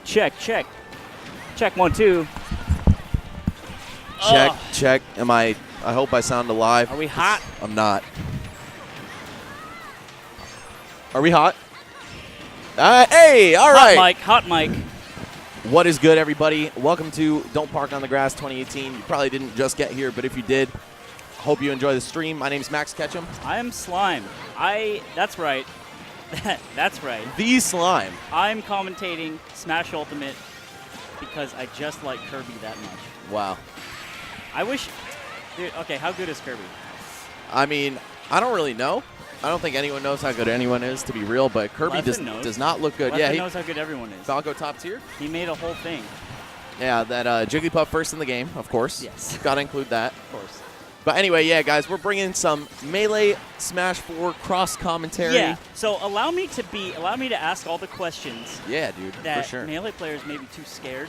check, check. Check 1, 2. Check, check. I hope I sound alive. Are we hot? I'm not. Are we hot? Hey, all right. Hot mic. What is good, everybody? Welcome to Don't Park on the Grass 2018. You probably didn't just get here, but if you did, hope you enjoy the stream. My name's Max Ketchum. I am Slime. That's right. That's right. The Slime. I'm commentating Smash Ultimate because I just like Kirby that much. Wow. I wish... Dude, okay, how good is Kirby? I mean, I don't really know. I don't think anyone knows how good anyone is, to be real, but Kirby does not look good. He knows how good everyone is. Falco top tier? He made a whole thing. Yeah, that Jigglypuff first in the game, of course. Yes. Got to include that. Of course. But anyway, yeah, guys, we're bringing some Melee Smash 4 cross commentary. Yeah. So allow me to ask all the questions. Yeah, dude, that for sure. Melee players may be too scared,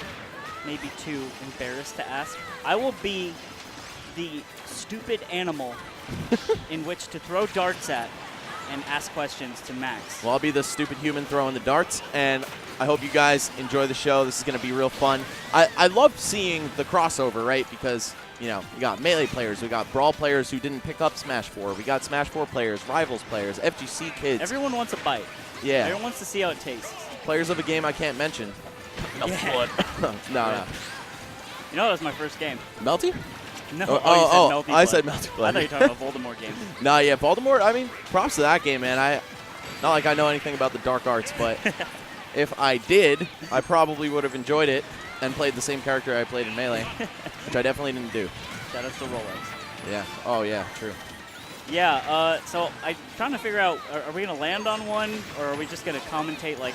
maybe too embarrassed to ask. I will be the stupid animal in which to throw darts at and ask questions to Max. Well, I'll be the stupid human throwing the darts, and I hope you guys enjoy the show. This is going to be real fun. I love seeing the crossover, right? Because, you know, we got Melee players, we got Brawl players who didn't pick up Smash 4, we got Smash 4 players, Rivals players, FGC kids. Everyone wants a bite. Yeah. Everyone wants to see how it tastes. Players of a game I can't mention. Yeah. No. You know, that was my first game. Melty? No. I said Melty. I thought you were talking about Voldemort games. Nah, yeah, Voldemort, I mean, props to that game, man. Not like I know anything about the dark arts, but if I did, I probably would have enjoyed it and played the same character I played in Melee, which I definitely didn't do. Shout out to Rolex. Yeah. Oh, yeah, true. Yeah, so I'm trying to figure out, are we going to land on one, or are we just going to commentate, like,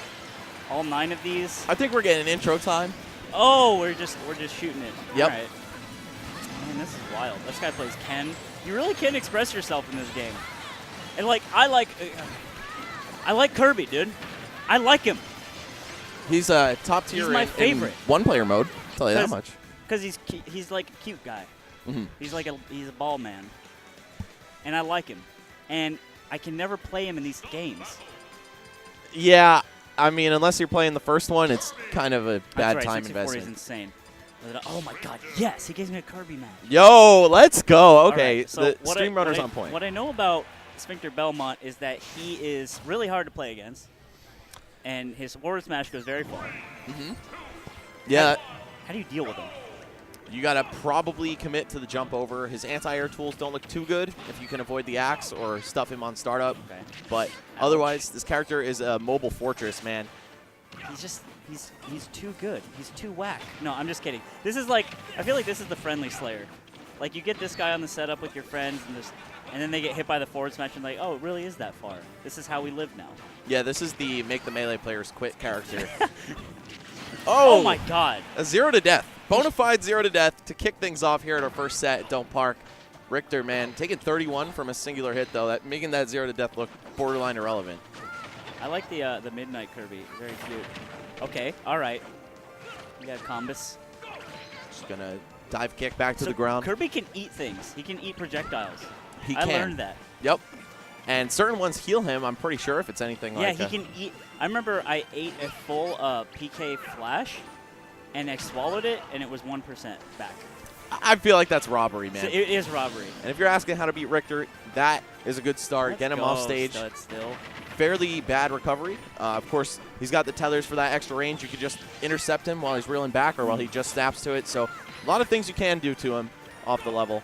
all 9 of these? I think we're getting intro time. Oh, we're just shooting it. Yep. All right. Man, this is wild. This guy plays Ken. You really can express yourself in this game. And, like, I like Kirby, dude. I like him. He's top tier. He's my favorite. In one-player mode. I'll tell you that much. Because he's like a cute guy. Mm-hmm. He's a ball man. And I like him. And I can never play him in these games. Yeah, I mean, unless you're playing the first one, it's kind of a bad time 64 investment. is insane. Oh my god, yes, he gives me a Kirby match. Yo, let's go. Okay, right, so the stream runner's on point. What I know about Sphincter Belmont is that he is really hard to play against, and his forward smash goes very far. Mm-hmm. Yeah. How do you deal with him? You got to probably commit to the jump over. His anti-air tools don't look too good if you can avoid the axe or stuff him on startup. Okay. But otherwise, this character is a mobile fortress, man. He's too good. He's too whack. No, I'm just kidding. This is like, I feel like this is the friendly Slayer. Like, you get this guy on the setup with your friends, and then they get hit by the forward smash, and like, oh, it really is that far. This is how we live now. Yeah, this is the make the Melee players quit character. Oh my god. A 0 to death. Bonafide 0 to death to kick things off here at our first set at Don't Park. Richter, man, taking 31 from a singular hit, though, making that 0 to death look borderline irrelevant. I like the Midnight Kirby. Very cute. Okay, all right. We got Combus. Just going to dive kick back to the ground. Kirby can eat things. He can eat projectiles. I learned that. Yep. And certain ones heal him, I'm pretty sure, if it's anything like that. Yeah, he can eat. I remember I ate a full PK Flash, and I swallowed it, and it was 1% back. I feel like that's robbery, man. So it is robbery. And if you're asking how to beat Richter, that is a good start. Let's Get him go, off stage. Stud still. Fairly bad recovery. Of course, he's got the tethers for that extra range. You could just intercept him while he's reeling back or while he just snaps to it. So a lot of things you can do to him off the level.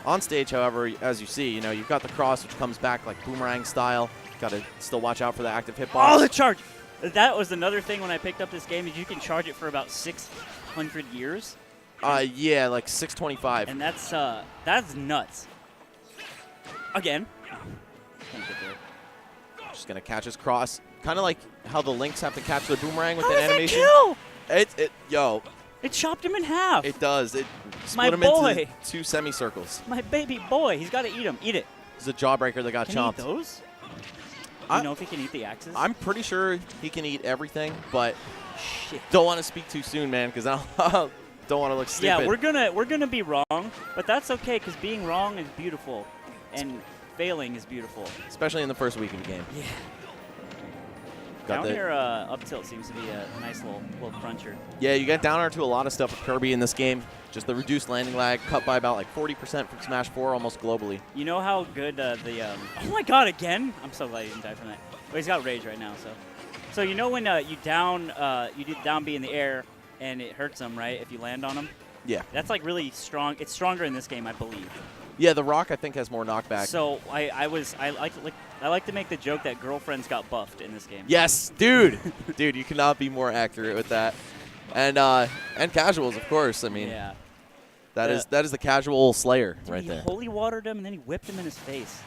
On stage, however, as you see, you've got the cross, which comes back like boomerang style. Got to still watch out for the active hitbox. Oh, the charge! That was another thing when I picked up this game, is you can charge it for about 600 years. Yeah, like 625. And that's nuts. Again. Just going to catch his cross. Kind of like how the Lynx have to catch the boomerang with that animation. Kill? It chopped him in half. It does. It My split him boy. into 2 semicircles. My baby boy. He's got to eat him. Eat it. It's a jawbreaker that got chomped. Can he eat those? Do you know if he can eat the axes? I'm pretty sure he can eat everything, but shit. Don't want to speak too soon, man, because I don't want to look stupid. Yeah, we're gonna be wrong, but that's okay, because being wrong is beautiful, and failing is beautiful. Especially in the first week of the game. Yeah. Down air up tilt seems to be a nice little cruncher. Yeah, you get down air to a lot of stuff with Kirby in this game. Just the reduced landing lag, cut by about like 40% from Smash 4 almost globally. You know how good oh my god, again? I'm so glad he didn't die from that. Well, he's got rage right now, so. So you know when you do down B in the air and it hurts him, right, if you land on him? Yeah. That's like really strong. It's stronger in this game, I believe. Yeah, the rock I think has more knockback. So I like to make the joke that girlfriends got buffed in this game. Yes, dude. Dude, you cannot be more accurate with that. And casuals, of course. I mean, yeah. that is the casual slayer right he there. Holy watered him and then he whipped him in his face.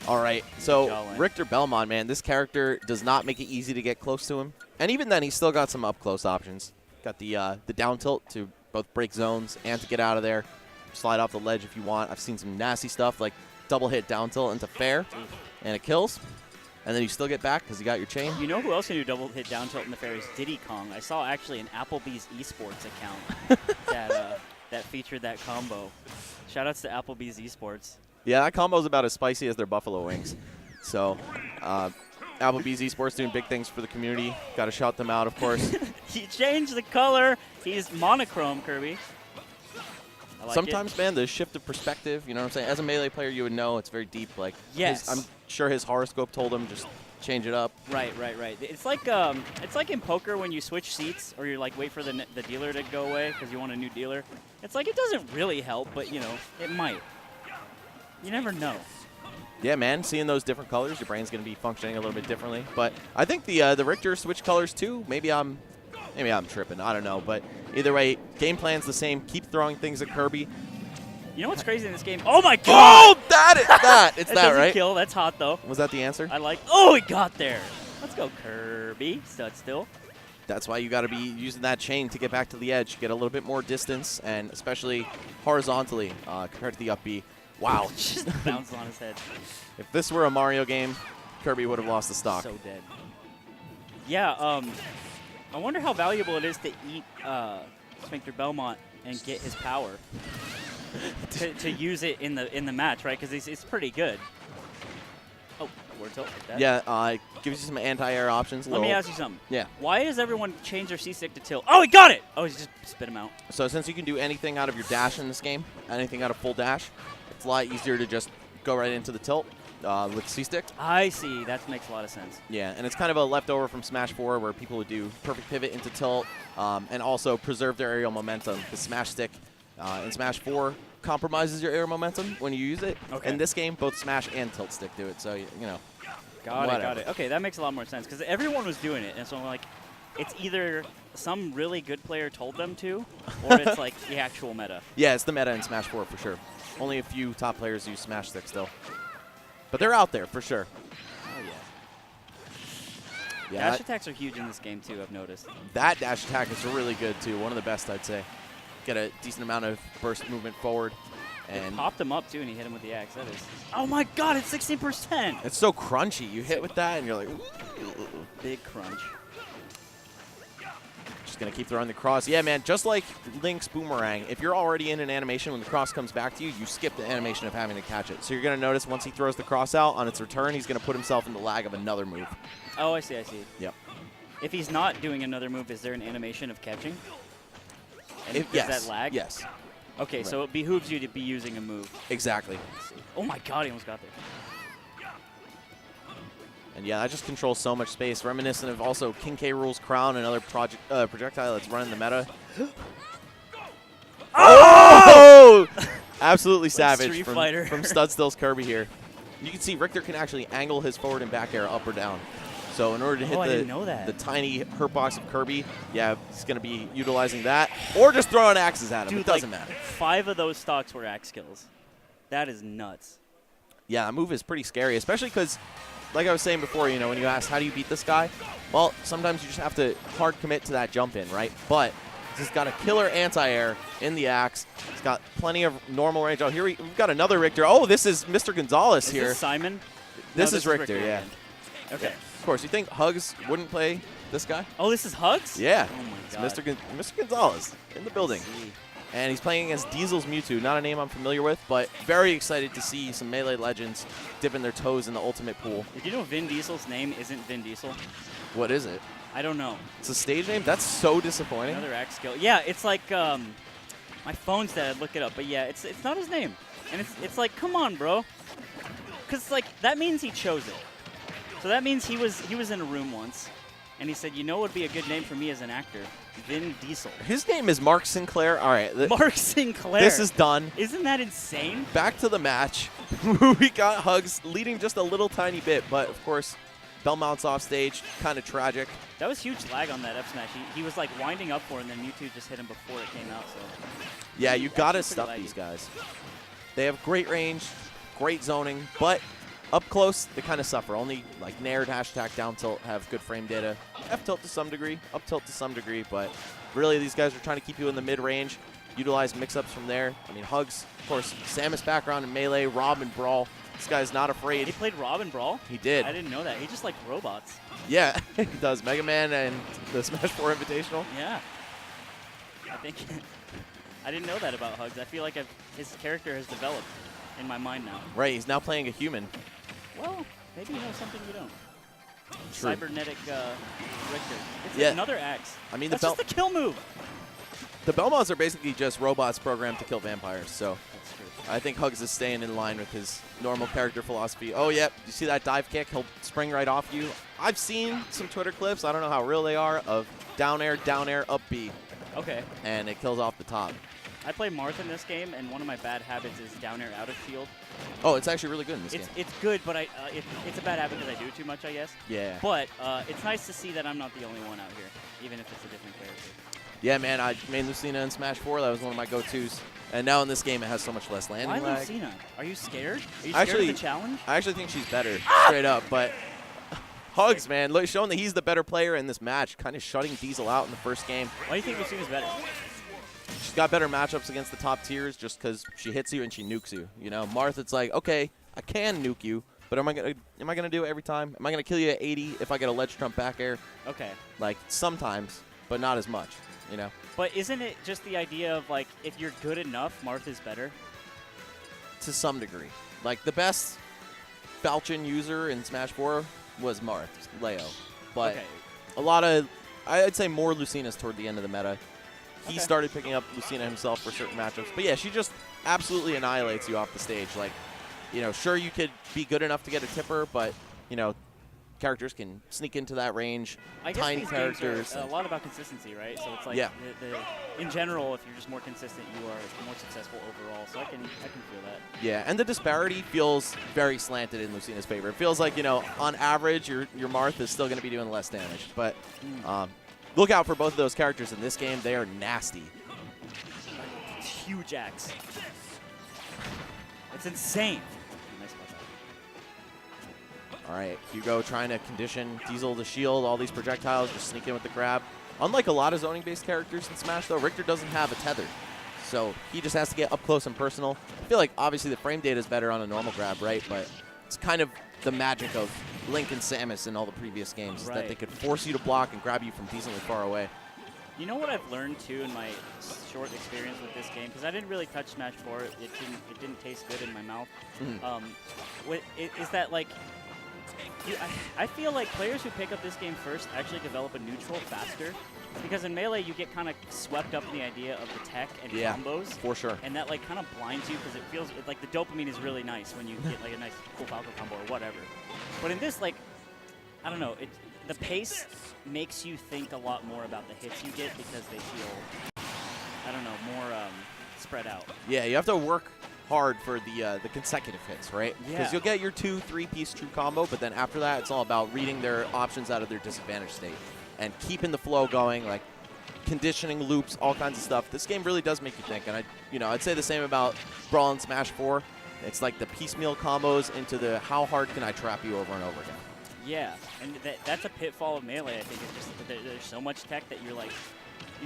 All right, so Jawline. Richter Belmont, man, this character does not make it easy to get close to him. And even then, he's still got some up-close options. Got the down tilt to both break zones and to get out of there. Slide off the ledge if you want. I've seen some nasty stuff like double hit down tilt into fair, and it kills. And then you still get back because you got your chain. You know who else can do double hit down tilt in the fair is Diddy Kong. I saw actually an Applebee's esports account that featured that combo. Shoutouts to Applebee's esports. Yeah, that combo is about as spicy as their buffalo wings. So, Applebee's esports doing big things for the community. Got to shout them out, of course. He changed the color. He's monochrome, Kirby. I like Sometimes, man, the shift of perspective, you know what I'm saying? As a Melee player, you would know it's very deep. Like, yes. I'm sure his horoscope told him just change it up. Right. It's like in poker when you switch seats or you're like wait for the dealer to go away because you want a new dealer. It's like it doesn't really help, but you know it might. You never know. Yeah, man, seeing those different colors, your brain's going to be functioning a little bit differently. But I think the Richter switched colors too. Maybe I'm tripping. I don't know. But either way, game plan's the same. Keep throwing things at Kirby. You know what's crazy in this game? Oh my god! Oh, that! It's that, right? Kill. That's hot though. Was that the answer? I like. Oh, he got there. Let's go, Kirby. Stud still. That's why you got to be using that chain to get back to the edge, get a little bit more distance, and especially horizontally compared to the up B. Wow. Just bounced on his head. If this were a Mario game, Kirby would have lost the stock. So dead. Yeah, I wonder how valuable it is to eat Sphincter Belmont and get his power. to use it in the match, right? Because it's pretty good. Oh, forward tilt like that. Yeah, it gives you some anti-air options. Let me ask you something. Yeah. Why does everyone change their C-stick to tilt? Oh, he got it! Oh, he just spit him out. So since you can do anything out of your dash in this game, anything out of full dash, it's a lot easier to just go right into the tilt with C-stick. I see. That makes a lot of sense. Yeah, and it's kind of a leftover from Smash 4 where people would do perfect pivot into tilt and also preserve their aerial momentum. The Smash stick in Smash 4 compromises your aerial momentum when you use it. Okay. In this game, both Smash and tilt stick do it, so, you know. Got it. Okay, that makes a lot more sense because everyone was doing it, and so I'm like, it's either some really good player told them to, or it's like the actual meta. Yeah, it's the meta in Smash 4 for sure. Only a few top players use Smash stick still. But they're out there for sure. Oh, yeah. Yeah, dash attacks are huge in this game, too, I've noticed. that dash attack is really good, too. One of the best, I'd say. Get a decent amount of burst movement forward. And popped him up, too, and he hit him with the axe. That is. Oh, my God, it's 16%. it's so crunchy. You hit with that, and you're like, ooh. Big crunch. Just going to keep throwing the cross. Yeah, man, just like Link's boomerang, if you're already in an animation when the cross comes back to you, you skip the animation of having to catch it. So you're going to notice once he throws the cross out, on its return, he's going to put himself in the lag of another move. Oh, I see. Yep. If he's not doing another move, is there an animation of catching? And does Yes. that lag? Yes. Okay, Right. so it behooves you to be using a move. Exactly. Oh, my God, he almost got there. And yeah, that just controls so much space. Reminiscent of also King K. Rool's Crown, another projectile that's running the meta. Oh! Absolutely savage Street Fighter. from Stud Still's Kirby here. You can see Richter can actually angle his forward and back air up or down. So in order to I hit didn't know that. the tiny hurt box of Kirby, yeah, he's going to be utilizing that. Or just throwing axes at him. Dude, it doesn't like, matter. 5 of those stocks were axe kills. That is nuts. Yeah, that move is pretty scary, especially because, like I was saying before, you know, when you ask how do you beat this guy, well, sometimes you just have to hard commit to that jump in, right? But he's got a killer anti-air in the axe. He's got plenty of normal range. Oh, here we've got another Richter. Oh, this is Mr. Gonzalez Is here. this Simon? This No, is Richter, yeah. again. Okay. Of course, you think Hugs wouldn't play this guy? Oh, this is Hugs? Yeah. Oh, my It's God. Mr. Gonzalez in the building. Let's see. And he's playing against Diesel's Mewtwo, not a name I'm familiar with, but very excited to see some Melee legends dipping their toes in the ultimate pool. Did you know Vin Diesel's name isn't Vin Diesel? What is it? I don't know. It's a stage name? That's so disappointing. Another X skill. Yeah, it's like my phone's dead. Look it up. But yeah, it's not his name, and it's like, come on, bro. Because like that means he chose it. So that means he was in a room once, and he said, you know, what would be a good name for me as an actor? Vin Diesel. His name is Mark Sinclair. All right. Mark Sinclair. This is done. Isn't that insane? Back to the match. We got Hugs leading just a little tiny bit, but of course, Belmont's off stage. Kind of tragic. That was huge lag on that up smash. He was like winding up for it, and then Mewtwo just hit him before it came out. So yeah, you got to stuff laggy. these guys. They have great range, great zoning, but up close, they kind of suffer. Only like Naird, hashtag down tilt have good frame data. F tilt to some degree, up tilt to some degree, but really these guys are trying to keep you in the mid range, utilize mix-ups from there. I mean, Hugs, of course, Samus background in Melee, Rob and Brawl. This guy's not afraid. He played Rob and Brawl? He did. I didn't know that. He just like robots. Yeah, he does. Mega Man and the Smash 4 Invitational. Yeah. I think I didn't know that about Hugs. I feel like his character has developed in my mind now. Right, he's now playing a human. Well, maybe you know something we don't. True. Cybernetic Richter. It's Yeah. another axe. I mean, that's just a kill move. The Belmonts are basically just robots programmed to kill vampires, so That's true. I think Hugs is staying in line with his normal character philosophy. Oh, yep, you see that dive kick? He'll spring right off you. I've seen some Twitter clips, I don't know how real they are, of down air, up B, Okay. and it kills off the top. I play Marth in this game, and one of my bad habits is down air out of shield. Oh, it's actually really good in this game. It's good, but it's a bad habit because I do it too much, I guess. Yeah. But it's nice to see that I'm not the only one out here, even if it's a different character. Yeah, man, I made Lucina in Smash 4. That was one of my go-tos. And now in this game, it has so much less landing Why lag. Lucina? Are you scared? Are you Actually- scared of the challenge? I actually think she's better, straight up. But Hugs, man, look, showing that he's the better player in this match, kind of shutting Diesel out in the first game. Why do you think Lucina's better? She's got better matchups against the top tiers just because she hits you and she nukes you. You know, Marth, it's like, okay, I can nuke you, but am I gonna do it every time? Am I gonna kill you at 80 if I get a ledge trump back air? Okay. Like sometimes, but not as much. You know. But isn't it just the idea of, like, if you're good enough, Marth is better? To some degree. Like, the best Falchion user in Smash 4 was Marth, Leo. But Okay. a lot of, I'd say more Lucinas toward the end of the meta. He Okay. started picking up Lucina himself for certain matchups. But yeah, she just absolutely annihilates you off the stage. Like, you know, sure, you could be good enough to get a tipper, but, you know, characters can sneak into that range. I guess Tiny these characters. games are a lot about consistency, right? So it's like, Yeah. in general, if you're just more consistent, you are more successful overall. So I can feel that. Yeah, and the disparity feels very slanted in Lucina's favor. It feels like, you know, on average, your Marth is still going to be doing less damage. But look out for both of those characters in this game. They are nasty. It's huge axe. It's insane. Nice about that. All right, Hugo trying to condition Diesel to shield all these projectiles, just sneak in with the grab. Unlike a lot of zoning-based characters in Smash, though, Richter doesn't have a tether. So he just has to get up close and personal. I feel like, obviously, the frame data is better on a normal grab, right? But it's kind of the magic of Link and Samus in all the previous games, is that they could force you to block and grab you from decently far away. You know what I've learned, too, in my short experience with this game? Because I didn't really touch Smash 4. It didn't taste good in my mouth. Is that, like, I feel like players who pick up this game first actually develop a neutral faster. Because in Melee, you get kind of swept up in the idea of the tech and combos. For sure. And that, like, kind of blinds you because it feels like the dopamine is really nice when you get, like, a nice cool Falco combo or whatever. But in this, like, I don't know, the pace makes you think a lot more about the hits you get because they feel, I don't know, more spread out. Yeah, you have to work hard for the consecutive hits, right? Yeah. Because you'll get your 2-3-piece true combo, but then after that, it's all about reading their options out of their disadvantage state and keeping the flow going, like conditioning loops, all kinds of stuff. This game really does make you think, and I'd say the same about Brawl and Smash 4. It's like the piecemeal combos into the how hard can I trap you over and over again. Yeah, and that's a pitfall of Melee, I think. It's just there's so much tech that you're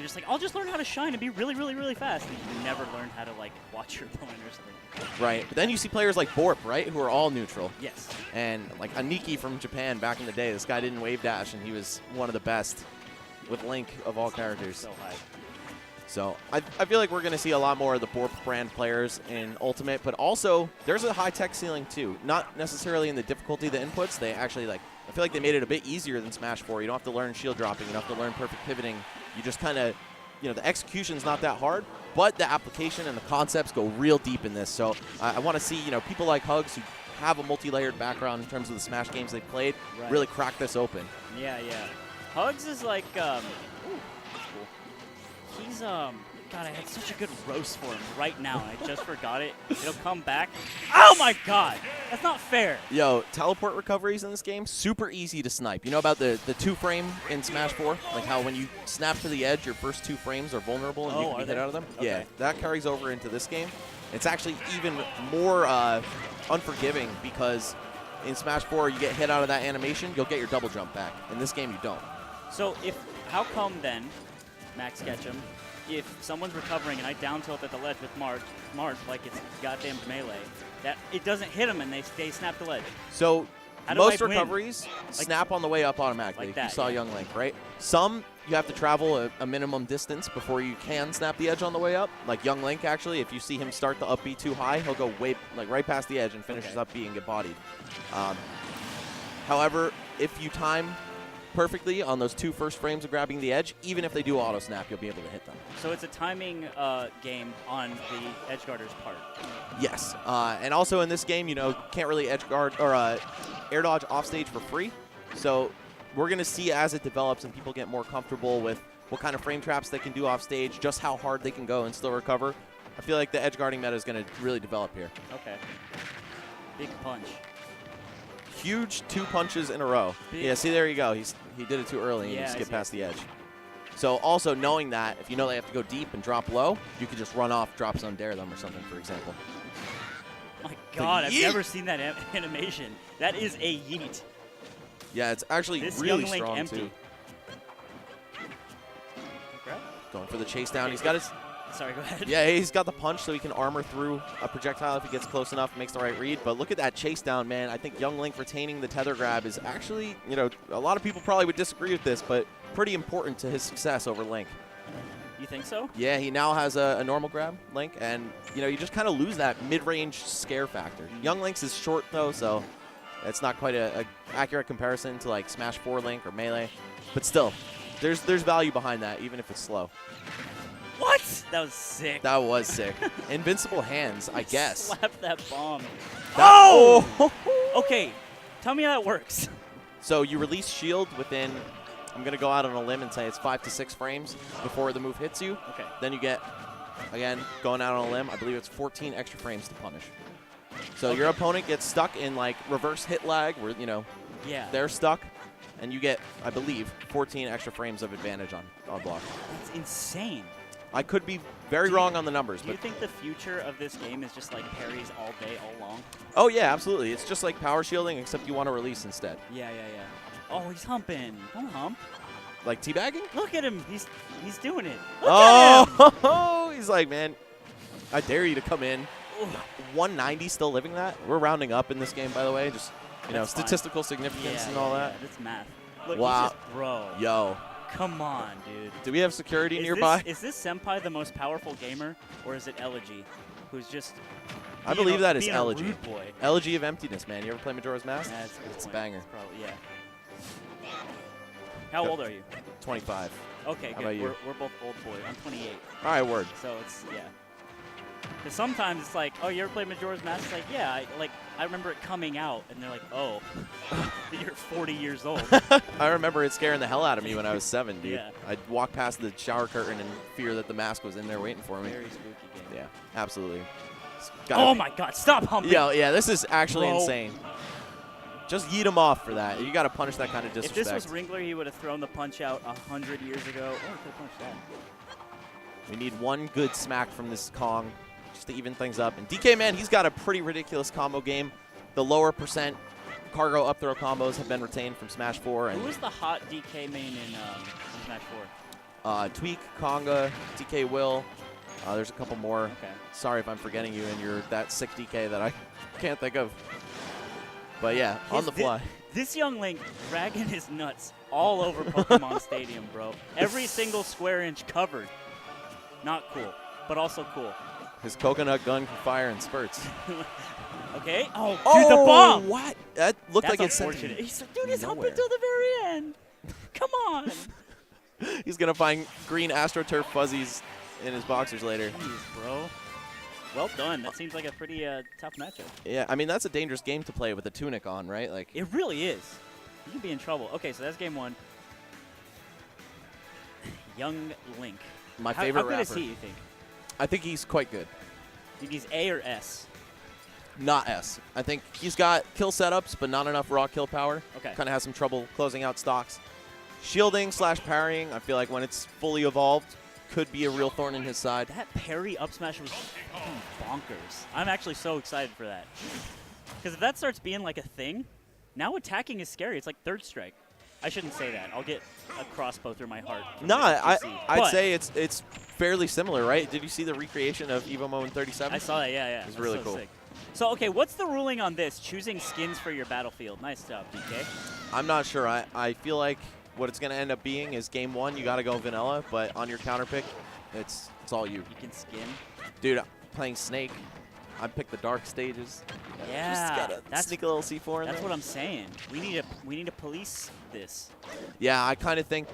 just like, I'll just learn how to shine and be really, really, really fast. And you never learn how to, like, watch your opponent or something. Right, but then you see players like Borp, right, who are all neutral. Yes. And like Aniki from Japan back in the day, this guy didn't wave dash, and he was one of the best with Link of all characters. So high. So I feel like we're going to see a lot more of the Borp brand players in Ultimate, but also there's a high-tech ceiling too. Not necessarily in the difficulty of the inputs. They actually, like, I feel like they made it a bit easier than Smash 4. You don't have to learn shield dropping. You don't have to learn perfect pivoting. You just kind of, you know, the execution's not that hard, but the application and the concepts go real deep in this. So I want to see, you know, people like Hugs who have a multi-layered background in terms of the Smash games they've played really crack this open. Yeah, yeah. Hugs is like, ooh, that's cool. He's, God, I had such a good roast for him right now, and I just forgot it. It'll come back. Oh my God, that's not fair. Yo, teleport recoveries in this game, super easy to snipe. You know about the 2-frame in Smash 4? Like how when you snap to the edge, your first 2 frames are vulnerable and you can be hit out of them? Okay. Yeah, that carries over into this game. It's actually even more unforgiving because in Smash 4, you get hit out of that animation, you'll get your double jump back. In this game, you don't. So how come then, Max Ketchum, if someone's recovering and I down tilt at the ledge with March like it's goddamn melee, that it doesn't hit them and they snap the ledge? So How do most I win? recoveries snap on the way up automatically. Like that, you saw yeah. Young Link, right? Some you have to travel a minimum distance before you can snap the edge on the way up. Like Young Link, actually, if you see him start the up B too high, he'll go right past the edge and finishes up B and get bodied. However, if you time perfectly on those 2 first frames of grabbing the edge, even if they do auto snap, you'll be able to hit them. So it's a timing game on the edge guarder's part. Yes, and also in this game, you know, can't really edge guard or air dodge off stage for free. So we're gonna see as it develops and people get more comfortable with what kind of frame traps they can do off stage, just how hard they can go and still recover. I feel like the edge guarding meta is gonna really develop here. Okay. Big punch. Huge 2 punches in a row. Big. Yeah, see, there you go. He did it too early and Yeah, he skipped I past the edge. So also knowing that, if you know they have to go deep and drop low, you could just run off, drop zone, dare them or something, for example. My God, I've yeet. never seen that animation. That is a yeet. Yeah, it's actually This really Young Link strong empty. too. Grab? Going for the chase down. He's got his. Sorry, go ahead. Yeah, he's got the punch so he can armor through a projectile if he gets close enough, makes the right read. But look at that chase down, man. I think Young Link retaining the tether grab is actually, you know, a lot of people probably would disagree with this, but pretty important to his success over Link. You think so? Yeah, he now has a normal grab, Link, and, you know, you just kind of lose that mid-range scare factor. Young Link's is short, though, so it's not quite a accurate comparison to, like, Smash 4 Link or Melee. But still, there's value behind that, even if it's slow. What? That was sick. That was sick. Invincible hands, I guess. Slap that bomb. Oh! Okay, tell me how that works. So you release shield within, I'm going to go out on a limb and say it's 5 to 6 frames before the move hits you. Okay. Then you get, again, going out on a limb, I believe it's 14 extra frames to punish. So your opponent gets stuck in, like, reverse hit lag where, you know, they're stuck. And you get, I believe, 14 extra frames of advantage on block. That's insane. I could be very wrong on the numbers. Do you think the future of this game is just like parries all day, all long? Oh, yeah, absolutely. It's just like power shielding, except you want to release instead. Yeah. Oh, he's humping. Don't hump. Like teabagging? Look at him. He's doing it. Look at him. Oh, he's like, man, I dare you to come in. Ooh. 190 still living that? We're rounding up in this game, by the way. Just, you know, That's fine. statistical significance and all that. Yeah, that's math. Look, Wow. he's just, bro. Yo. Come on, dude. Do we have security nearby? Is this Senpai the most powerful gamer, or is it Elegy, who's just I believe that is being a Elegy. rude boy? Elegy of Emptiness, man. You ever play Majora's Mask? That's a good It's a point. banger. It's probably, yeah. How old are you? 25. Okay, How good. about you? We're both old boy. I'm 28. All right, word. So it's, yeah. Because sometimes it's like, oh, you ever played Majora's Mask? It's like, yeah, I remember it coming out, and they're like, oh, you're 40 years old. I remember it scaring the hell out of me when I was 7, dude. Yeah. I'd walk past the shower curtain in fear that the mask was in there waiting for me. Very spooky game. Yeah, absolutely. Oh my God! Stop humping. Yeah, this is actually Bro. insane. Just yeet him off for that. You got to punish that kind of If disrespect. this was Ringler, he would have thrown the punch out 100 years ago. Oh, he could have punched that. We need one good smack from this Kong just to even things up. And DK, man, he's got a pretty ridiculous combo game. The lower percent cargo up throw combos have been retained from Smash 4. And Who was the hot DK main in Smash 4? Tweak, Konga, DK Will. There's a couple more. Okay. Sorry if I'm forgetting you and you're that sick DK that I can't think of. But yeah, on the fly. This young Link dragging his nuts all over Pokemon Stadium, bro. Every single square inch covered. Not cool, but also cool. His coconut gun can fire in spurts. Okay. Oh, dude, the bomb! What? That looked That's like it's unfortunate. He's like, dude, he's up nowhere. until the very end. Come on. He's going to find green AstroTurf fuzzies in his boxers later. Jeez, bro. Well done. That seems like a pretty tough matchup. Yeah, I mean, that's a dangerous game to play with a tunic on, right? Like, It really is. You could be in trouble. Okay, so that's game 1. Young Link. my favorite How good rapper. is he, you think? I think he's quite good. Think he's A or S? Not S. I think he's got kill setups, but not enough raw kill power. Okay. Kind of has some trouble closing out stocks. Shielding / parrying, I feel like when it's fully evolved, could be a real thorn in his side. That parry up smash was fucking bonkers. I'm actually so excited for that. Because if that starts being like a thing, now attacking is scary. It's like third strike. I shouldn't say that. I'll get a crossbow through my heart. from No, the I'd But say it's fairly similar, right? Did you see the recreation of Evo in 37? I saw that, yeah. It was That's really so cool. sick. So, okay, what's the ruling on this? Choosing skins for your battlefield. Nice job, DK. I'm not sure. I feel like what it's going to end up being is game 1, you got to go vanilla, but on your counter pick, it's all you. You can skin. Dude, playing Snake, I picked the dark stages. Yeah, Just gotta that's- sneak a little C4 in That's there. what I'm saying. We need to police this. Yeah, I kind of think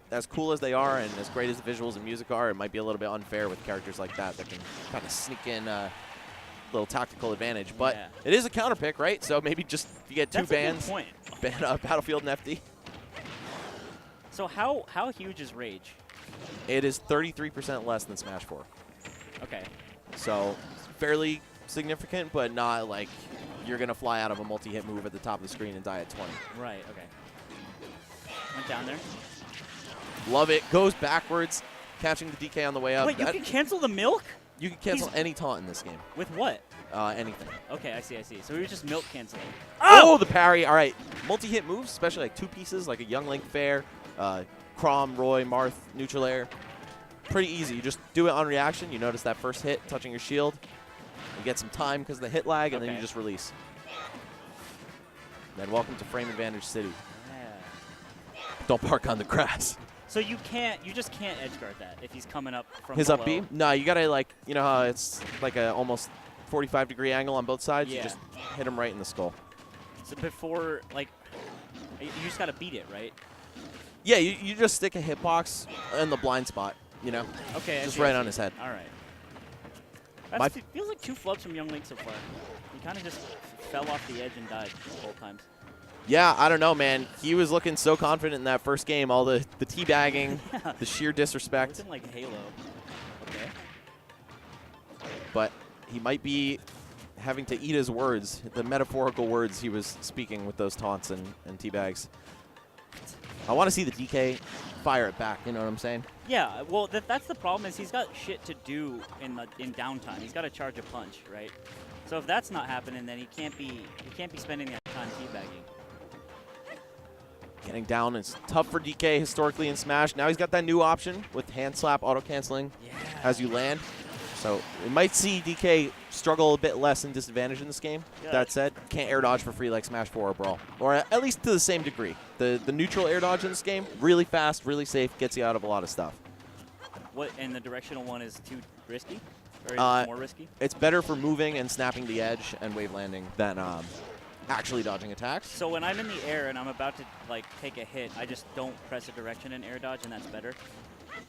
as cool as they are and as great as the visuals and music are, it might be a little bit unfair with characters like that can kind of sneak in a little tactical advantage. But Yeah. it is a counter pick, right? So maybe just you get two That's bans, a good point. ban Battlefield and FD. So how huge is Rage? It is 33% less than Smash 4. Okay. So fairly significant, but not like you're going to fly out of a multi-hit move at the top of the screen and die at 20. Right, okay. Went down there. Love it. Goes backwards, catching the DK on the way up. Wait, you can cancel the milk? You can cancel any taunt in this game. With what? Anything. Okay, I see. So we were just milk canceling. Oh, the parry. All right. Multi-hit moves, especially like two pieces, like a Young Link Fair, Chrom, Roy, Marth, neutral air. Pretty easy. You just do it on reaction. You notice that first hit touching your shield. You get some time because of the hit lag, and then you just release. Then welcome to Frame Advantage City. Yeah. Don't park on the grass. So you just can't edge guard that if he's coming up from His below. up B? No, you got to like, you know how it's like a almost 45-degree angle on both sides? Yeah. You just hit him right in the skull. So before, like, you just got to beat it, right? Yeah, you just stick a hitbox in the blind spot, you know? Okay. Just right on his head. All right. That feels like 2 flubs from Young Link so far. He kind of just fell off the edge and died both times. Yeah, I don't know, man. He was looking so confident in that first game. All the teabagging, Yeah. the sheer disrespect. Looking like Halo. Okay. But he might be having to eat his words, the metaphorical words he was speaking with those taunts and teabags. I want to see the DK fire it back, you know what I'm saying? Yeah, well, that's the problem is he's got shit to do in downtime. He's got to charge a punch, right? So if that's not happening, then he can't be spending that time teabagging. Getting down is tough for DK historically in Smash. Now he's got that new option with hand slap auto-canceling as you land. So we might see DK struggle a bit less in disadvantage in this game. Yeah. That said, can't air dodge for free like Smash 4 or Brawl. Or at least to the same degree. The neutral air dodge in this game, really fast, really safe, gets you out of a lot of stuff. What, and the directional one is too risky? Or is it more risky? It's better for moving and snapping the edge and wave landing than actually dodging attacks. So when I'm in the air and I'm about to like take a hit, I just don't press a direction and air dodge, and that's better?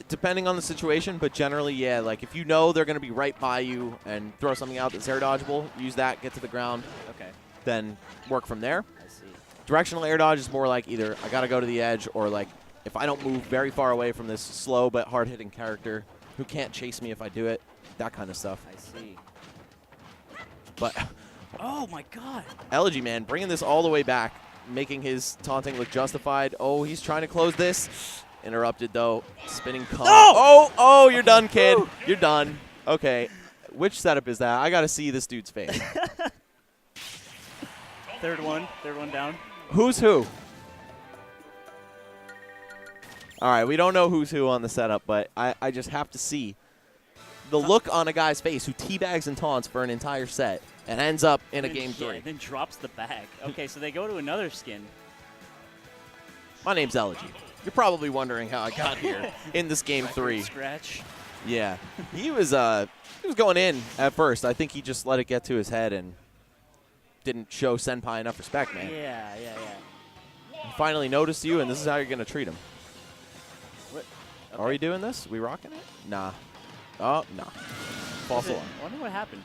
Depending on the situation, but generally, yeah, like if you know they're going to be right by you and throw something out that's air dodgeable, use that, get to the ground, Okay, then work from there. I see. Directional air dodge is more like either I got to go to the edge or like if I don't move very far away from this slow but hard-hitting character who can't chase me if I do it, that kind of stuff. I see. But Oh my god! Elegy, man, bringing this all the way back, making his taunting look justified. Oh, he's trying to close this. Interrupted, though. Spinning con. No! Oh, you're done, kid. You're done. Okay. Which setup is that? I got to see this dude's face. Third one down. Who's who? All right, we don't know who's who on the setup, but I just have to see the look on a guy's face who teabags and taunts for an entire set and ends up in a game 3. And then drops the bag. Okay, so they go to another skin. My name's Elegy. You're probably wondering how I got here in this game 3. Scratch. Yeah, he was going in at first. I think he just let it get to his head and didn't show Senpai enough respect, man. Yeah. He finally noticed you, and this is how you're going to treat him. What? Okay. Are we doing this? We rocking it? Nah. Oh, nah. False alarm. I wonder what happened.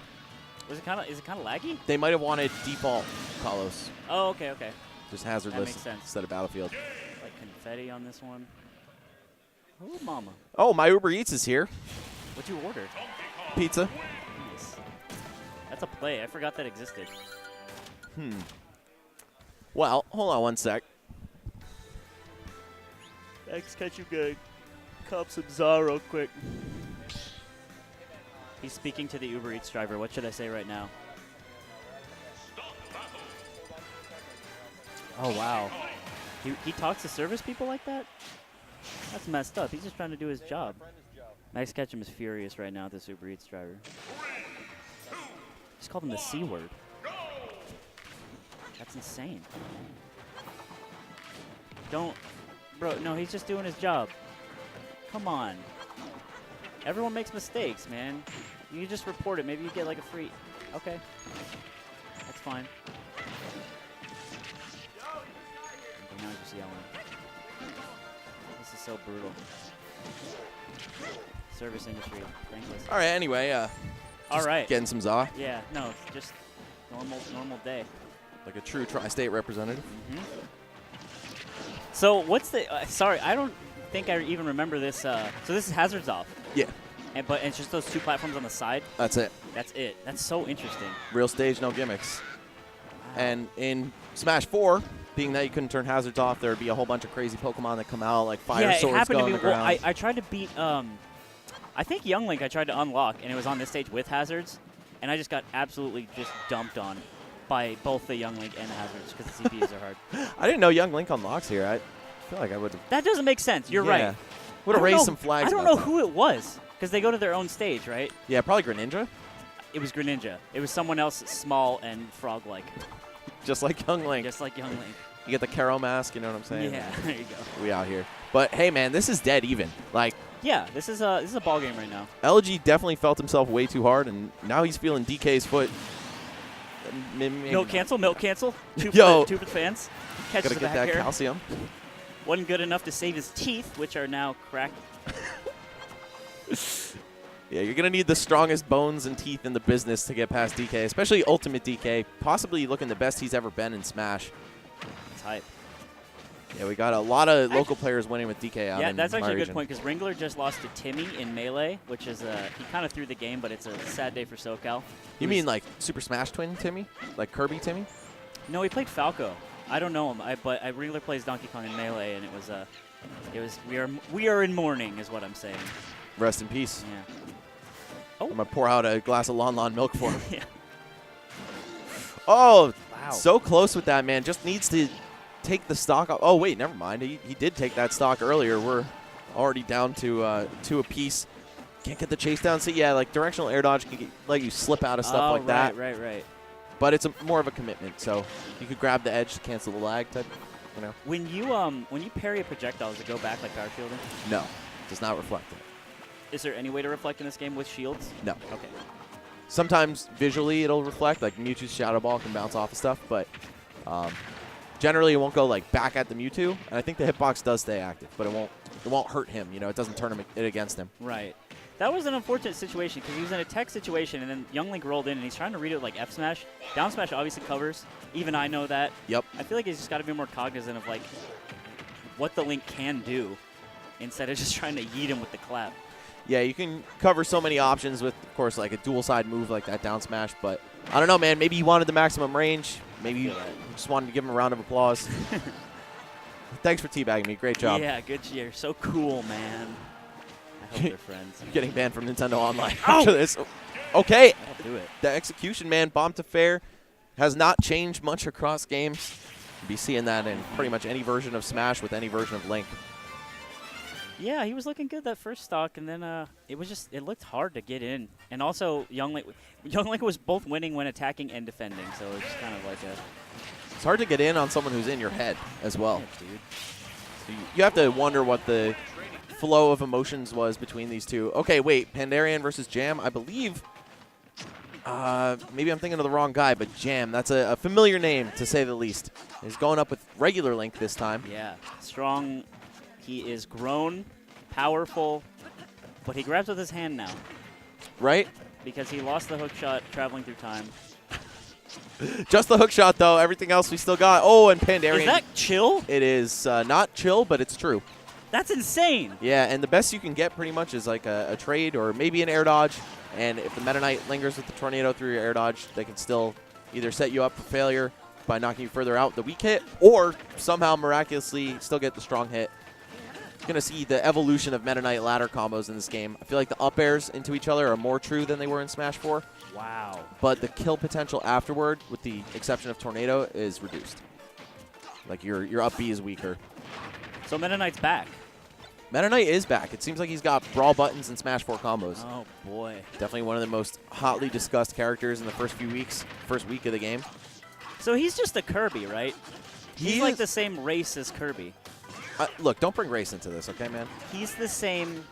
Is it kind of laggy? They might have wanted default Kalos. Oh, okay. Just hazardless makes sense. instead of Battlefield. Like confetti on this one. Oh, mama. Oh, my Uber Eats is here. What'd you order? Pizza. Nice. That's a play. I forgot that existed. Well, hold on one sec. Thanks, Ketchum guy. Cop some za real quick. He's speaking to the Uber Eats driver. What should I say right now? Oh, wow. He talks to service people like that? That's messed up. He's just trying to do his job. Max Ketchum is furious right now at this Uber Eats driver. Just called him the C word. That's insane. Don't. Bro, no, he's just doing his job. Come on. Everyone makes mistakes, man. You just report it. Maybe you get like a free. Okay. That's fine. Okay, now he's just yelling. This is so brutal. Service industry. Thankless. All right, anyway. All right. Getting some za. Yeah, no, it's just normal day. Like a true tri-state representative. So what's the? Sorry, I don't think I even remember this. So this is Hazards Off. Yeah. But it's just those two platforms on the side. That's it. That's it. That's so interesting. Real stage, no gimmicks. Wow. And in Smash 4, being that you couldn't turn hazards off, there would be a whole bunch of crazy Pokemon that come out, like fire swords go on the ground. Well, I tried to beat. I think Young Link I tried to unlock, and it was on this stage with hazards, and I just got absolutely just dumped on by both the Young Link and the hazards because the CPUs are hard. I didn't know Young Link unlocks here. I feel like I would have. That doesn't make sense. You're right. Would have raised some flags. I don't know who it was because they go to their own stage, right? Yeah, probably Greninja. It was Greninja. It was someone else small and frog-like. Just like Young Link. Just like Young Link. You get the Karo mask, you know what I'm saying? Yeah, there you go. We out here. But hey, man, this is dead even. Like. Yeah, this is a ball game right now. LG definitely felt himself way too hard, and now he's feeling DK's foot. Milk cancel. Two for the fans. Catches Gotta the get back that air. calcium. Wasn't good enough to save his teeth, which are now cracked. Yeah, you're going to need the strongest bones and teeth in the business to get past DK, especially Ultimate DK, possibly looking the best he's ever been in Smash. It's hype. Yeah, we got a lot of local players winning with DK out. Yeah, that's actually a region. good point because Ringler just lost to Timmy in Melee, which is he kind of threw the game, but it's a sad day for SoCal. You mean like Super Smash Twin Timmy? Like Kirby Timmy? No, he played Falco. I don't know him, but Ringler plays Donkey Kong in Melee, and it was we are in mourning, is what I'm saying. Rest in peace. Yeah. I'm going to pour out a glass of Lon Lon milk for him. Yeah. Oh, wow. So close with that, man. Just needs to take the stock off. Oh, wait, never mind. He did take that stock earlier. We're already down to 2 apiece. Can't get the chase down. So, yeah, like directional air dodge can let you slip out of stuff like that. Right. But it's more of a commitment. So you could grab the edge to cancel the lag type, you know. When you parry a projectile, does it go back like power shielding? No, does not reflect it. Is there any way to reflect in this game with shields? No. Okay. Sometimes visually it'll reflect, like Mewtwo's Shadow Ball can bounce off of stuff, but generally it won't go like back at the Mewtwo. And I think the hitbox does stay active, but it won't hurt him. You know, it doesn't turn it against him. Right. That was an unfortunate situation because he was in a tech situation, and then Young Link rolled in, and he's trying to read it like F smash. Down smash obviously covers. Even I know that. Yep. I feel like he's just got to be more cognizant of like what the Link can do instead of just trying to yeet him with the clap. Yeah, you can cover so many options with, of course, like a dual side move like that down smash. But I don't know, man. Maybe he wanted the maximum range. Maybe you just wanted to give him a round of applause. Thanks for teabagging me. Great job. Yeah, good. You're so cool, man. I hope they're friends. Getting banned from Nintendo Online after this. Okay. I'll do it. The execution, man, bomb to fair, has not changed much across games. You'll be seeing that in pretty much any version of Smash with any version of Link. Yeah, he was looking good that first stock, and then it looked hard to get in. And also, Young Link was both winning when attacking and defending, so it was just kind of like a... It's hard to get in on someone who's in your head as well. Yeah, dude. So you have to wonder what the flow of emotions was between these two. Okay, wait, Pandarian versus Jam, I believe. Maybe I'm thinking of the wrong guy, but Jam, that's a familiar name to say the least. He's going up with regular Link this time. Yeah, strong. He is grown, powerful, but he grabs with his hand now. Right? Because he lost the hook shot traveling through time. Just the hook shot, though. Everything else we still got. Oh, and Pandarian. Is that chill? It is not chill, but it's true. That's insane. Yeah, and the best you can get pretty much is like a trade or maybe an air dodge. And if the Meta Knight lingers with the tornado through your air dodge, they can still either set you up for failure by knocking you further out the weak hit, or somehow miraculously still get the strong hit. You're going to see the evolution of Meta Knight ladder combos in this game. I feel like the up airs into each other are more true than they were in Smash 4. Wow. But the kill potential afterward, with the exception of tornado, is reduced. Like your up B is weaker. So Meta Knight's back. Meta Knight is back. It seems like he's got brawl buttons and Smash 4 combos. Oh, boy. Definitely one of the most hotly discussed characters in the first week of the game. So he's just a Kirby, right? He's like is- the same race as Kirby. Look, don't bring race into this, okay, man? He's the same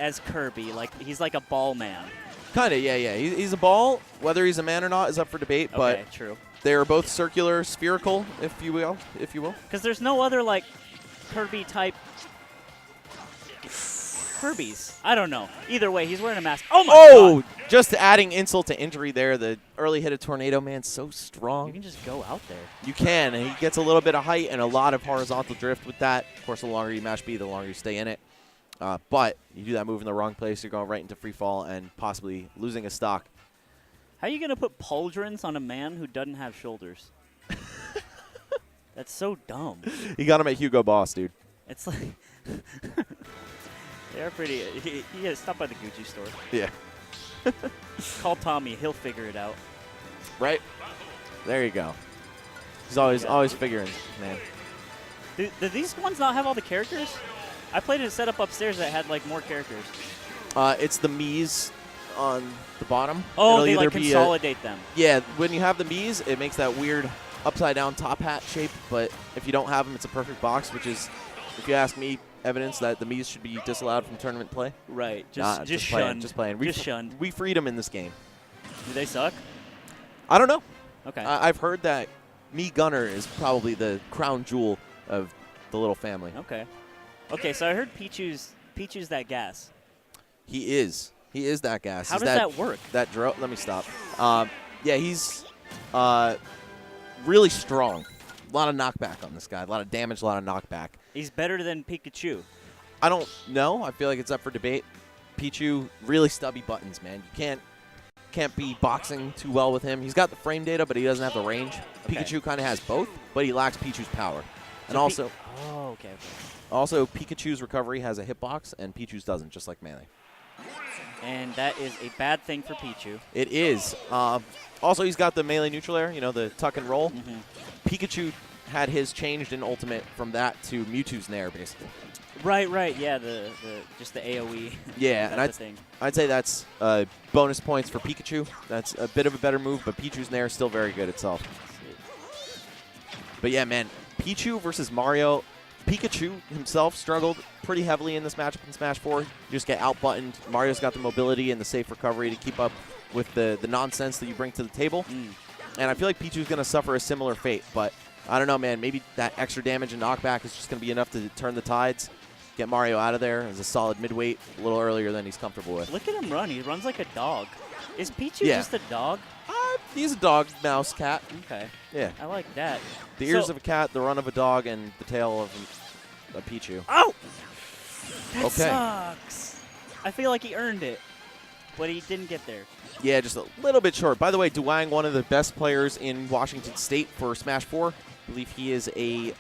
as Kirby. Like he's like a ball man. Kind of, yeah. He's a ball. Whether he's a man or not is up for debate, but Okay, true. they are both circular, spherical, if you will. Because there's no other like Kirby type Kirby's. I don't know. Either way, he's wearing a mask. Oh my God! Just adding insult to injury there. The early hit of Tornado, man, so strong. You can just go out there. You can, and he gets a little bit of height and a lot of horizontal drift with that. Of course, the longer you mash B, the longer you stay in it. But you do that move in the wrong place, you're going right into free fall and possibly losing a stock. How are you gonna put pauldrons on a man who doesn't have shoulders? That's so dumb. You got him at Hugo Boss, dude. It's like they are pretty. Yeah, stop by the Gucci store. Yeah. Call Tommy. He'll figure it out. Right? There you go. He's always figuring, man. Do these ones not have all the characters? I played a setup upstairs that had like more characters. It's the Mii's on the bottom. Oh, It'll they either like be consolidate them. Yeah, when you have the Mii's, it makes that weird upside down top hat shape, but if you don't have them, it's a perfect box, which is, if you ask me, evidence that the Mii's should be disallowed from tournament play. Right. Nah, Just playing, shunned. just playing. Just shunned. We freed them in this game. Do they suck? I don't know. Okay. I've heard that Mii Gunner is probably the crown jewel of the little family. Okay. Okay, so I heard Pichu's that gas. He is. He is that gas. How He's does that work? That let me stop. Yeah, he's really strong. A lot of knockback on this guy. A lot of damage, a lot of knockback. He's better than Pikachu. I don't know. I feel like it's up for debate. Pichu, really stubby buttons, man. You can't be boxing too well with him. He's got the frame data, but he doesn't have the range. Okay. Pikachu kind of has both, but he lacks Pichu's power. And So also, okay. also Pikachu's recovery has a hitbox, and Pichu's doesn't, just like Melee. And that is a bad thing for Pichu. It is. Also, he's got the melee neutral air, the tuck and roll. Mm-hmm. Pikachu had his changed in Ultimate from that to Mewtwo's Nair, basically. Right. Yeah, the just the AoE. Yeah, and That's the thing. I'd say that's bonus points for Pikachu. That's a bit of a better move, but Pichu's Nair is still very good itself. But yeah, man, Pichu versus Mario. Pikachu himself struggled pretty heavily in this matchup in Smash 4. You just get out-buttoned. Mario's got the mobility and the safe recovery to keep up with the nonsense that you bring to the table. And I feel like Pichu's going to suffer a similar fate, but I don't know, man. Maybe that extra damage and knockback is just going to be enough to turn the tides, get Mario out of there as a solid midweight a little earlier than he's comfortable with. Look at him run. He runs like a dog. Is Pichu Yeah. just a dog? He's a dog, mouse, cat. Okay. Yeah. I like that. The ears of a cat, the run of a dog, and the tail of a Pichu. Oh! That Okay. sucks. I feel like he earned it, but he didn't get there. Yeah, just a little bit short. By the way, Duwang, one of the best players in Washington State for Smash 4. I believe he is a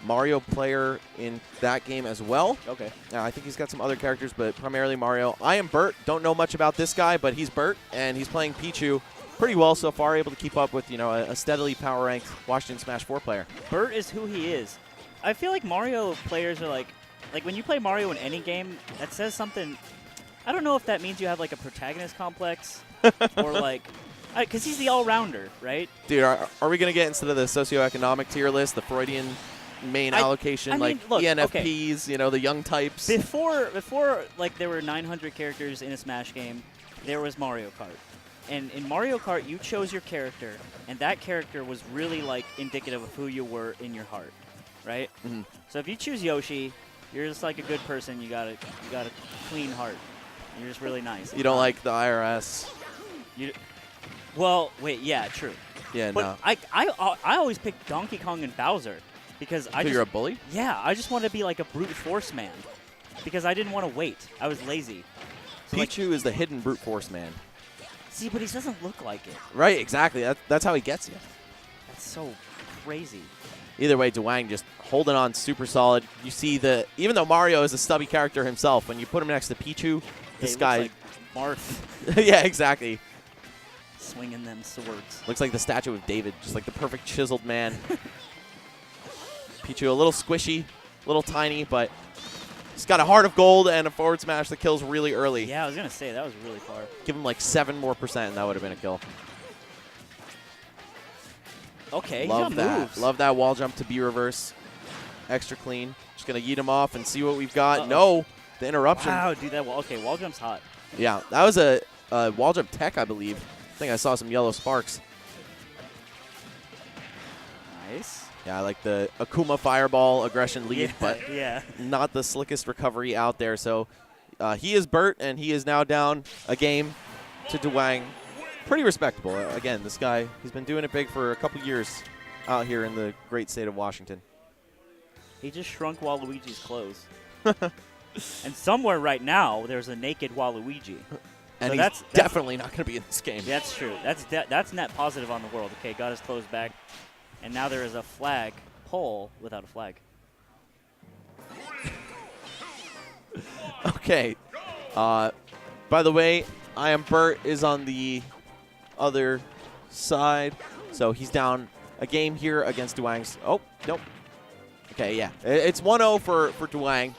Mario player in that game as well. Okay. I think he's got some other characters, but primarily Mario. I am Bert. Don't know much about this guy, but he's Bert, and he's playing Pichu pretty well so far, able to keep up with, a steadily power-ranked Washington Smash 4 player. Bert is who he is. I feel like Mario players are like when you play Mario in any game, that says something. I don't know if that means you have like a protagonist complex or like, because he's the all-rounder, right? Dude, are we going to get into the socioeconomic tier list, the Freudian main allocation, I mean, like look, ENFPs, you know, the young types. Before, like, there were 900 characters in a Smash game, there was Mario Kart. And in Mario Kart, you chose your character, and that character was really, like, indicative of who you were in your heart, right? Mhm. So if you choose Yoshi, you're just like a good person. You got a clean heart. You're just really nice. You don't like the IRS. Well, wait, yeah, true. Yeah, But no. I always pick Donkey Kong and Bowser because You're a bully? Yeah, I just want to be like a brute force man because I didn't want to wait. I was lazy. So Pichu is the hidden brute force man. see, but he doesn't look like it. Right, exactly. That's how he gets you. That's so crazy. Either way, Dwang just holding on super solid. You see even though Mario is a stubby character himself, when you put him next to Pichu, this guy. Looks like Marth Yeah, exactly. swinging them swords. Looks like the statue of David, just like the perfect chiseled man. Pichu a little squishy, a little tiny, but he's got a heart of gold and a forward smash that kills really early. Yeah, I was gonna say that was really far. Give him like 7% more, and that would have been a kill. Okay, Love he got that. moves. Love that wall jump to B reverse. Extra clean. Just gonna yeet him off and see what we've got. Uh-oh. No, the interruption. Wow, dude, that wall. Okay, wall jump's hot. Yeah, that was a wall jump tech, I believe. I think I saw some yellow sparks. Nice. Yeah, I like the Akuma fireball aggression lead, but yeah. not the slickest recovery out there. So he is Bert, and he is now down a game to Dwang. Pretty respectable. Again, this guy, he's been doing it big for a couple years out here in the great state of Washington. He just shrunk Waluigi's clothes. And somewhere right now, there's a naked Waluigi. And So he's that's definitely not going to be in this game. That's true. That's net positive on the world. Okay, got his clothes back. And now there is a flag pole without a flag. Okay. By the way, I Am Bert is on the other side. So he's down a game here against Dwang's. Oh, nope. Okay, yeah. It's 1-0 for Dwang.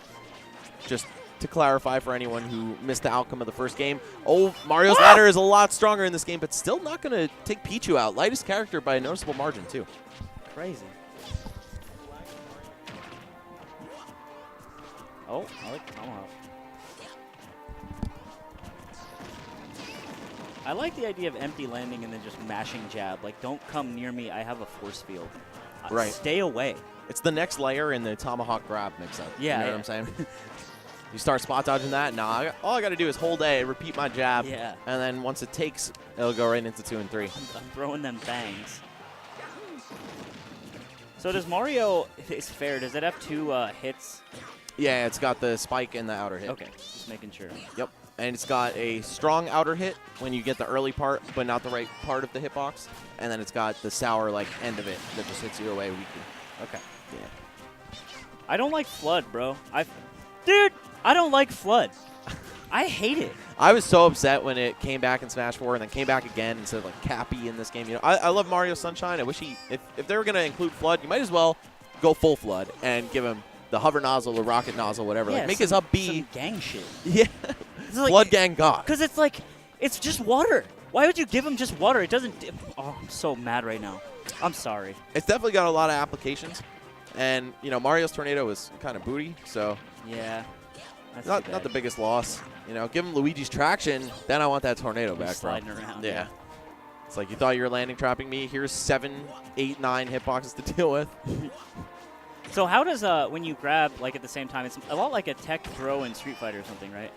Just to clarify for anyone who missed the outcome of the first game. Oh, Mario's ladder is a lot stronger in this game, but still not going to take Pichu out. Lightest character by a noticeable margin, too. Crazy. Oh, I like Tomahawk. I like the idea of empty landing and then just mashing jab. Like, don't come near me. I have a force field. Right. Stay away. It's the next layer in the tomahawk grab mix-up. Yeah. You know what I'm saying? You start spot dodging that. Nah, all I got to do is hold A, repeat my jab, Yeah. and then once it takes, it'll go right into 2 and 3. I'm throwing them bangs. So does Mario, if it's fair, does it have 2 hits? Yeah, it's got the spike and the outer hit. Okay, just making sure. Yep. And it's got a strong outer hit when you get the early part, but not the right part of the hitbox. And then it's got the sour like end of it that just hits you away weakly. Okay. Yeah. I don't like Flood, bro. Dude, I don't like Flood. I hate it. I was so upset when it came back in Smash 4 and then came back again instead of like Cappy in this game. You know, I love Mario Sunshine. I wish if they were gonna include Flood, you might as well go full Flood and give him the hover nozzle, the rocket nozzle, whatever. Yeah, like make his up be some gang shit. yeah, Like, Flood Gang God. Because it's like, it's just water. Why would you give him just water? It doesn't dip. Oh, I'm so mad right now. I'm sorry. It's definitely got a lot of applications, and you know Mario's tornado was kind of booty, so Yeah. That's not too the bad. biggest loss. You know, give him Luigi's traction, then I want that tornado back, bro. Sliding around. Yeah. It's like you thought you were landing trapping me. Here's 7, 8, 9 hitboxes to deal with. So how does when you grab like at the same time? It's a lot like a tech throw in Street Fighter or something, right?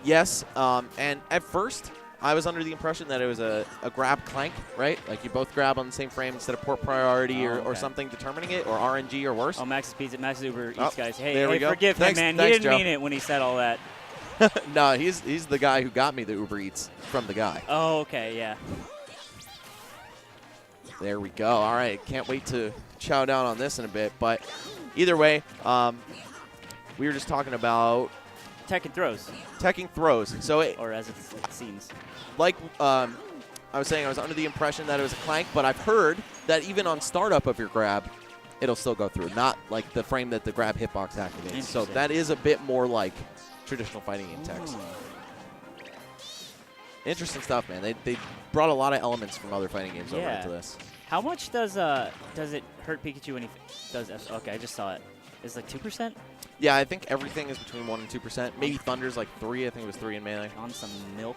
Yes, and at first I was under the impression that it was a grab clank, right? Like you both grab on the same frame instead of port priority or okay. something determining it, or RNG or worse. Oh, Max Speeds it. Max Uber Oh, eats guys. Hey, there we go. forgive Thanks- him, man. thanks, He didn't Joe. mean it when he said all that. No, he's the guy who got me the Uber Eats from the guy. Oh, okay, yeah. There we go. All right, can't wait to chow down on this in a bit. But either way, we were just talking about Tech and throws, teching throws. So or as it seems. like I was saying, I was under the impression that it was a clank, but I've heard that even on startup of your grab, it'll still go through, not like the frame that the grab hitbox activates. So Interesting. that is a bit more like traditional fighting game techs. Interesting stuff, man. They brought a lot of elements from other fighting games over Yeah. into this. How much does it hurt Pikachu when he does F? Okay, I just saw it. It's like 2%? Yeah, I think everything is between 1 and 2%. Maybe Thunder's like 3. I think it was 3 in Melee. On some milk.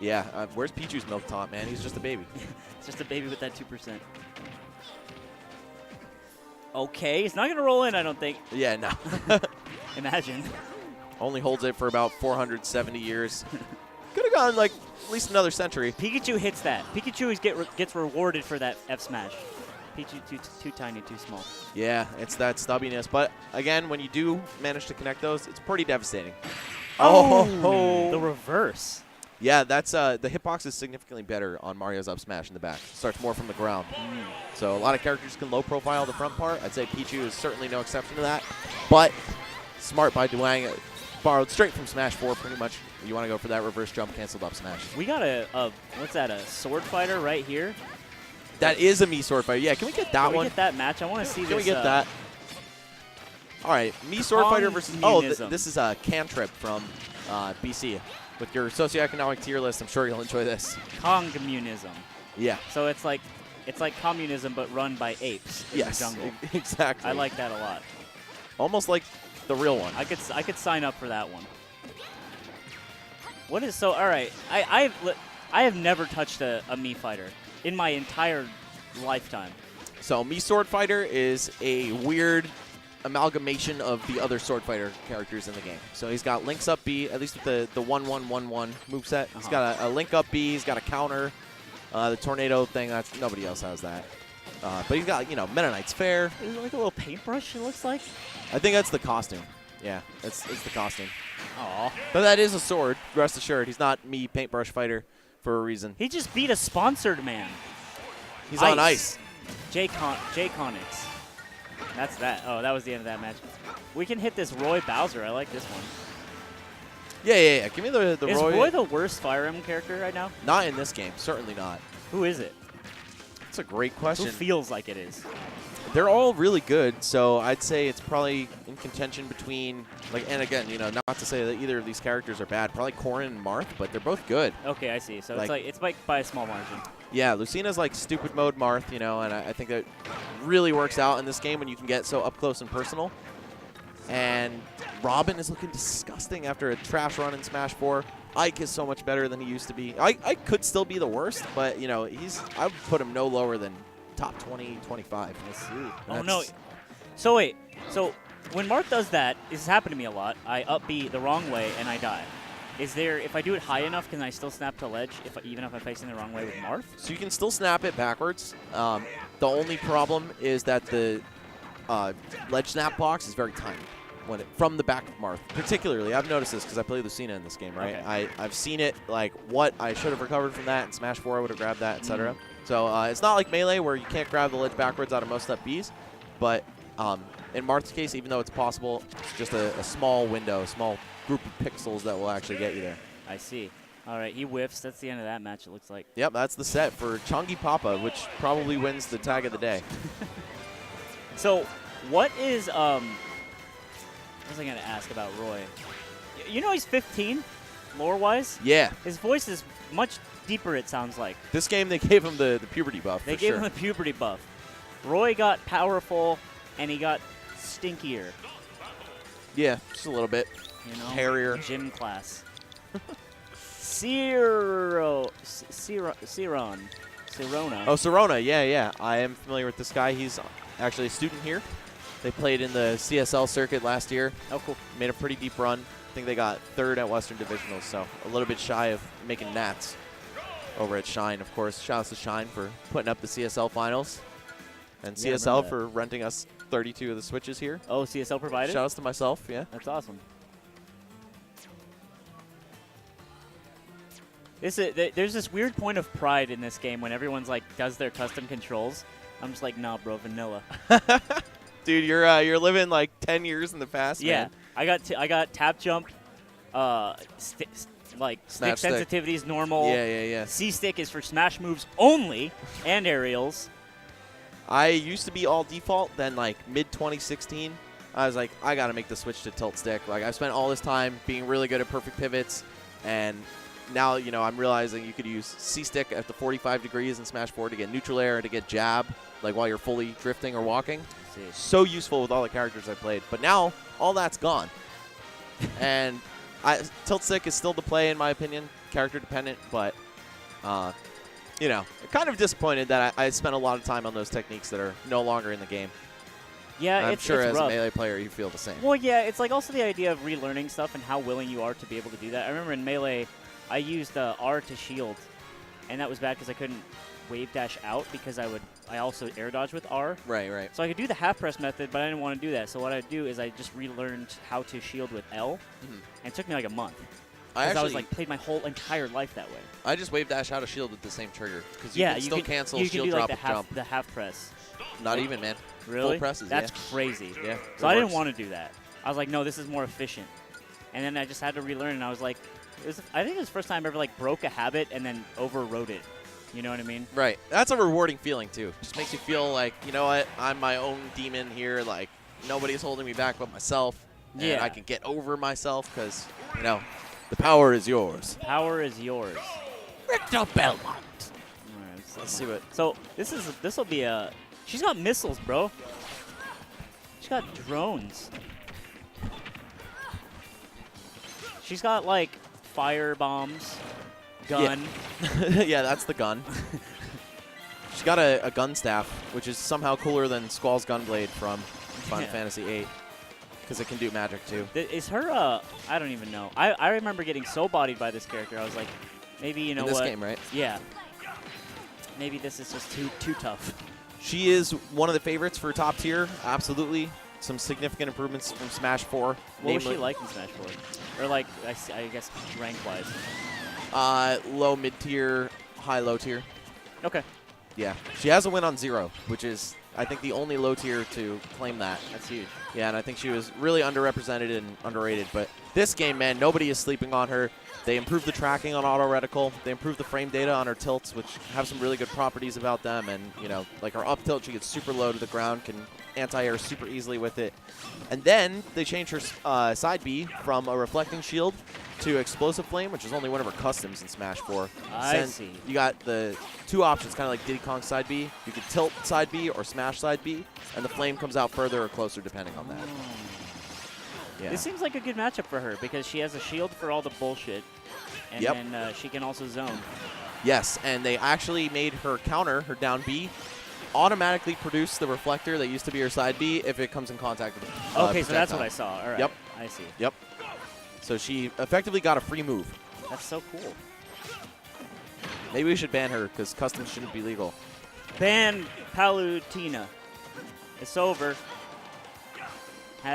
Yeah, where's Pichu's milk top, man? He's just a baby. It's just a baby with that 2%. Okay, it's not going to roll in, I don't think. Yeah, no. Imagine. Only holds it for about 470 years. Could have gone like at least another century. Pikachu hits that. Pikachu gets rewarded for that F smash. Pikachu too tiny, too small. Yeah, it's that stubbiness. But again, when you do manage to connect those, it's pretty devastating. Oh, the reverse. Yeah, that's the hitbox is significantly better on Mario's up smash in the back. Starts more from the ground. So a lot of characters can low profile the front part. I'd say Pichu is certainly no exception to that. But smart by doing it. Borrowed straight from Smash 4 pretty much. You want to go for that reverse jump canceled up smash. We got a what's that, a sword fighter right here? That is a Mii sword fighter. Yeah, can we get that one? Can we get that match? I want to see this. Can we get that? All right, Mii sword fighter versus... Oh, this is a Cantrip from BC. With your socioeconomic tier list, I'm sure you'll enjoy this. Communism. Yeah. So it's like communism but run by apes in the jungle. Exactly. I like that a lot. Almost like the real one. I could sign up for that one. What is so? All right, I have never touched a Mii fighter in my entire lifetime. So Mii sword fighter is a weird amalgamation of the other sword fighter characters in the game. So he's got Link's up B, at least with the 1-1-1-1 moveset. He's got a Link up B. He's got a counter. The tornado thing. That's nobody else has that. But he's got Meta Knight's Fair. Is it like a little paintbrush? It looks like. I think that's the costume. Yeah, it's the costume. Aw. But that is a sword. Rest assured, he's not Mii paintbrush fighter for a reason. He just beat a sponsored man. He's on ice. J Conix. That's that. Oh, that was the end of that match. We can hit this Roy Bowser. I like this one. Yeah. Give me the Is Roy. Roy the worst Fire Emblem character right now? Not in this game. Certainly not. Who is it? That's a great question. Who feels like it is? They're all really good, so I'd say it's probably in contention between, and again, not to say that either of these characters are bad. Probably Corrin and Marth, but they're both good. Okay, I see. So it's by a small margin. Yeah, Lucina's like stupid mode Marth, and I think that really works out in this game when you can get so up close and personal. And Robin is looking disgusting after a trash run in Smash 4. Ike is so much better than he used to be. Ike could still be the worst, but I would put him no lower than top 20, 25. I see. Oh, no. So, wait. So, when Marth does that, this has happened to me a lot. I up B the wrong way, and I die. If I do it high enough, can I still snap to ledge, even if I'm facing the wrong way with Marth? So you can still snap it backwards. The only problem is that the ledge snap box is very tiny from the back of Marth. Particularly, I've noticed this because I play Lucina in this game, right? Okay. I've seen it, what I should have recovered from that. In Smash 4, I would have grabbed that, etc. So it's not like Melee where you can't grab the ledge backwards out of most up Bs, but in Marth's case, even though it's possible, it's just a small window, a small group of pixels that will actually get you there. I see. All right, he whiffs. That's the end of that match, it looks like. Yep, that's the set for Changi Papa, which probably wins the tag of the day. So what is what was I going to ask about Roy? He's 15, lore-wise? Yeah. His voice is much deeper, it sounds like. This game, they gave him the puberty buff. They gave him the puberty buff. Roy got powerful, and he got stinkier. Yeah, just a little bit. Hairier. Gym class. Sirona. Oh, Sirona. Yeah. I am familiar with this guy. He's actually a student here. They played in the CSL circuit last year. Oh, cool. Made a pretty deep run. I think they got 3rd at Western Divisionals, so a little bit shy of making Nats over at Shine, of course. Shout out to Shine for putting up the CSL finals. And CSL for renting us 32 of the Switches here. Oh, CSL provided? Shout outs to myself, yeah. That's awesome. There's this weird point of pride in this game when everyone's does their custom controls. I'm just like, nah, bro, vanilla. Dude, you're living 10 years in the past, yeah, man. I got tap jump, stick sensitivities normal. Yeah. C stick is for smash moves only and aerials. I used to be all default. Then mid 2016, I was like, I gotta make the switch to tilt stick. I've spent all this time being really good at perfect pivots, and now, you know, I'm realizing you could use C-stick at the 45 degrees in Smash 4 to get neutral air and to get jab, like while you're fully drifting or walking. So useful with all the characters I played. But now, all that's gone. And tilt stick is still the play, in my opinion, character dependent, but, you know, kind of disappointed that I spent a lot of time on those techniques that are no longer in the game. Yeah, I'm it's sure as rough. a Melee player you feel the same. Well, yeah, it's like also the idea of relearning stuff and how willing you are to be able to do that. I remember in Melee, I used R to shield, and that was bad because I couldn't wave dash out because I also air dodge with R. Right. So I could do the half press method, but I didn't want to do that. So what I'd do is I just relearned how to shield with L, and it took me like a month. Because I was like played my whole entire life that way. I just wave dash out a shield with the same trigger because you Yeah, can still cancel you shield can do drop like and jump. the half press. Not even, man. Really? Full presses, That's yeah. crazy. Yeah. So I didn't want to do that. I was like, no, this is more efficient. And then I just had to relearn, and I was like, I think it was the first time I ever like broke a habit and then overrode it. You know what I mean? Right. That's a rewarding feeling, too. Just makes you feel like, you know what, I'm my own demon here. Like, nobody's holding me back but myself. And Yeah. I can get over myself because, you know, the power is yours. Power is yours. Richter Belmont. All right, Let's see what. So this will be a. She's got missiles, bro. She's got drones. She's got like fire bombs, gun. Yeah, that's the gun. She's got a gun staff, which is somehow cooler than Squall's Gunblade from Final Fantasy VIII. Because it can do magic, too. Is her, I don't even know. I remember getting so bodied by this character. I was like, maybe, you know In this what? game, right? Yeah. Maybe this is just too tough. She is one of the favorites for top tier, absolutely. Some significant improvements from Smash 4. What was she like in Smash 4? Or like, I guess, rank-wise? Low mid-tier, high low tier. Okay. Yeah. She has a win on 0, which is, I think, the only low tier to claim that. That's huge. Yeah, and I think she was really underrepresented and underrated. But this game, man, nobody is sleeping on her. They improved the tracking on auto reticle. They improved the frame data on her tilts, which have some really good properties about them. And, you know, like her up tilt, she gets super low to the ground, can anti-air super easily with it. And then they changed her side B from a reflecting shield to explosive flame, which is only one of her customs in Smash 4. I see. You got the two options, kind of like Diddy Kong side B. You can tilt side B or smash side B, and the flame comes out further or closer depending on that. Yeah. This seems like a good matchup for her because she has a shield for all the bullshit, and Yep. then she can also zone. Yes, and they actually made her counter, her down B, automatically produce the reflector that used to be her side B if it comes in contact with Okay, so that's projectile. what I saw. All right. Yep. I see. Yep. So she effectively got a free move. That's so cool. Maybe we should ban her because customs shouldn't be legal. Ban Palutena. It's over.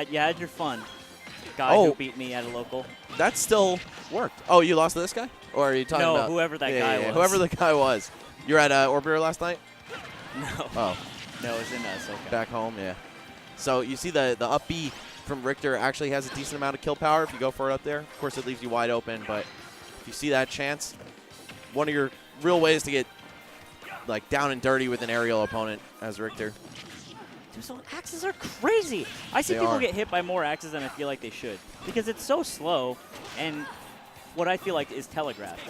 You had your fun. Guy who beat me at a local. That still worked. Oh, you lost to this guy? Or are you talking about? No, whoever that guy was. Whoever the guy was. You were at Orbiter last night? No. Oh. No, it was in SoCal. Back home, yeah. So you see the up B from Richter actually has a decent amount of kill power if you go for it up there. Of course, it leaves you wide open, but if you see that chance, one of your real ways to get like down and dirty with an aerial opponent as Richter. Dude, so axes are crazy. I see They people are. get hit by more axes than I feel like they should because it's so slow and what I feel like is telegraphed.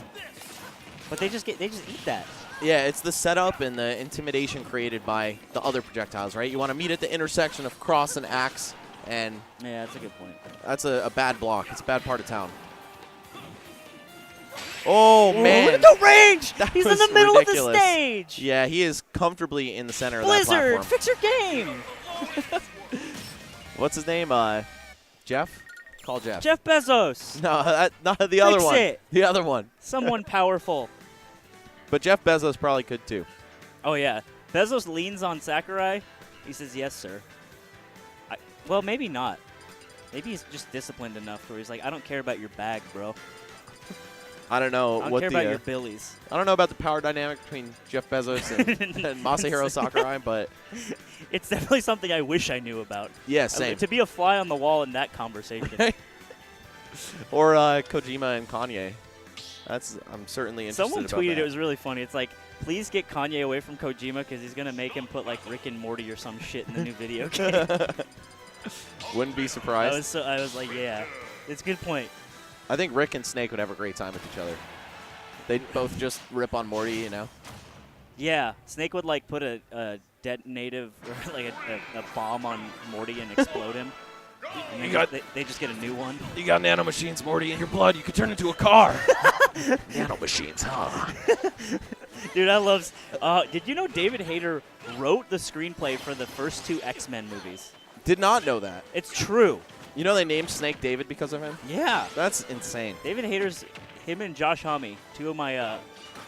But they just eat that. Yeah, it's the setup and the intimidation created by the other projectiles, right? You want to meet at the intersection of cross and axe, and Yeah, that's a good point. that's a bad block. It's a bad part of town. Oh, Ooh, man. look at the range! That He's in was the middle ridiculous. of the stage! Yeah, he is comfortably in the center of that Blizzard, platform. fix your game! What's his name? Jeff? Call Jeff. Jeff Bezos! No, not the other Fix one. it. The other one. Someone powerful. But Jeff Bezos probably could too. Oh, yeah. Bezos leans on Sakurai. He says, yes, sir. Well, maybe not. Maybe he's just disciplined enough where he's like, I don't care about your bag, bro. I don't know I don't what care the about your billies. I don't know about the power dynamic between Jeff Bezos and Masahiro Sakurai, but It's definitely something I wish I knew about. yeah, same. To be a fly on the wall in that conversation. Or Kojima and Kanye. I'm certainly interested Someone about tweeted that. it was really funny. It's like, please get Kanye away from Kojima because he's going to make him put like Rick and Morty or some shit in the new video game. Wouldn't be surprised. I was like, yeah, it's a good point. I think Rick and Snake would have a great time with each other. They both just rip on Morty, you know? Yeah, Snake would like put a detonative or like a bomb on Morty and explode him. And then they just get a new one. You got nanomachines, Morty, in your blood. You could turn into a car. Nanomachines, huh? Dude, I love. Did you know David Hayter wrote the screenplay for the first 2 X-Men movies? Did not know that. It's true. You know they named Snake David because of him? Yeah. That's insane. David Hayter's him and Josh Homme, 2 of my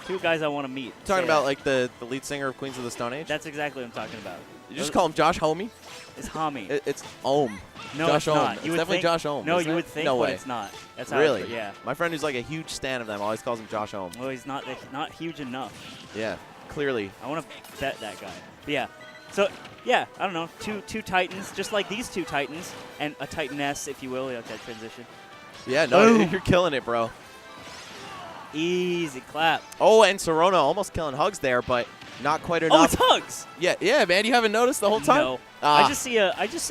2 guys I want to meet. Talking about like the lead singer of Queens of the Stone Age? That's exactly what I'm talking about. You just call him Josh Homme? It's Homme. It's Ohm. No, Josh it's Ohm. not. It's You would definitely think, Josh Ohm. No, isn't you it? would think, no but way. it's not. That's how Really? yeah. My friend who's like a huge stan of them always calls him Josh Ohm. Well, he's not huge enough. Yeah, clearly. I want to bet that guy. But yeah. So, yeah, I don't know. Two Titans, just like these 2 Titans, and a Titaness, if you will, like that transition. Yeah, no, Boom. you're killing it, bro. Easy clap. Oh, and Serona almost killing Hugs there, but not quite Oh, enough. it's Hugs. Yeah, man. You haven't noticed the whole time? No. I just see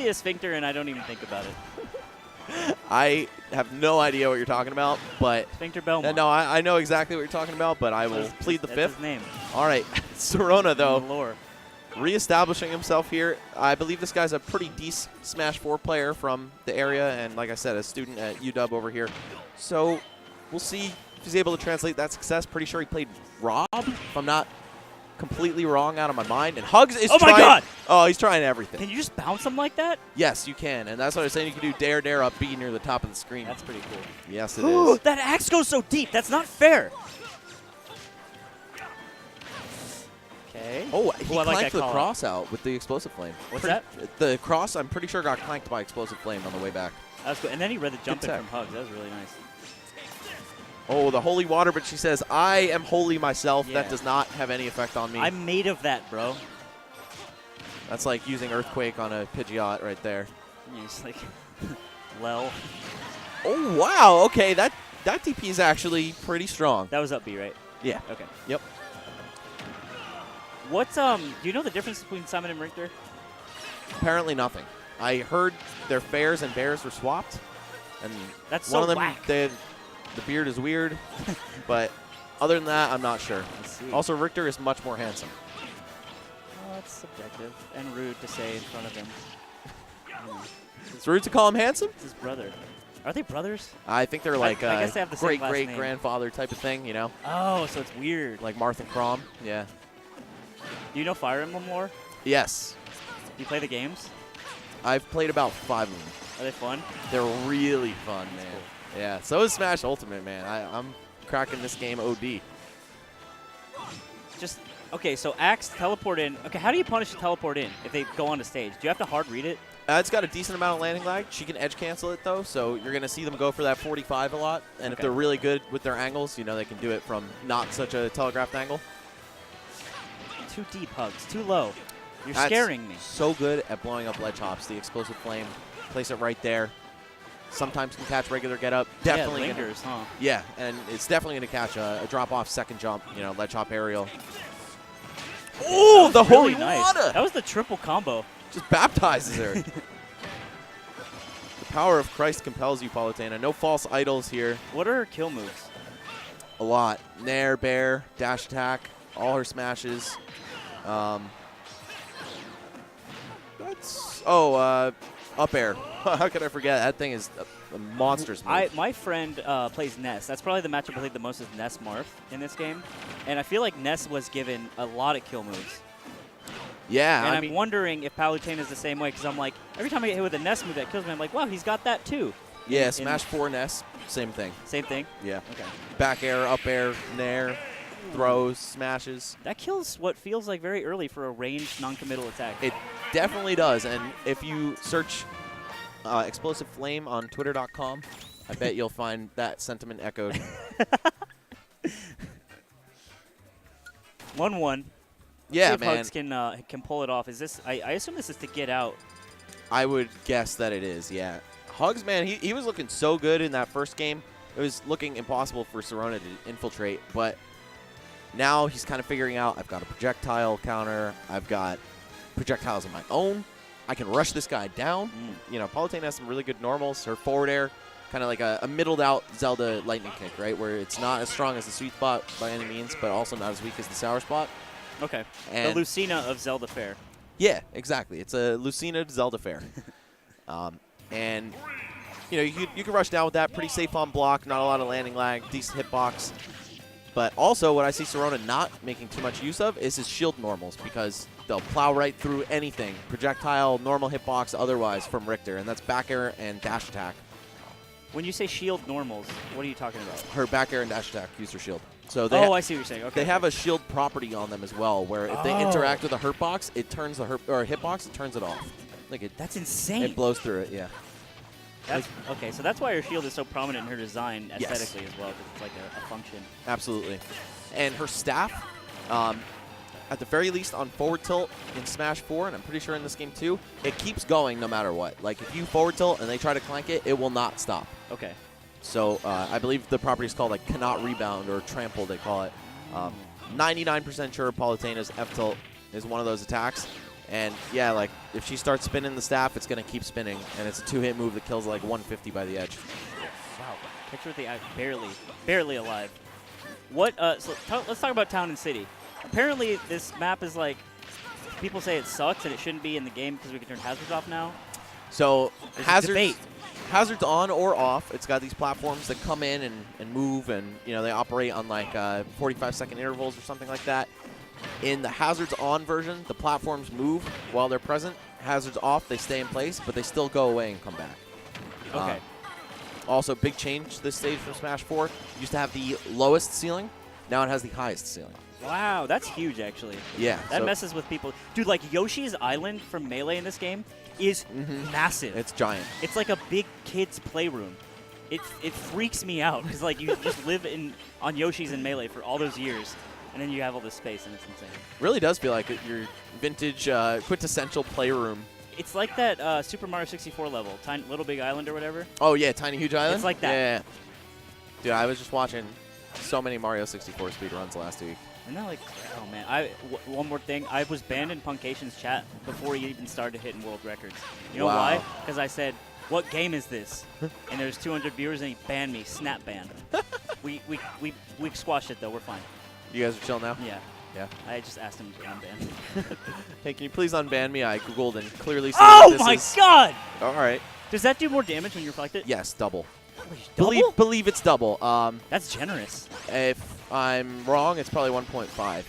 a sphincter and I don't even think about it. I have no idea what you're talking about, but Sphincter Belmont. no, I know exactly what you're talking about, but I will plead the That's fifth. his name. All right, Serona though, The lore. reestablishing himself here. I believe this guy's a pretty decent Smash 4 player from the area, and like I said, a student at UW over here. So we'll see if he's able to translate that success. Pretty sure he played Rob, if I'm not completely wrong out of my mind. And Hugs is Oh trying. my God! Oh, he's trying everything. Can you just bounce him like that? Yes, you can, and that's what I was saying. You can do dare up B near the top of the screen. That's pretty cool. Yes, it is. That axe goes so deep. That's not fair. Okay. Oh, he I like clanked that the call cross out with the explosive flame. What's Pretty- that? The cross, I'm pretty sure, got clanked by explosive flame on the way back. That was good. And then he read the jump in tech. from Hugs. That was really nice. Oh, the holy water, but she says, I am holy myself. Yeah. That does not have any effect on me. I'm made of that, bro. That's like using Earthquake on a Pidgeot right there. You're just like, lel. Oh, wow. Okay, that DP is actually pretty strong. That was up B, right? Yeah. Okay. Yep. What's do you know the difference between Simon and Richter? Apparently nothing. I heard their fairs and bears were swapped, and That's one so of them, whack. the beard is weird, but other than that, I'm not sure. I see. Also, Richter is much more handsome. Well, that's subjective and rude to say in front of him. It's rude to call him handsome. It's his brother. Are they brothers? I think they're like I guess they have the same last name. great-great-grandfather type of thing, you know? Oh, so it's weird. Like Marth and Crom. Yeah. Do you know Fire Emblem lore? Yes. Do you play the games? I've played about 5 of them. Are they fun? They're really fun, man. Yeah, so is Smash Ultimate, man. I'm cracking this game OD. Just, okay, so Axe, teleport in. Okay, how do you punish a teleport in if they go on the stage? Do you have to hard read it? It's got a decent amount of landing lag. She can edge cancel it, though, so you're going to see them go for that 45 a lot. And if Okay. they're really good with their angles, you know, they can do it from not such a telegraphed angle. Too deep, Hugs. Too low. You're That's scaring me. So good at blowing up ledge hops. The explosive flame, place it right there. Sometimes can catch regular get up. Definitely. Yeah, lingers, huh? Yeah, and it's definitely going to catch a drop-off second jump, you know, ledge hop aerial. Oh, the Really holy nice. water! That was the triple combo. Just baptizes her. The power of Christ compels you, Palutena. No false idols here. What are her kill moves? A lot. Nair, bear, dash attack, all her smashes. Up air. How could I forget? That thing is a monstrous move. My friend plays Ness. That's probably the matchup I played the most is Ness Marth in this game. And I feel like Ness was given a lot of kill moves. Yeah, And I I'm mean, wondering if Palutena is the same way, because I'm like, every time I get hit with a Ness move that kills me, I'm like, wow, he's got that too. yeah, Smash 4 Ness, same thing. Same thing? Yeah. Okay. Back air, up air, nair, throws, smashes. That kills what feels like very early for a ranged, non-committal attack. It definitely does. And if you search Explosive Flame on Twitter.com, I bet you'll find that sentiment echoed. 1-1. Yeah, See if man. Hugs can pull it off. Is this? I assume this is to get out. I would guess that it is, yeah. Hugs, man, he was looking so good in that first game. It was looking impossible for Serona to infiltrate, but now he's kind of figuring out, I've got a projectile counter, I've got projectiles of my own, I can rush this guy down. You know, Palutena has some really good normals. Her forward air kind of like a middled out Zelda lightning kick, right? Where it's not as strong as the sweet spot by any means, but also not as weak as the sour spot. Okay. And the Lucina of Zelda Fair. Yeah, exactly. It's a Lucina Zelda Fair. And, you can rush down with that. Pretty safe on block, not a lot of landing lag, decent hitbox. But also what I see Sirona not making too much use of is his shield normals, because they'll plow right through anything. Projectile, normal hitbox, otherwise from Richter. And that's back air and dash attack. When you say shield normals, what are you talking about? Her back air and dash attack use her shield. So I see what you're saying. Okay. They have a shield property on them as well, where if they interact with a hurt box, it turns the hitbox, it turns it off. That's insane. It blows through it, yeah. Okay, so that's why her shield is so prominent in her design aesthetically as well, because it's like a function. Absolutely. And her staff, at the very least on forward tilt in Smash 4, and I'm pretty sure in this game too, it keeps going no matter what. Like, if you forward tilt and they try to clank it, it will not stop. Okay. So I believe the property is called like cannot rebound or trample, they call it. 99% sure Palutena's F tilt is one of those attacks. And yeah, like if she starts spinning the staff, it's going to keep spinning. And it's a 2-hit move that kills like 150 by the edge. Wow. Catcher with the eye, barely alive. Let's talk about Town and City. Apparently this map is like, people say it sucks and it shouldn't be in the game because we can turn hazards off now. So hazards on or off. It's got these platforms that come in and move, and they operate on like 45-second intervals or something like that. In the hazards on version, the platforms move while they're present. Hazards off, they stay in place, but they still go away and come back. Okay. Also, big change this stage from Smash 4. It used to have the lowest ceiling. Now it has the highest ceiling. Wow, that's huge, actually. Yeah. That messes with people. Dude, like Yoshi's Island from Melee in this game is massive. It's giant. It's like a big kid's playroom. It freaks me out because like you just live on Yoshi's and Melee for all those years, and then you have all this space, and it's insane. Really does feel like your vintage quintessential playroom. It's like that Super Mario 64 level, Little Big Island or whatever. Oh yeah, Tiny Huge Island. It's like that. Yeah. Dude, I was just watching so many Mario 64 speedruns last week. Isn't that like, oh man, one more thing. I was banned in Punkation's chat before he even started hitting world records. You know why? Because I said, what game is this? And there's 200 viewers and he banned me, snap ban. we squashed it though, we're fine. You guys are chill now? Yeah. Yeah. I just asked him to unban. Hey, can you please unban me? I Googled and clearly see my god! All right. Does that do more damage when you reflect it? Yes, double. Double? Believe it's double. That's generous. If I'm wrong, it's probably 1.5.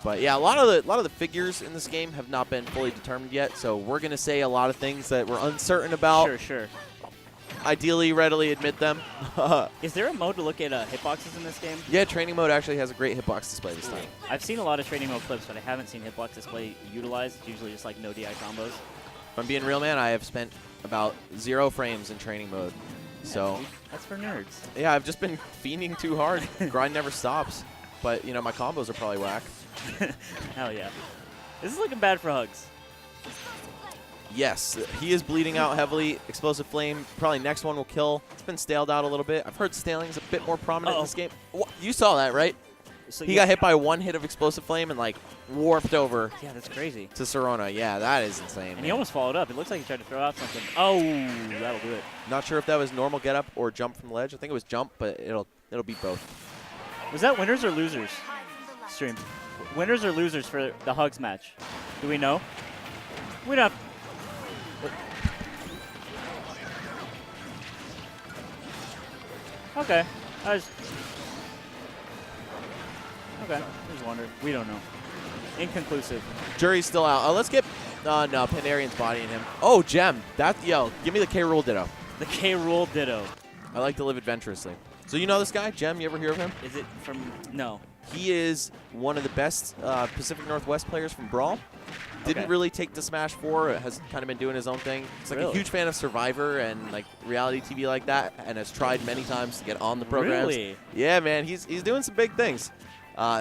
But yeah, a lot of the figures in this game have not been fully determined yet, so we're gonna say a lot of things that we're uncertain about. Sure. Ideally, readily admit them. Is there a mode to look at hitboxes in this game? Yeah, training mode actually has a great hitbox display this time. I've seen a lot of training mode clips, but I haven't seen hitbox display utilized. It's usually just like no DI combos. If I'm being real, man, I have spent about 0 frames in training mode. So that's for nerds. Yeah, I've just been fiending too hard. Grind never stops. But, my combos are probably whack. Hell yeah. This is looking bad for Hugs. Yes, he is bleeding out heavily. Explosive Flame, probably next one will kill. It's been staled out a little bit. I've heard staling's a bit more prominent in this game. You saw that, right? So he got hit by one hit of Explosive Flame and, like, warped over. Yeah, that's crazy. To Sirona. Yeah, that is insane. And he almost followed up. It looks like he tried to throw out something. Oh, that'll do it. Not sure if that was normal get up or jump from the ledge. I think it was jump, but it'll beat both. Was that winners or losers stream? Winners or losers for the Hugs match? Do we know? We don't have... Okay. I just wondered. We don't know. Inconclusive. Jury's still out. Let's get... no, Pandarian's bodying him. Oh, Gem. Give me the K. Rool Ditto. The K. Rool Ditto. I like to live adventurously. So you know this guy, Gem? You ever hear of him? Is it from... No. He is one of the best Pacific Northwest players from Brawl. Didn't really take to Smash 4. Has kind of been doing his own thing. He's like a huge fan of Survivor and like reality TV like that, and has tried many times to get on the programs. Really? Yeah, man. He's doing some big things.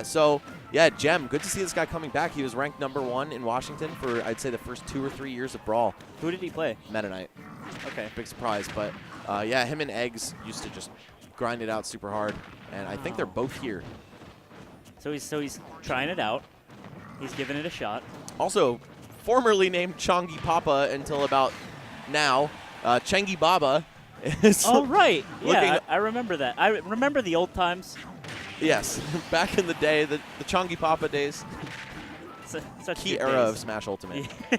So, yeah, Gem, good to see this guy coming back. He was ranked #1 in Washington for, I'd say, the first 2 or 3 years of Brawl. Who did he play? Meta Knight. Okay. Big surprise. But, yeah, him and Eggs used to just grind it out super hard. And I think they're both here. So he's trying it out. He's giving it a shot. Also, formerly named Changi Papa until about now, Chengi Baba is Oh, right. looking- Yeah, I remember that. I remember the old times. Yes, back in the day, the Chongi Papa days, Such key good era days. of Smash Ultimate. Yeah.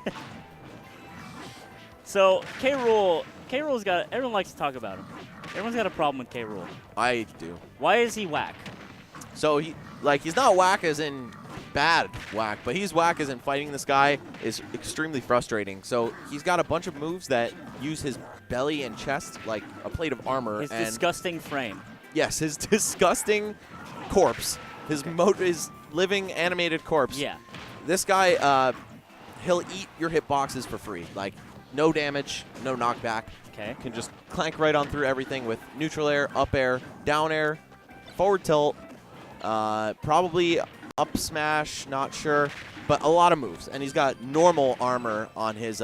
So K-Rool's got. Everyone likes to talk about him. Everyone's got a problem with K-Rool. I do. Why is he whack? So he's not whack as in bad whack, but he's whack as in fighting this guy is extremely frustrating. So he's got a bunch of moves that use his belly and chest like a plate of armor. His and disgusting frame. yes, his disgusting corpse, his living animated corpse. Yeah. This guy, he'll eat your hitboxes for free. Like no damage, no knockback. Okay. Can just clank right on through everything with neutral air, up air, down air, forward tilt, probably up smash, not sure, but a lot of moves. And he's got normal armor on his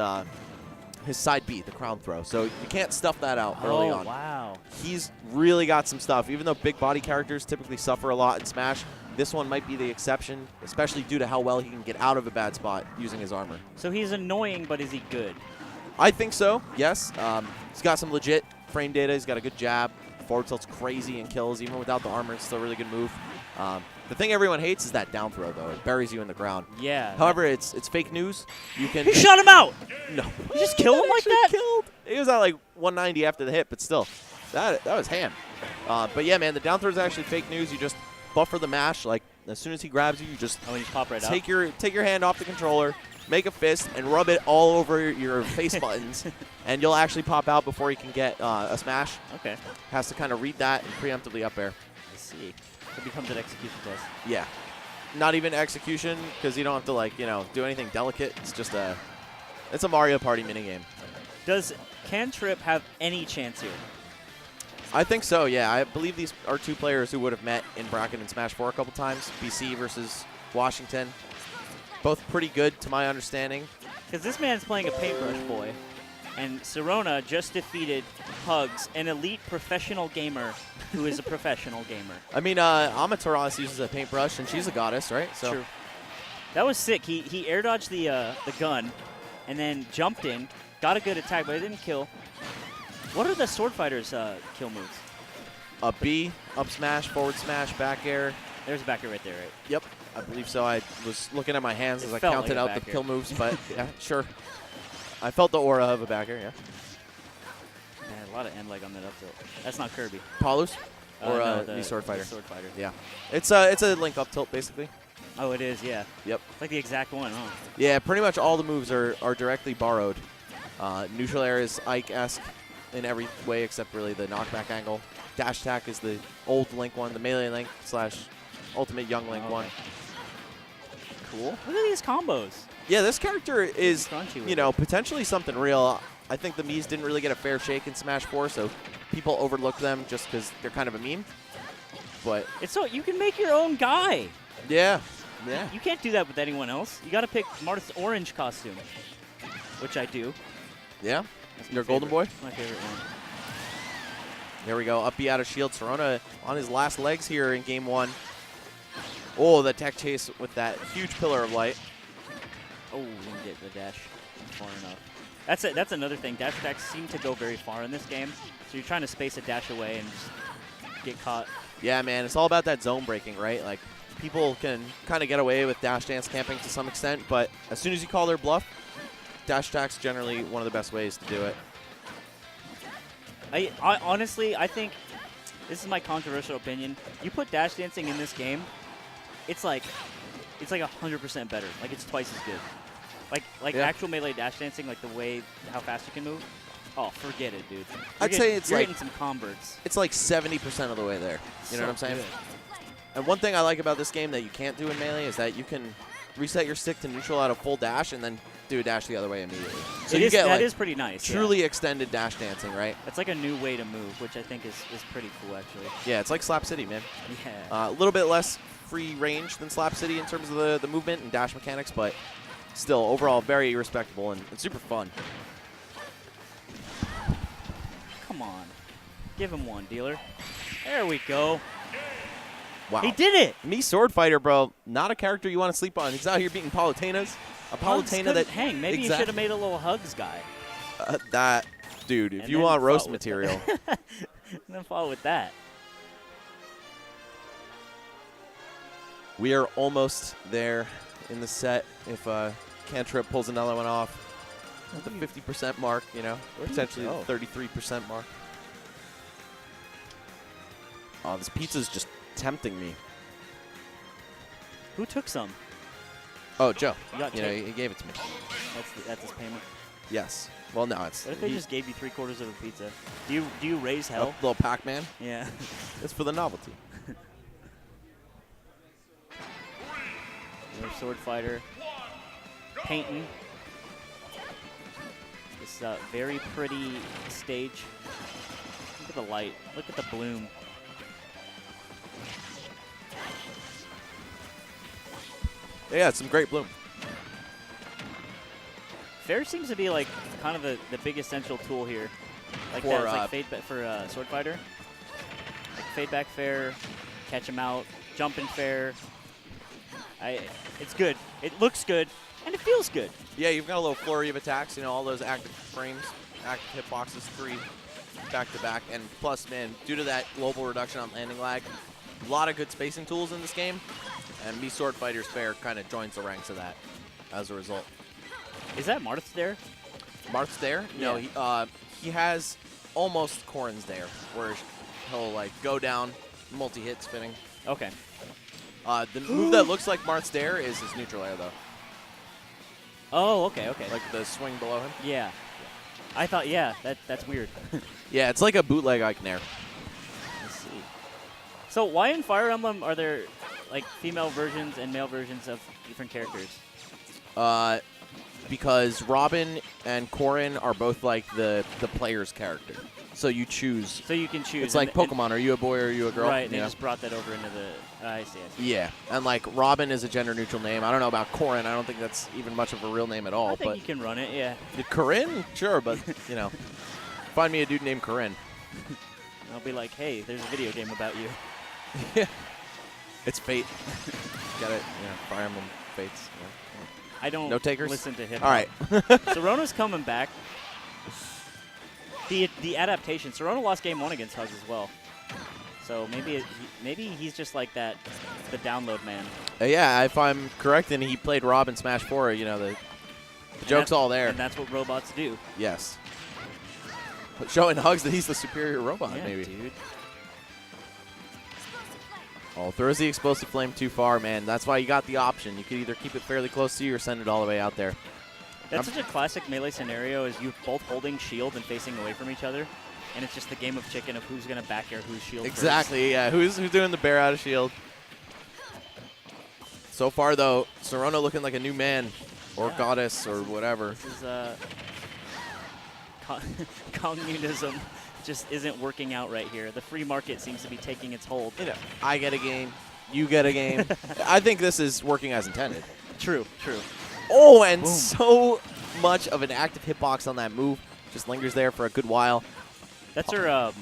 side B, the crown throw. So you can't stuff that out early on. Oh, wow. He's really got some stuff. Even though big body characters typically suffer a lot in Smash, this one might be the exception, especially due to how well he can get out of a bad spot using his armor. So he's annoying, but is he good? I think so, yes. He's got some legit frame data. He's got a good jab. Forward tilt's crazy and kills. Even without the armor, it's still a really good move. The thing everyone hates is that down throw, though. It buries you in the ground. Yeah. However, it's fake news. You can. He shut him out! No. You just kill him like Actually that? Killed. He was at like 190 after the hit, but still, that was ham. But yeah, man, the down throw is actually fake news. You just buffer the mash. Like as soon as he grabs you, you just Oh, you pop right take up? your hand off the controller, make a fist, and rub it all over your face buttons, and you'll actually pop out before he can get a smash. Okay. Has to kind of read that and preemptively up air. Let's see. It becomes an execution test. Yeah. Not even execution, because you don't have to, like, do anything delicate. It's just it's a Mario Party minigame. Does Cantrip have any chance here? I think so, yeah. I believe these are two players who would have met in bracket and Smash 4 a couple times. BC versus Washington. Both pretty good, to my understanding. Because this man's playing a paintbrush boy, and Serona just defeated Hugs, an elite professional gamer who is a professional gamer. I mean, Amaterasu uses a paintbrush, and she's a goddess, right? So True. That was sick. He air dodged the gun, and then jumped in, got a good attack, but it didn't kill. What are the Sword Fighters' kill moves? a B, up smash, forward smash, back air. There's a backer right there, right? Yep, I believe so. I was looking at my hands as I felt counted like a out the back kill air. moves, but yeah, sure. I felt the aura of a back air, yeah. Man, a lot of end leg on that up tilt. That's not Kirby. Paulus? Or No, the Sword Fighter? The Sword Fighter. Yeah. It's a link up tilt, basically. Oh, it is, yeah. Yep. It's like the exact one, huh? Yeah, pretty much all the moves are directly borrowed. Neutral air is Ike-esque in every way except really the knockback angle. Dash attack is the old Link one, the melee Link / ultimate young Link one. Cool. Look at these combos. Yeah, this character is, Crunchy with it. potentially something real. I think the Miis didn't really get a fair shake in Smash 4, so people overlook them just because they're kind of a meme. But It's so you can make your own guy. yeah. You can't do that with anyone else. You got to pick Marth's orange costume, which I do. Yeah. That's my Your golden boy? favorite- My favorite one. There we go. Up B out of shield. Serona on his last legs here in game one. Oh, the tech chase with that huge pillar of light. Oh, didn't get the dash far enough. That's it. That's another thing. Dash attacks seem to go very far in this game, so you're trying to space a dash away and just get caught. Yeah, man. It's all about that zone breaking, right? Like, people can kind of get away with dash dance camping to some extent, but as soon as you call their bluff, dash attack's generally one of the best ways to do it. I honestly, I think this is my controversial opinion. You put dash dancing in this game, it's like 100% better. Like it's twice as good. Like Yeah. actual melee dash dancing, like the way how fast you can move. Oh, forget it, dude. I'd say it's you're like- hitting some converts. It's like 70% of the way there. You know what I'm saying? Good. And one thing I like about this game that you can't do in Melee is that you can reset your stick to neutral out of full dash and then do a dash the other way immediately. So It you is- get that like is pretty nice. truly extended dash dancing, right? That's like a new way to move, which I think is pretty cool, actually. Yeah, it's like Slap City, man. Yeah. A little bit less free range than Slap City in terms of the movement and dash mechanics, but still overall very respectable and super fun. Come on. Give him one, dealer. There we go. Wow. He did it! Me Sword Fighter, bro. Not a character you want to sleep on. He's out here beating Palutenas. A Hugs Palutena couldn't that hang. Maybe you should have made a little Hugs guy. that Dude, if And you then want roast follow with material. and then follow with that. We are almost there in the set. If Cantrip pulls another one off at the 50% mark, you know, potentially the 33% mark. Oh, this pizza's just tempting me. Who took some? Oh, Joe. You know, he gave it to me. That's his payment. Yes. Well, no, it's. What if they just gave you 3/4 of a pizza? Do you raise hell? Little Pac-Man. Yeah. It's for the novelty. Another sword fighter. Painting. This very pretty stage. Look at the light. Look at the bloom. Yeah, it's some great bloom. Fair seems to be like kind of the big essential tool here. Like For, that, it's like fade back for sword fighter. Like fade back fair, catch him out, jump in fair. It's good. It looks good, and it feels good. Yeah, you've got a little flurry of attacks. You know, all those active frames, active hitboxes, 3 back to back, and plus, man, due to that global reduction on landing lag, a lot of good spacing tools in this game, and Mii Sword Fighter's Fair kind of joins the ranks of that as a result. Is that Marth's there? Marth's there? No, Yeah. he has almost Corrin's there, where he'll like go down, multi-hit spinning. Okay. The move that looks like Marth's there is his neutral air, though. Oh, okay, okay. Like the swing below him. Yeah. I thought, yeah, that's weird. Yeah, it's like a bootleg Ike Nair. Let's see. So why in Fire Emblem are there like female versions and male versions of different characters? Because Robin and Corrin are both like the player's character. So you choose. So you can choose. It's like Pokemon. Are you a boy or are you a girl? Right, they just brought that over into the... I see. Yeah, and like Robin is a gender-neutral name. I don't know about Corrin. I don't think that's even much of a real name at all. I think but you can run it, yeah. Corinne? Sure, but, you know, find me a dude named Corinne. I'll be like, hey, there's a video game about you. Yeah. It's Fate. Get it? Yeah, Fire Emblem Fates. Yeah. I don't No takers? listen to hip-hop. All right. Sorona's coming back. The adaptation. Sorona lost game 1 against Hugs as well. So maybe he's just like that, the download man. Yeah, if I'm correct, and he played Rob in Smash 4, you know, the joke's all there. And that's what robots do. Yes. But showing Hugs that he's the superior robot, Yeah, maybe. dude. Oh, throws the explosive flame too far, man. That's why you got the option. You could either keep it fairly close to you or send it all the way out there. That's such a classic melee scenario, is you both holding shield and facing away from each other. And it's just the game of chicken of who's going to back air whose shield Exactly, first. yeah. Who's doing the bear out of shield? So far, though, Sorona looking like a new man or goddess or whatever. This is communism just isn't working out right here. The free market seems to be taking its hold. You know, I get a game, you get a game. I think this is working as intended. True, true. Oh, and Boom. so much of an active hitbox on that move. Just lingers there for a good while. That's her F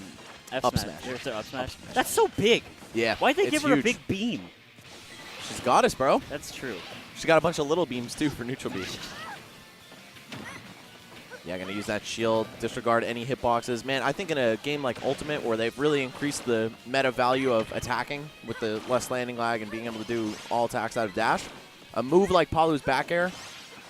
Up smash. smash. There's her up smash. Up smash. That's so big. Yeah. Why'd they it's give her a huge. big beam? She's goddess, bro. That's true. She's got a bunch of little beams, too, for neutral B. Yeah, going to use that shield, disregard any hitboxes. Man, I think in a game like Ultimate, where they've really increased the meta value of attacking with the less landing lag and being able to do all attacks out of dash, a move like Palu's back air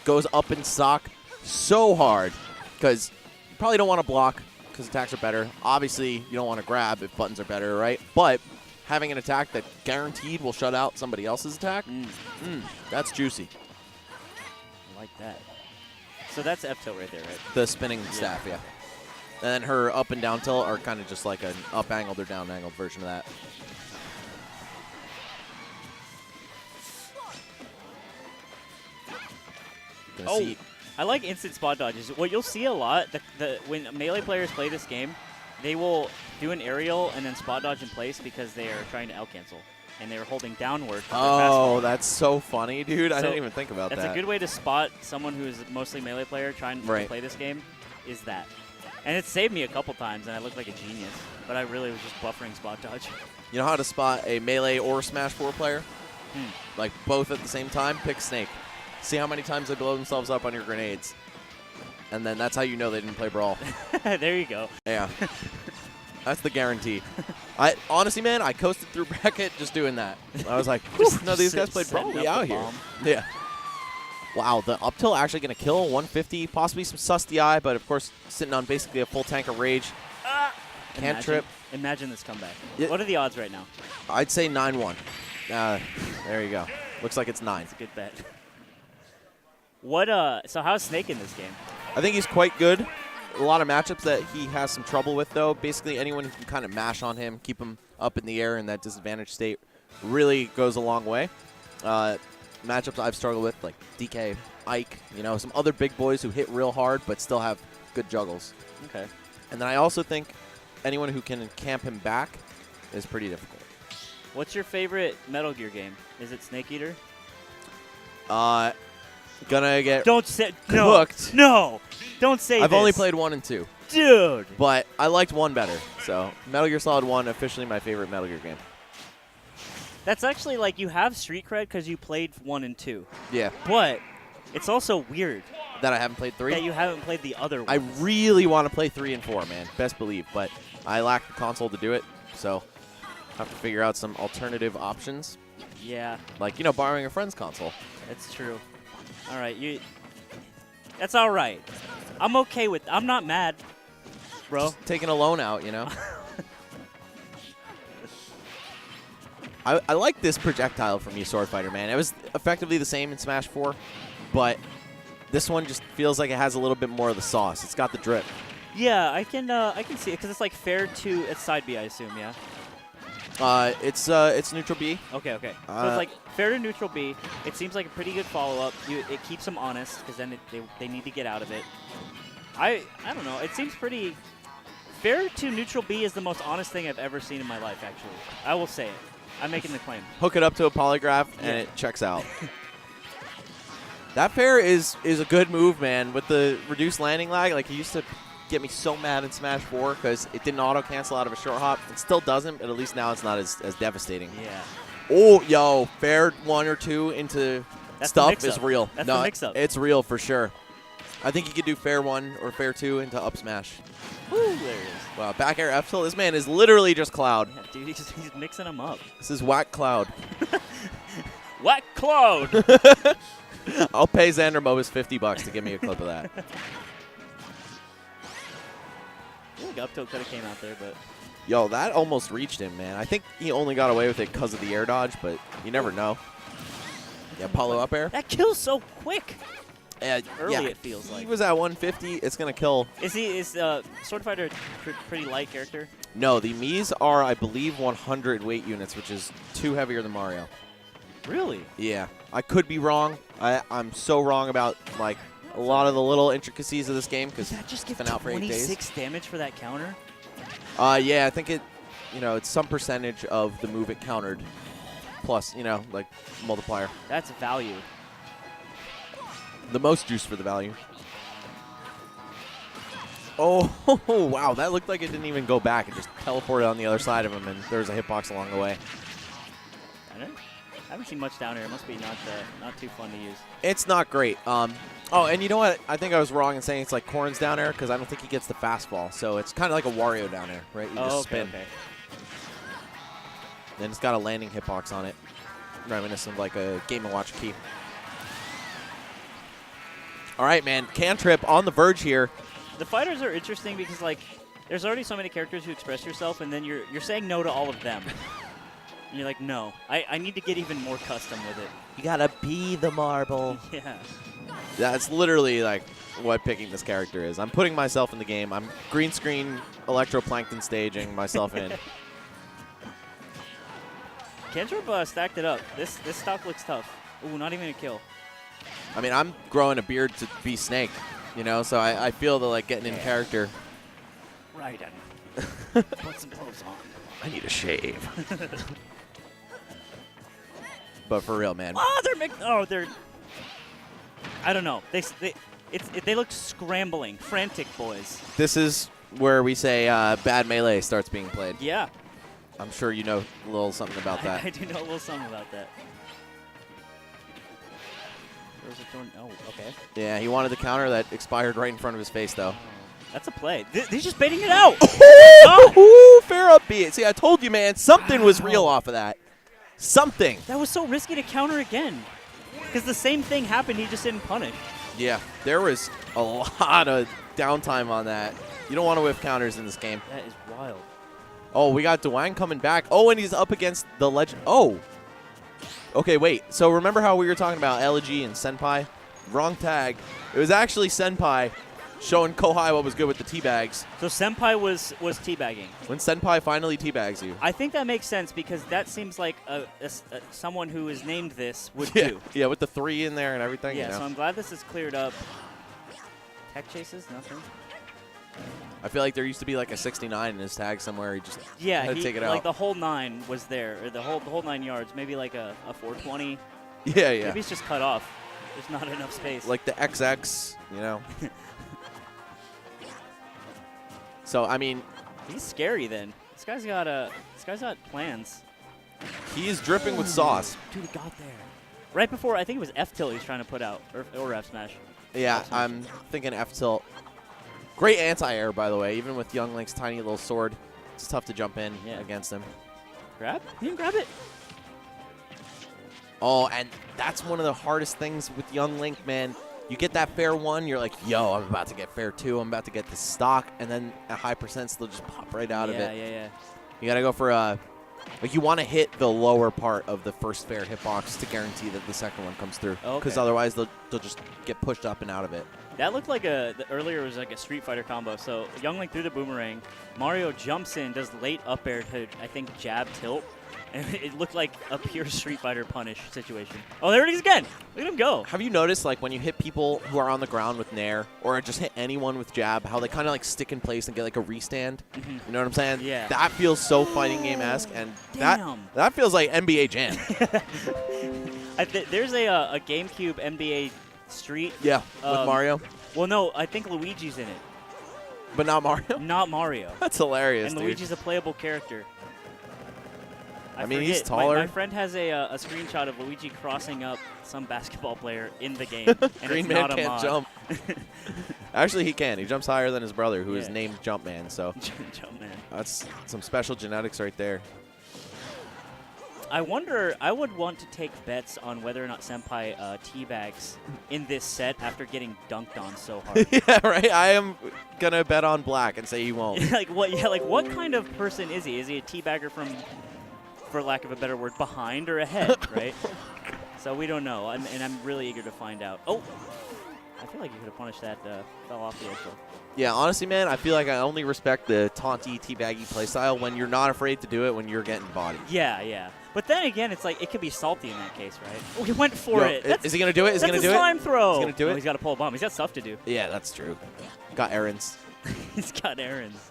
goes up in stock so hard because you probably don't want to block because attacks are better. Obviously, you don't want to grab if buttons are better, right? But having an attack that guaranteed will shut out somebody else's attack, that's juicy. I like that. So that's F tilt right there, right? The spinning staff, yeah. And then her up and down tilt are kind of just like an up angled or down angled version of that. Oh, I like instant spot dodges. What you'll see a lot, when melee players play this game, they will do an aerial and then spot dodge in place because they are trying to out-cancel. And they are holding downward. Oh, that's so funny, dude. I didn't even think about that. That's a good way to spot someone who is mostly melee player trying to play this game, is that. And it saved me a couple times, and I looked like a genius. But I really was just buffering spot dodge. You know how to spot a melee or Smash 4 player? Like both at the same time? Pick Snake. See how many times they blow themselves up on your grenades. and then that's how you know they didn't play Brawl. There you go. Yeah. That's the guarantee. Honestly, man, I coasted through bracket just doing that. I was like, no, these guys played Brawl. We out here. Yeah. Wow, the up tilt actually going to kill 150, possibly some sus DI, but of course sitting on basically a full tank of rage. Can't trip. Imagine this comeback. Yeah. What are the odds right now? I'd say 9-1. There you go. Looks like it's 9. That's a good bet. So how's Snake in this game? I think he's quite good. A lot of matchups that he has some trouble with, though. Basically, anyone who can kind of mash on him, keep him up in the air in that disadvantaged state, really goes a long way. Matchups I've struggled with, like DK, Ike, some other big boys who hit real hard but still have good juggles. Okay. And then I also think anyone who can camp him back is pretty difficult. What's your favorite Metal Gear game? Is it Snake Eater? Gonna get Don't say cooked. No, don't say I've this. only played 1 and 2. Dude. But I liked 1 better. So Metal Gear Solid 1, officially my favorite Metal Gear game. That's actually like you have street cred because you played 1 and 2. Yeah. But it's also weird That I haven't played 3? that you haven't played the other ones. I really want to play 3 and 4, man. Best believe. But I lack the console to do it. So I have to figure out some alternative options. Yeah. Like, borrowing a friend's console. That's true. All right, that's all right. I'm okay with. I'm not mad, bro. Just taking a loan out, I like this projectile from you, Sword Fighter, man. It was effectively the same in Smash 4, but this one just feels like it has a little bit more of the sauce. It's got the drip. Yeah, I can see it because it's like fair to it's side B, I assume. Yeah. It's neutral B. Okay. So it's like fair to neutral B. It seems like a pretty good follow-up. It keeps them honest because then they need to get out of it. I don't know. It seems pretty fair to neutral B is the most honest thing I've ever seen in my life. Actually, I will say it. I'm making the claim. Hook it up to a polygraph and it checks out. That fair is a good move, man. With the reduced landing lag, like he used to get me so mad in Smash 4 because it didn't auto-cancel out of a short hop. It still doesn't, but at least now it's not as devastating. Yeah. Oh, yo, fair 1 or 2 into stuff is real. That's no, the mix-up. It's real for sure. I think you could do fair 1 or fair 2 into up smash. Woo, there it is. Wow, back air F tilt. This man is literally just Cloud. Yeah, dude, he's mixing them up. This is whack Cloud. Whack Cloud. I'll pay Xander Mobus $50 to give me a clip of that. I think up tilt could have came out there, but Yo, that almost reached him, man. I think he only got away with it because of the air dodge, but you never know. Yeah, Paulo up air. that kills so quick. Early, yeah, it feels like. He was at 150. It's going to kill. Is Sword Fighter a pretty light character? No, the Miis are, I believe, 100 weight units, which is 2 heavier than Mario. Really? Yeah. I could be wrong. I'm so wrong about, like, a lot of the little intricacies of this game because Does that just give been out for 8 days. 26 damage for that counter? Yeah, I think it's some percentage of the move it countered plus, like multiplier. That's value. The most juice for the value. Oh, wow. That looked like it didn't even go back. It just teleported on the other side of him, and there was a hitbox along the way. I haven't seen much down here. It must be not too fun to use. It's not great. Oh, and you know what? I think I was wrong in saying it's like Corrin's down air because I don't think he gets the fastball. So it's kind of like a Wario down air, right? You just spin. Okay. Then it's got a landing hitbox on it, reminiscent of like a Game & Watch key. All right, man. Cantrip on the verge here. The fighters are interesting because like there's already so many characters who express yourself, and then you're saying no to all of them. And you're like, no, I need to get even more custom with it. You gotta be the marble. Yeah. That's literally like what picking this character is. I'm putting myself in the game. I'm green screen electroplankton staging myself in. Kentrip stacked it up. This stock looks tough. Ooh, not even a kill. I mean, I'm growing a beard to be Snake, so I feel the like getting in character. Right, put some clothes on. I need a shave. But for real, man. Oh, they're. I don't know. They look scrambling, frantic boys. This is where we say bad melee starts being played. Yeah. I'm sure you know a little something about that. I do know a little something about that. Or was it throwing? Oh, okay. Yeah, he wanted the counter that expired right in front of his face, though. That's a play. He's just baiting it out. Ooh, fair up B. See, I told you, man, something was real off of that. Something. That was so risky to counter again. Because the same thing happened, he just didn't punish. Yeah, there was a lot of downtime on that. You don't want to whiff counters in this game. That is wild. Oh, we got Dwayne coming back. Oh, and he's up against the legend. Oh. Okay, wait. So remember how we were talking about Elegy and Senpai? Wrong tag. It was actually Senpai showing Kohai what was good with the teabags. So Senpai was teabagging. When Senpai finally teabags you. I think that makes sense because that seems like someone who is named this would Yeah, do. yeah, with the 3 in there and everything. Yeah, you know? so I'm glad this is cleared up. Tech chases? Nothing? I feel like there used to be like a 69 in his tag somewhere. He just had to take it like out. the whole 9 was there, or the whole 9 yards. Maybe like a 420. Yeah, yeah. Maybe it's just cut off. There's not enough space. Like the XX, you know. So I mean, he's scary then. This guy's got plans. he is dripping with sauce. Dude, he got there. Right before, I think it was F tilt he's trying to put out, or F smash. Yeah, I'm thinking F tilt. Great anti-air, by the way. Even with Young Link's tiny little sword, it's tough to jump in against him. Grab? He didn't grab it. Oh, and that's one of the hardest things with Young Link, man. You get that fair 1, you're like, yo, I'm about to get fair 2, I'm about to get the stock, and then at high percents, they'll just pop right out of it. Yeah. You got to go for like you want to hit the lower part of the first fair hitbox to guarantee that the second one comes through. Because otherwise, they'll just get pushed up and out of it. That looked like earlier was like a Street Fighter combo. So Young Link threw the boomerang. Mario jumps in, does late up air to, I think, jab tilt. And it looked like a pure Street Fighter punish situation. Oh, there it is again. Look at him go. Have you noticed, like, when you hit people who are on the ground with Nair, or just hit anyone with jab, how they kind of, like, stick in place and get, like, a restand? You know what I'm saying? Yeah. That feels so fighting game-esque, and that feels like NBA Jam. There's a GameCube NBA Street. Yeah, with Mario. Well, no, I think Luigi's in it. But not Mario? Not Mario. That's hilarious, and dude. Luigi's a playable character. I mean, he's taller. My friend has a screenshot of Luigi crossing up some basketball player in the game. And Green it's Man not a can't mod. jump. Actually, he can. He jumps higher than his brother, who is named Jumpman. So Jumpman. That's some special genetics right there. I wonder, I would want to take bets on whether or not Senpai teabags in this set after getting dunked on so hard. Yeah, right? I am going to bet on black and say he won't. like what kind of person is he? Is he a teabagger from, for lack of a better word, behind or ahead, right? So we don't know, and I'm really eager to find out. Oh, I feel like you could have punished that, fell off the edge. Yeah, honestly, man, I feel like I only respect the taunty, teabaggy playstyle when you're not afraid to do it when you're getting bodied. Yeah. But then again, it's like, it could be salty in that case, right? Oh, he went for it. Is he going to do it? Is he going to do it? That's a slime throw. He's going to do it? No, he's got to pull a bomb. He's got stuff to do. Yeah, that's true. Got errands. He's got errands.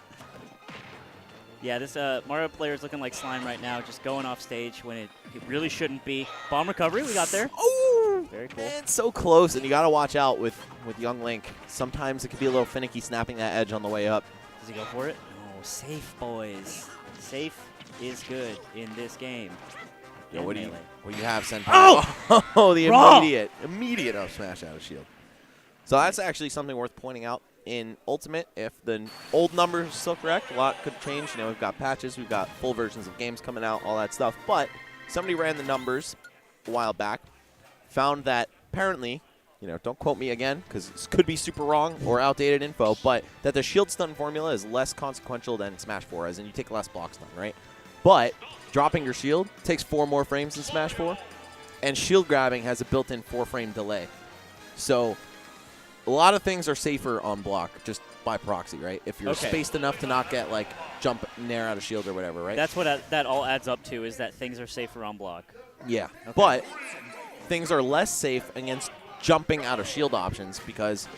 Yeah, this Mario player is looking like slime right now, just going off stage when it really shouldn't be. Bomb recovery, we got there. Oh! Very cool. Man, so close, and you got to watch out with Young Link. Sometimes it can be a little finicky snapping that edge on the way up. Does he go for it? Oh, safe, boys. Safe is good in this game. Yo, what do you have, Senpai? Oh! Oh, the immediate up smash out of shield. So that's actually something worth pointing out in Ultimate. If the old numbers are still correct, a lot could change. You know, we've got patches, we've got full versions of games coming out, all that stuff. But somebody ran the numbers a while back, found that apparently, you know, don't quote me again because this could be super wrong or outdated info, but that the shield stun formula is less consequential than Smash 4, as in you take less block stun, right? But dropping your shield takes 4 more frames than Smash 4, and shield grabbing has a built-in 4-frame delay. So a lot of things are safer on block just by proxy, right? If you're spaced enough to not get, like, jump nair out of shield or whatever, right? That's what that all adds up to, is that things are safer on block. Yeah, okay. But things are less safe against jumping out of shield options, because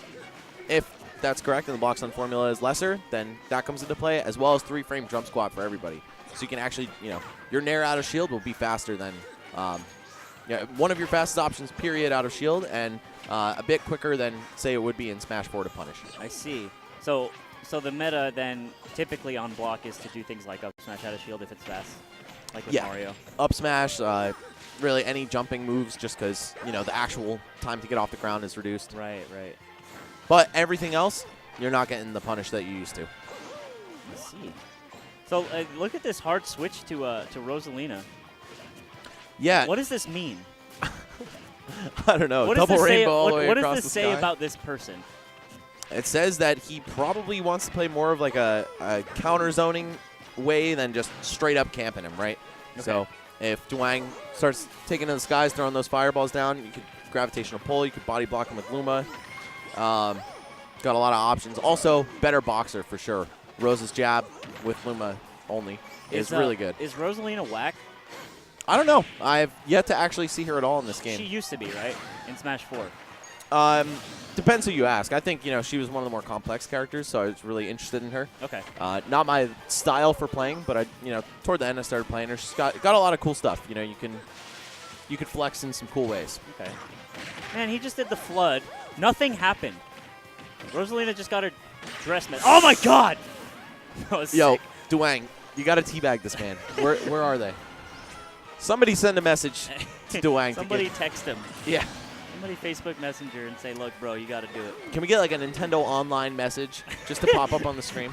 if that's correct and the block stun formula is lesser, then that comes into play, as well as 3-frame jump squat for everybody. So you can actually, you know, your nair out of shield will be faster than one of your fastest options, period, out of shield, and a bit quicker than, say, it would be in Smash 4 to punish. I see. So the meta then typically on block is to do things like up smash out of shield if it's fast. like with Yeah. Mario. Up smash, really any jumping moves, just because the actual time to get off the ground is reduced. Right, right. But everything else, you're not getting the punish that you used to. Let's see. So look at this hard switch to Rosalina. Yeah. What does this mean? I don't know. What does Double this say, rainbow all the way what across does this the say sky. about this person? It says that he probably wants to play more of like a counter zoning way than just straight up camping him, right? Okay. So if Duang starts taking to the skies, throwing those fireballs down, you could gravitational pull, you could body block him with Luma. Got a lot of options. Also, better boxer for sure. Rose's jab with Luma only is really good. Is Rosalina whack? I don't know. I've yet to actually see her at all in this game. She used to be, right? In Smash 4. Depends who you ask. I think, she was one of the more complex characters, so I was really interested in her. Okay. Not my style for playing, but toward the end I started playing her. She's got a lot of cool stuff. You could flex in some cool ways. Okay. Man, he just did the flood. Nothing happened. Rosalina just got her dress messed. Oh my God! That was Yo, sick. Duang, you got to teabag this man. Where are they? Somebody send a message to Duang. Somebody text him. Yeah. Somebody Facebook Messenger and say, look, bro, you got to do it. Can we get like a Nintendo Online message just to pop up on the screen?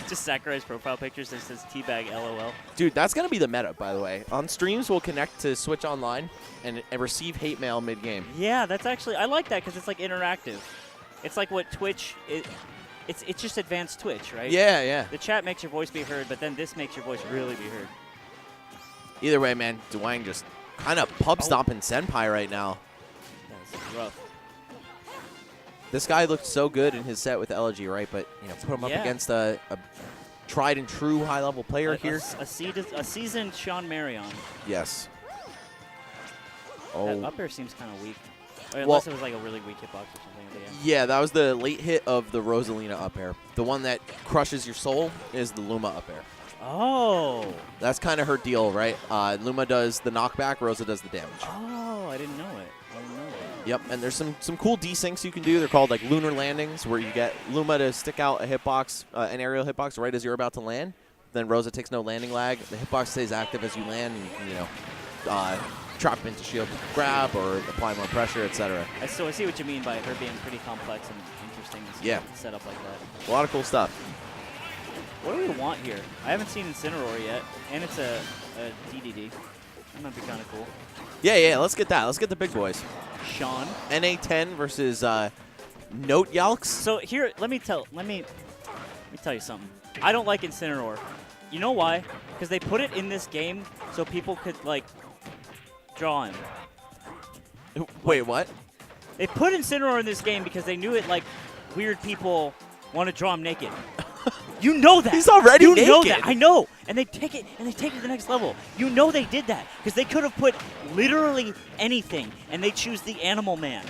Just Sakurai's profile picture that says teabag LOL. Dude, that's going to be the meta, by the way. On streams, we'll connect to Switch Online and receive hate mail mid-game. Yeah, that's actually, I like that because it's like interactive. It's like what Twitch, it's just advanced Twitch, right? Yeah, yeah. The chat makes your voice be heard, but then this makes your voice really be heard. Either way, man, Duang just kind of pub stomping Senpai right now. That's rough. This guy looked so good in his set with Elegy, right? But, put him up against a tried and true high-level player here. A seasoned Sean Marion. Yes. That Oh. up air seems kind of weak. Or Well- unless it was like a really weak hitbox or something at the end. Yeah, that was the late hit of the Rosalina up air. The one that crushes your soul is the Luma up air. Oh. That's kind of her deal, right? Luma does the knockback, Rosa does the damage. Oh, I didn't know it. Yep, and there's some cool desyncs you can do. They're called like lunar landings, where you get Luma to stick out a hitbox, an aerial hitbox, right as you're about to land. Then Rosa takes no landing lag. The hitbox stays active as you land, and you can, trap into shield grab or apply more pressure, etc. So I see what you mean by her being pretty complex and interesting. Yeah. Set up like that. A lot of cool stuff. What do we want here? I haven't seen Incineroar yet, and it's a DDD. That might be kind of cool. Yeah, let's get that. Let's get the big boys. Sean. NA10 versus Note Yalks. So here, let me tell you something. I don't like Incineroar. You know why? Because they put it in this game so people could like draw him. Wait, what? They put Incineroar in this game because they knew it like weird people want to draw him naked. You know that. He's already you naked. know that. I know. And they take it to the next level. You know they did that because they could have put literally anything and they choose the Animal Man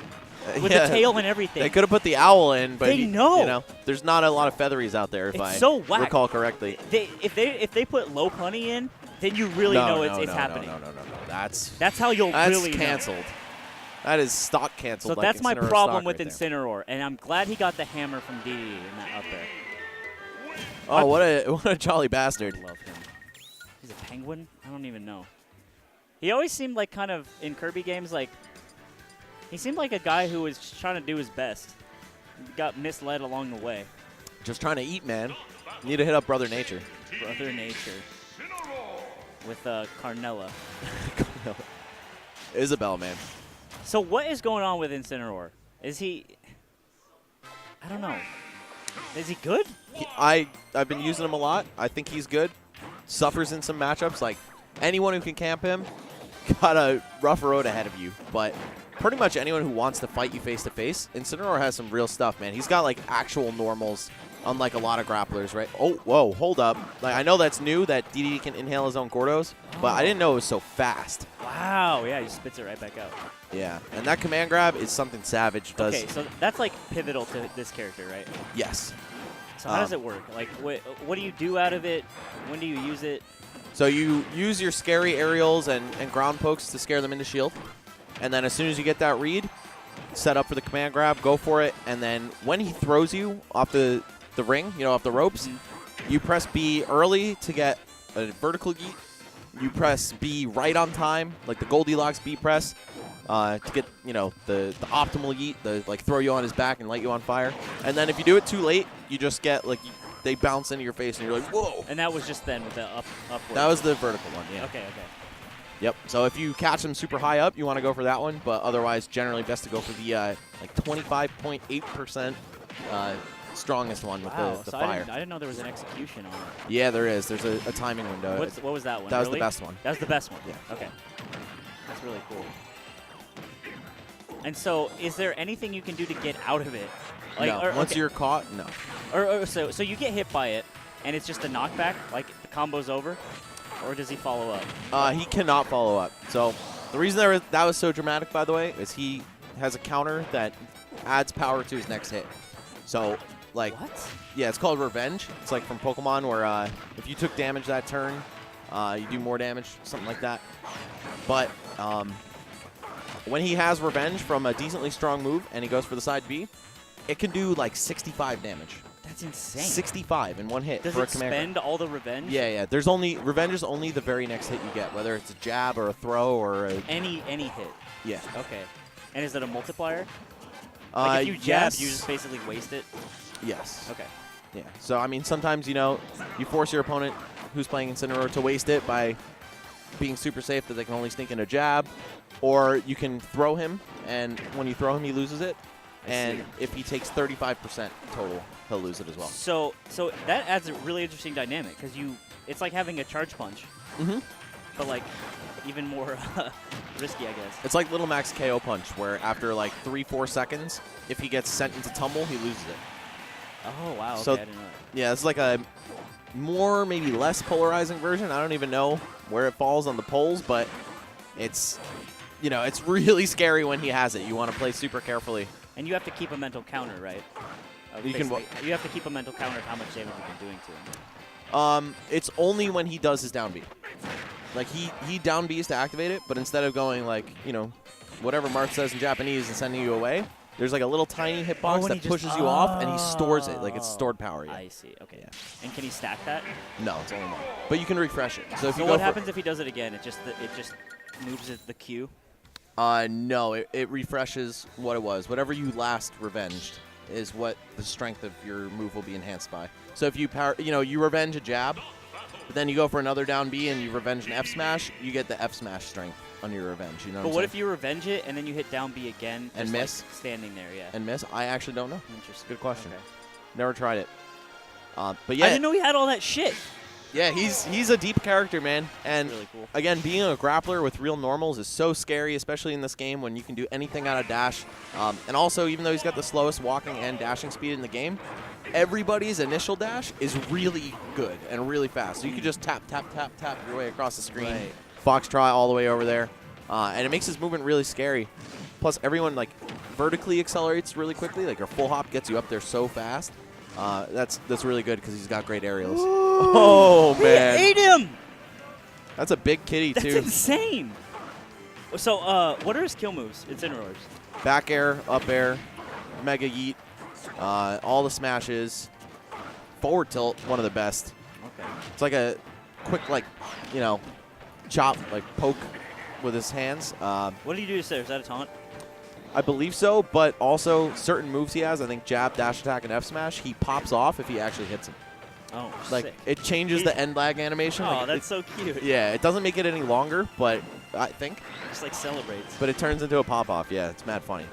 with the tail and everything. They could have put the owl in, but They know. there's not a lot of featheries out there if It's I so whack. recall correctly. If they put low punny in, then you really know it's happening. No. That's That's how you'll really canceled. know. That is stock canceled. So like that's my Incineroar problem stock with right there. Incineroar, and I'm glad he got the hammer from DD in that up there. Oh, what a jolly bastard. I love him. He's a penguin? I don't even know. He always seemed like kind of, in Kirby games, like, he seemed like a guy who was trying to do his best. Got misled along the way. Just trying to eat, man. Need to hit up Brother Nature. Brother Nature. With Carnella. Isabel, man. So what is going on with Incineroar? Is he... I don't know. Is he good? I've been using him a lot. I think he's good. Suffers in some matchups. Like, anyone who can camp him got a rough road ahead of you. But pretty much anyone who wants to fight you face-to-face, Incineroar has some real stuff, man. He's got, like, actual normals, unlike a lot of grapplers, right? Oh, whoa, hold up. Like, I know that's new, that DD can inhale his own Gordos, but I didn't know it was so fast. Wow, yeah, he spits it right back out. Yeah, and that command grab is something Savage does. Okay, so that's, like, pivotal to this character, right? Yes. So how does it work? Like, what do you do out of it? When do you use it? So you use your scary aerials and ground pokes to scare them into shield. And then as soon as you get that read, set up for the command grab, go for it. And then when he throws you off the ring, off the ropes, you press B early to get a vertical yeet. you press B right on time, like the Goldilocks B press, to get, you know, the optimal yeet, the like throw you on his back and light you on fire. And then if you do it too late, you just get like they bounce into your face and you're like, whoa. And that was just then with the upward. That was the vertical one, yeah. Okay. Yep. So if you catch them super high up, you want to go for that one. But otherwise, generally best to go for the like 25.8% strongest one with Wow. the So fire. I didn't know there was an execution on it. Yeah, there is. There's a timing window. What was that one? That was really? the best one. That was the best one. Yeah. Okay. That's really cool. And so, is there anything you can do to get out of it? Like, no. Once you're caught, no. So you get hit by it, and it's just a knockback, like the combo's over, or does he follow up? He cannot follow up. So the reason that was so dramatic, by the way, is he has a counter that adds power to his next hit. So, like, What? yeah, it's called Revenge. It's like from Pokemon where if you took damage that turn, you do more damage, something like that. But when he has Revenge from a decently strong move and he goes for the side B, it can do like 65 damage. That's insane. 65 in one hit Does for it a command. spend all the revenge? Yeah. There's only Revenge is only the very next hit you get, whether it's a jab or a throw or a Any hit. yeah. Okay. And is it a multiplier? Like if you jab, yes. you just basically waste it. Yes. Okay. Yeah. So I mean, sometimes you force your opponent who's playing Incineroar to waste it by being super safe that they can only sneak in a jab, or you can throw him, and when you throw him, he loses it. And if he takes 35% total, he'll lose it as well. So that adds a really interesting dynamic because it's like having a charge punch, but like even more risky, I guess. It's like Little Mac's KO punch, where after like 3-4 seconds, if he gets sent into tumble, he loses it. Oh wow! So, okay, I didn't know that. Yeah, it's like a more, maybe less polarizing version. I don't even know where it falls on the polls, but it's, it's really scary when he has it. You want to play super carefully. And you have to keep a mental counter, right? You can you have to keep a mental counter of how much damage you've been doing to him. It's only when he does his down B. Like he down B's to activate it, but instead of going like, whatever Marth says in Japanese and sending you away, there's like a little tiny hitbox that pushes you off, and he stores it like it's stored power. Yeah. I see. Okay. Yeah. And can he stack that? No, it's only one. But you can refresh it. So if you what happens if he does it again? It just moves the queue. No, it refreshes what it was. Whatever you last revenged is what the strength of your move will be enhanced by. So if you you revenge a jab, but then you go for another down B and you revenge an F smash, you get the F smash strength on your revenge. But what if you revenge it and then you hit down B again and miss? Like standing there, yeah. And miss? I actually don't know. Interesting. Good question. Okay. Never tried it. But yeah. I didn't know he had all that shit. Yeah, he's a deep character, man. And really cool. Again, being a grappler with real normals is so scary, especially in this game when you can do anything out of dash. And also, even though he's got the slowest walking and dashing speed in the game, everybody's initial dash is really good and really fast. So you can just tap your way across the screen. Right. Foxtrot all the way over there. And it makes his movement really scary. Plus, everyone like vertically accelerates really quickly. Like your full hop gets you up there so fast. That's really good because he's got great aerials. Ooh, oh man, he ate him. That's a big kitty too. That's insane. So, what are his kill moves? Incineroar's. Back air, up air, mega yeet, all the smashes, forward tilt, one of the best. Okay. It's like a quick chop, like poke with his hands. What do you do to Is that a taunt? I believe so, but also certain moves he has, I think jab, dash attack, and F smash, he pops off if he actually hits him. Oh, Like, sick. it changes the end lag animation. Oh, like, that's so cute. Yeah, it doesn't make it any longer, but I think. Just like celebrates. But it turns into a pop off. Yeah, it's mad funny.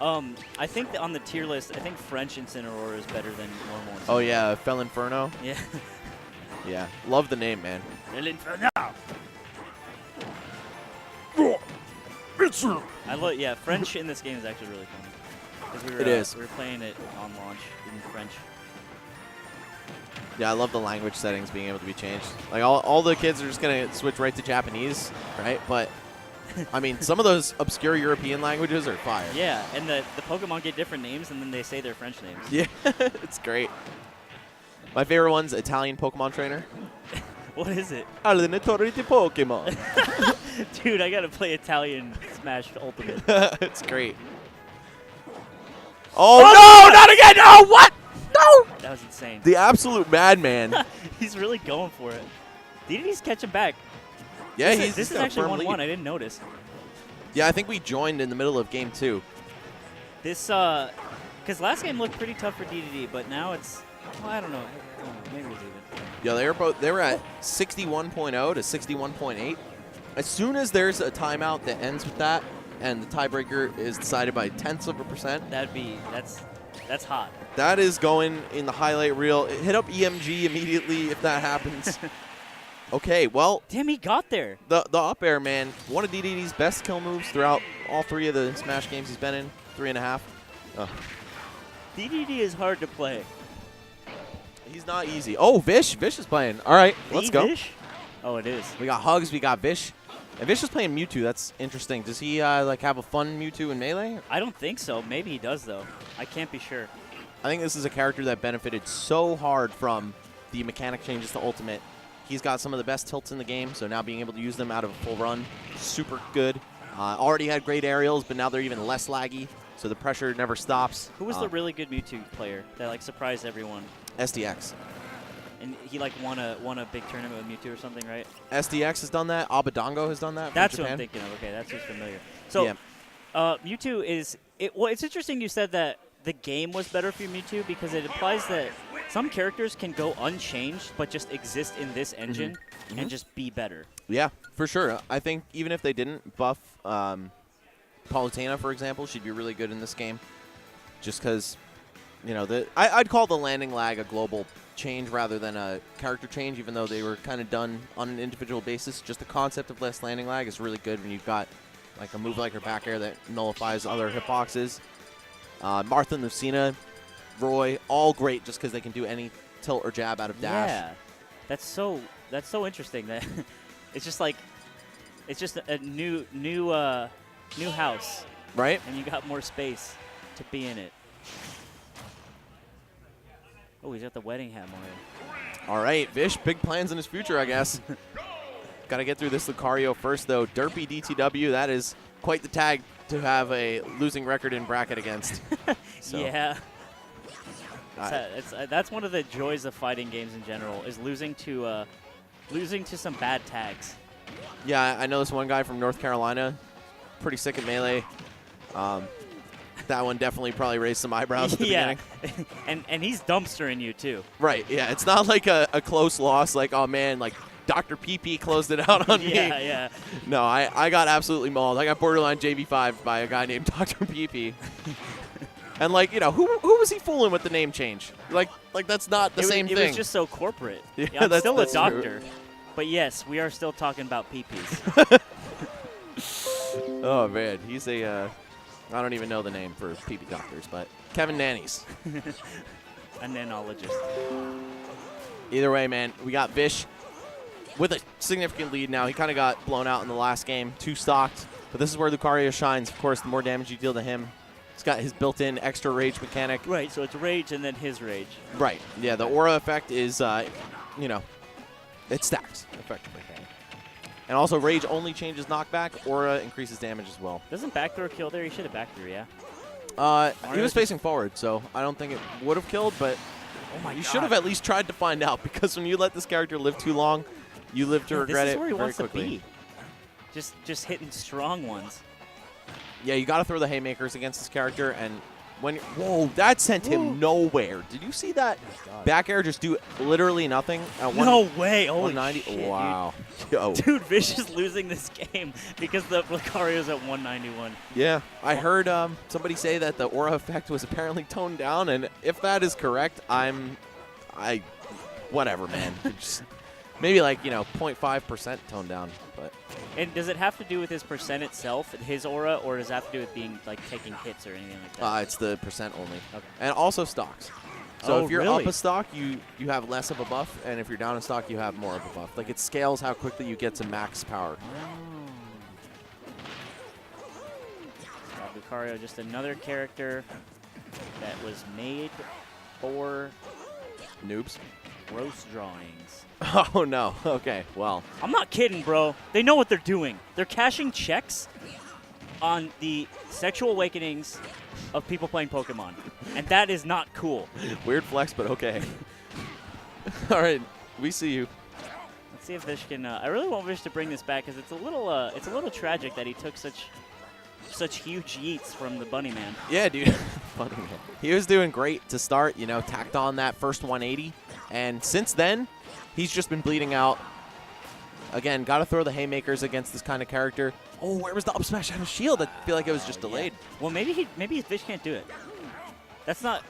I think that on the tier list, I think French Incineroar is better than normal Incineroar. Oh yeah, Fel Inferno. Yeah. Yeah, love the name, man. El Inferno. Yeah, French in this game is actually really funny. 'Cause we were, we were playing it on launch in French. Yeah, I love the language settings being able to be changed. Like all the kids are just gonna switch right to Japanese, right? But I mean, some of those obscure European languages are fire. Yeah, and the Pokemon get different names and then they say their French names. Yeah, it's great. My favorite one's Italian Pokemon trainer. What is it? Allenatore di Pokemon. Dude, I gotta play Italian Smash Ultimate. It's great. Oh no, not again! Oh, what? No! That was insane. The absolute madman. He's really going for it. Did he just catch him back? Yeah, this he's is got a actually firm 1-1. lead. I didn't notice. Yeah, I think we joined in the middle of game 2. This, because last game looked pretty tough for DDD, but now it's, well, I don't know. Maybe it's even. Yeah, they were at 61.0 to 61.8. As soon as there's a timeout that ends with that, and the tiebreaker is decided by tenths of a percent, That's hot. that is going in the highlight reel. Hit up EMG immediately if that happens. Okay, well, Damn, he got there. the up air, man, one of DDD's best kill moves throughout all 3 of the Smash games he's been in, 3.5. DDD is hard to play. He's not easy. Oh, Vish is playing. All right, let's go. Vish? Oh, it is. We got Hugs, we got Vish. And Vish is playing Mewtwo. That's interesting. Does he like have a fun Mewtwo in Melee? I don't think so. Maybe he does, though. I can't be sure. I think this is a character that benefited so hard from the mechanic changes to Ultimate. He's got some of the best tilts in the game, so now being able to use them out of a full run, super good. Already had great aerials, but now they're even less laggy, so the pressure never stops. Who was the really good Mewtwo player that like surprised everyone? SDX. And he like won a big tournament with Mewtwo or something, right? SDX has done that. Abadongo has done that. from That's what Japan. I'm thinking of. Okay, that's who's familiar. So, Yeah. Mewtwo is well. It's interesting you said that the game was better for Mewtwo because it implies that some characters can go unchanged but just exist in this engine and just be better. Yeah, for sure. I think even if they didn't buff Palutena, for example, she'd be really good in this game. Just because, you know, I'd call the landing lag a global change rather than a character change, even though they were kind of done on an individual basis. Just the concept of less landing lag is really good when you've got like a move like her back air that nullifies other hitboxes. Martha, Lucina, Roy, all great just because they can do any tilt or jab out of dash. Yeah, that's so interesting. That it's just like it's just a new house, Right? and you got more space to be in it. Oh, he's got the wedding hat already. All right, Vish, big plans in his future, I guess. Got to get through this Lucario first, though. Derpy DTW, that is quite the tag to have a losing record in bracket against. So, Yeah. That's one of the joys of fighting games in general is losing to some bad tags. Yeah, I know this one guy from North Carolina, pretty sick at Melee. That one definitely probably raised some eyebrows at the yeah, beginning. and he's dumpstering you too. Right, yeah. It's not like a close loss, like, oh, man, like Dr. PP closed it out on me. Yeah. No, I got absolutely mauled. I got borderline JV5 by a guy named Dr. PP. And, like, you know, who was he fooling with the name change? Like that's not the same thing. It was just so corporate. Yeah, I'm that's still a true. doctor. But yes, we are still talking about peepees. Oh, man. He's a, I don't even know the name for PP doctors, but Kevin Nannies. A nanologist. Either way, man, we got Vish with a significant lead now. He kind of got blown out in the last game, 2 stocked. But this is where Lucario shines. Of course, the more damage you deal to him, he's got his built-in extra rage mechanic. Right, so it's rage and then his rage. Right. Yeah, the aura effect is, you know, it stacks effectively. And also, rage only changes knockback. Aura increases damage as well. Doesn't backdoor kill there? He should have backdoor, yeah. He was facing forward, so I don't think it would have killed, but you should have at least tried to find out, because when you let this character live too long, you live to regret it This is where he very wants quickly. to be. Just hitting strong ones. Yeah, you got to throw the haymakers against this character, and when whoa, that sent him nowhere. Did you see that back air just do literally nothing at No way! Holy 190? shit, Wow. Yo. Dude, Vish is losing this game because the Lucario's at 191. Yeah, I heard somebody say that the aura effect was apparently toned down, and if that is correct, whatever, man. Just maybe like, 0.5% toned down, but. And does it have to do with his percent itself, his aura, or does it have to do with being like taking hits or anything like that? It's the percent only. Okay. And also stocks. So if you're really? up a stock, you have less of a buff, and if you're down a stock, you have more of a buff. Like, it scales how quickly you get to max power. Lucario, just another character that was made for Noobs. gross drawings. Oh, no. Okay, well. I'm not kidding, bro. They know what they're doing. They're cashing checks on the sexual awakenings of people playing Pokemon. And that is not cool. Weird flex, but okay. All right, we see you. See if Vish can. I really want Vish to bring this back because it's a little tragic that he took such huge yeets from the Bunny Man. Yeah, dude. Funny man. He was doing great to start. You know, tacked on that first 180, and since then, he's just been bleeding out. Again, got to throw the haymakers against this kind of character. Oh, where was the up smash out of shield? I feel like it was just delayed. Yeah. Well, maybe Vish can't do it. That's not.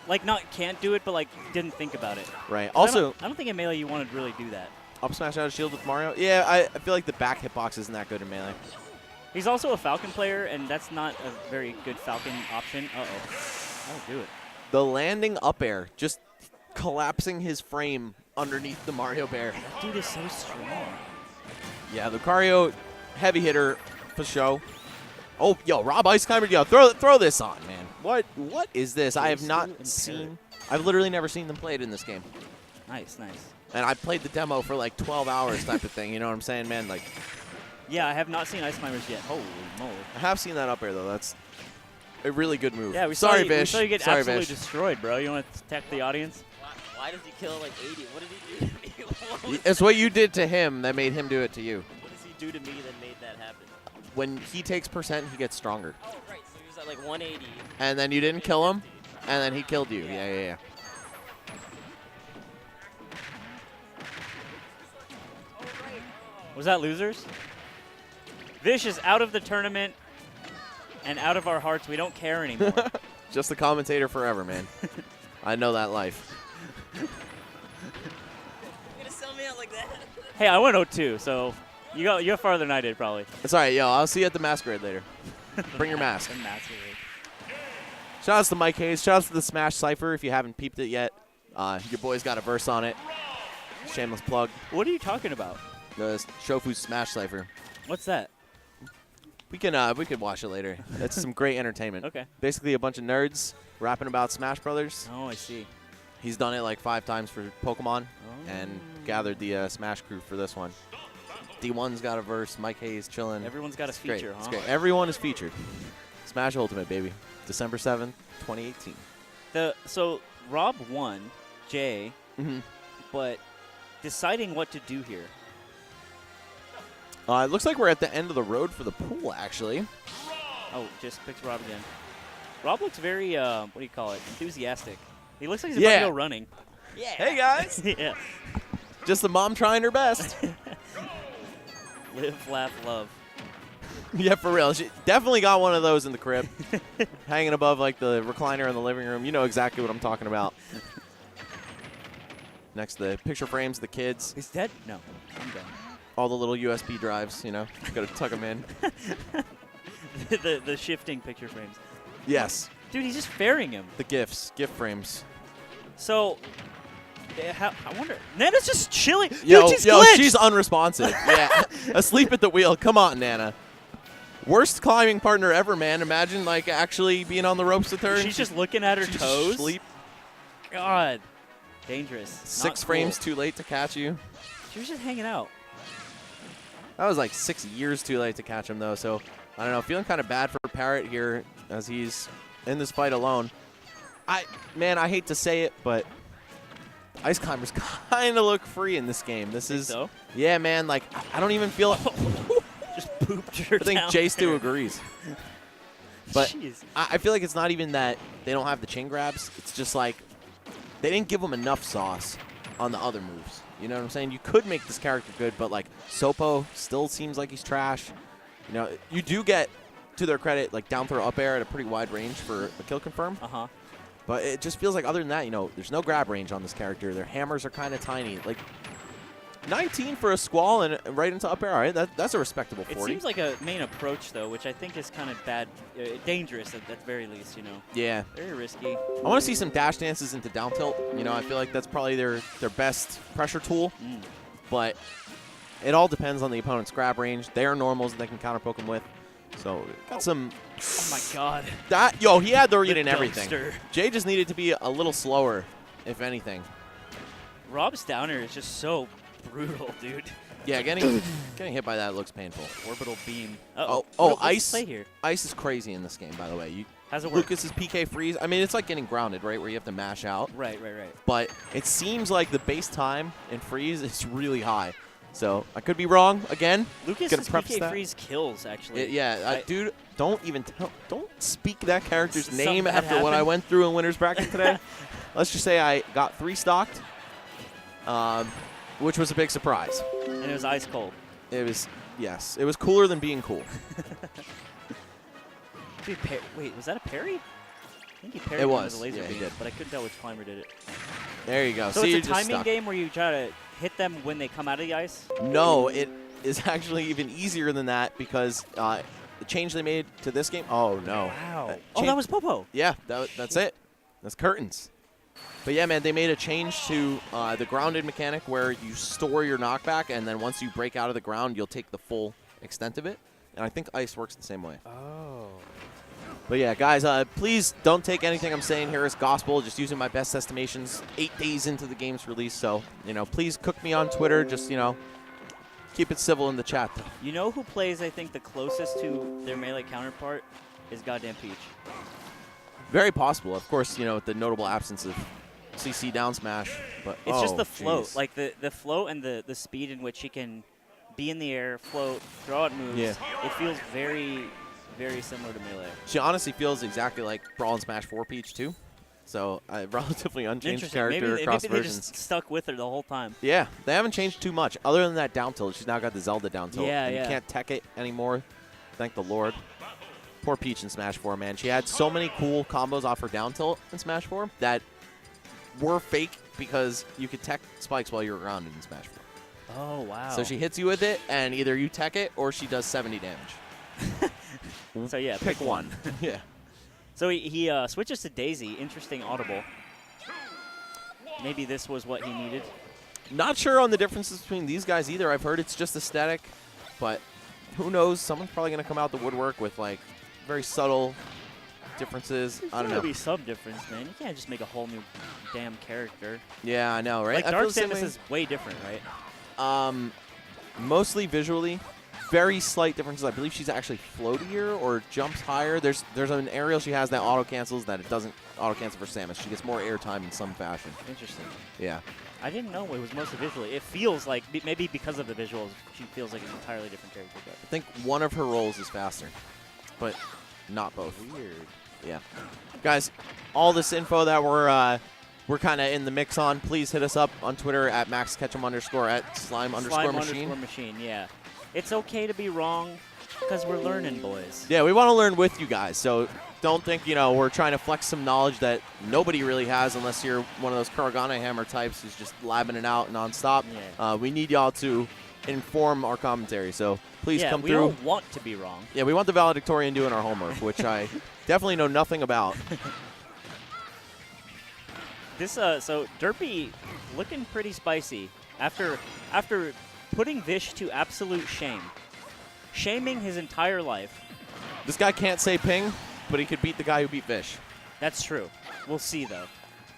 Like, not can't do it, but, like, didn't think about it. Right. Also, I don't think in Melee you want to really do that. Up smash out of shield with Mario? Yeah, I feel like the back hitbox isn't that good in Melee. He's also a Falcon player, and that's not a very good Falcon option. Uh-oh. I'll do it. The landing up air, just collapsing his frame underneath the Mario bear. That dude is so strong. Yeah, Lucario, heavy hitter for show. Oh, yo, Rob Iceclimber, yo, throw this on, man. What is this? I have not seen. I've literally never seen them played in this game. Nice, nice. And I played the demo for like 12 hours type of thing. You know what I'm saying, man? Like, yeah, I have not seen Ice Climbers yet. Holy moly. I have seen that up air though. That's a really good move. Yeah, we Sorry, saw Vish. you get Sorry, absolutely Vish. destroyed, bro. You want to tech the audience? Why does he kill like 80? What did he do to me? It's what you did to him that made him do it to you. What does he do to me that made that happen? When he takes percent, he gets stronger. Oh, right. So he was at like 180. And then you didn't kill him, and then he killed you. Yeah. Was that losers? Vish is out of the tournament and out of our hearts. We don't care anymore. Just the commentator forever, man. I know that life. You're gonna sell me out like that? Hey, I went 0-2, so you got farther than I did, probably. It's all right, yo. I'll see you at the masquerade later. Bring your mask. The masquerade. Shout outs to Mike Hayes. Shout outs to the Smash Cypher if you haven't peeped it yet. Your boy's got a verse on it. Shameless plug. What are you talking about? The Shofu's Smash Cypher. What's that? We can watch it later. That's some great entertainment. Okay. Basically a bunch of nerds rapping about Smash Brothers. Oh, I see. He's done it like 5 times for Pokemon and Oh. gathered the Smash crew for this one. D1's got a verse. Mike Hayes chilling. Everyone's got a It's great. feature, huh? It's great. Everyone is featured. Smash Ultimate, baby. December 7th, 2018. So Rob won, Jay, Mm-hmm. but deciding what to do here. It looks like we're at the end of the road for the pool, actually. Oh, just picks Rob again. Rob looks very, what do you call it, enthusiastic. He looks like he's about to go running. Yeah. Hey, guys. Yeah. Just the mom trying her best. Live, laugh, love. Yeah, for real. She definitely got one of those in the crib. Hanging above, like, the recliner in the living room. You know exactly what I'm talking about. Next to the picture frames, the kids. He's dead? No, I'm done. All the little USB drives, you know. Got to tuck them in. the shifting picture frames. Yes. Dude, he's just ferrying him. The gift frames. So, I wonder. Nana's just chilling. Yo, Dude, she's glitched. she's unresponsive. Yeah. Asleep at the wheel. Come on, Nana. Worst climbing partner ever, man. Imagine, like, actually being on the ropes with her. She's just looking at her she's toes. Asleep. God. Dangerous. 6 Not frames cool. too late to catch you. She was just hanging out. That was like 6 years too late to catch him, though. So, I don't know. Feeling kind of bad for Parrot here as he's in this fight alone. I hate to say it, but Ice Climbers kind of look free in this game. This is, So? yeah, man. Like, I don't even feel. Just pooped her I think down Jace there. too agrees. But Jeez. I feel like it's not even that they don't have the chain grabs. It's just like they didn't give him enough sauce on the other moves. You know what I'm saying? You could make this character good, but like Sopo still seems like he's trash. You know, you do get, to their credit, like down throw up air at a pretty wide range for a kill confirm. Uh-huh. But it just feels like other than that, you know, there's no grab range on this character. Their hammers are kind of tiny. Like 19 for a Squall and right into up air. All right, that's a respectable 40. It seems like a main approach, though, which I think is kind of bad, dangerous at the very least, you know. Yeah. Very risky. I want to see some dash dances into down tilt. You know, I feel like that's probably their best pressure tool. But it all depends on the opponent's grab range. They are normals that they can counter poke him with. So got some. Oh my God. He had the read The and everything. dumpster. Jay just needed to be a little slower, if anything. Rob's downer is just so brutal, dude. Yeah, getting hit by that looks painful. Orbital beam. Oh, What's the ice. play here? Ice is crazy in this game, by the way. How's it work? Lucas's PK freeze. I mean, it's like getting grounded, right, where you have to mash out. Right. But it seems like the base time in freeze is really high. So I could be wrong again. Lucas's PK freeze kills, actually. Dude, don't speak that character's name bad after what I happened. went through in winner's bracket today. Let's just say I got 3 stocked, which was a big surprise. And it was ice cold. It was, yes, it was cooler than being cool. Wait, was that a parry? I think he parried It one was. with a laser Yeah, he beam, did. but I couldn't tell which climber did it. There you go. So See, it's a you're just timing stuck. game where you try to hit them when they come out of the ice? No, it is actually even easier than that because the change they made to this game. Oh, no. Wow. That was Popo. Yeah, that's it. That's curtains. But yeah, man, they made a change to the grounded mechanic where you store your knockback, and then once you break out of the ground, you'll take the full extent of it. And I think ice works the same way. Oh. But yeah, guys, please don't take anything I'm saying here as gospel. Just using my best estimations 8 days into the game's release. So, please cook me on Twitter. Just, keep it civil in the chat. You know who plays, I think, the closest to their melee counterpart is goddamn Peach. Very possible. Of course, with the notable absence of CC down smash. But It's just the float. geez. Like the float and the speed in which he can be in the air, float, throw out moves. Yeah. It feels very, very similar to melee. She honestly feels exactly like Brawl and Smash 4 Peach, too. So, a relatively unchanged Interesting. character Maybe across they versions. just stuck with her the whole time. Yeah, they haven't changed too much. Other than that down tilt, she's now got the Zelda down tilt. Yeah, and yeah. You can't tech it anymore. Thank the Lord. Poor Peach in Smash 4, man. She had so many cool combos off her down tilt in Smash 4 that were fake because you could tech spikes while you were grounded in Smash 4. Oh, wow. So she hits you with it, and either you tech it or she does 70 damage. So, yeah, pick one. Yeah. So he switches to Daisy. Interesting audible. Maybe this was what he needed. Not sure on the differences between these guys either. I've heard it's just aesthetic, but who knows? Someone's probably going to come out the woodwork with, very subtle differences. There's I don't gotta know. be some difference, man. You can't just make a whole new damn character. Yeah, I know, right? Like, I feel Dark the same Samus way. is way different, right? Mostly visually. Very slight differences. I believe she's actually floatier or jumps higher. There's an aerial she has that auto cancels that it doesn't auto cancel for Samus. She gets more airtime in some fashion. Interesting. Yeah. I didn't know it was mostly visually. It feels like, maybe because of the visuals, she feels like an entirely different character. I think one of her rolls is faster, but not both. Weird. Yeah. Guys, all this info that we're kind of in the mix on, please hit us up on Twitter at @MaxKetchum_ at slime_machine. Yeah. It's okay to be wrong because we're learning, boys. Yeah, we want to learn with you guys, so don't think, we're trying to flex some knowledge that nobody really has unless you're one of those Kuragane Hammer types who's just labbing it out nonstop. Yeah. We need y'all to inform our commentary, so please come we through. don't want to be wrong. Yeah, we want the valedictorian doing our homework, which I definitely know nothing about. This so Derpy looking pretty spicy after putting Vish to absolute shame, shaming his entire life. This guy can't say ping, but he could beat the guy who beat Vish. That's true. We'll see though,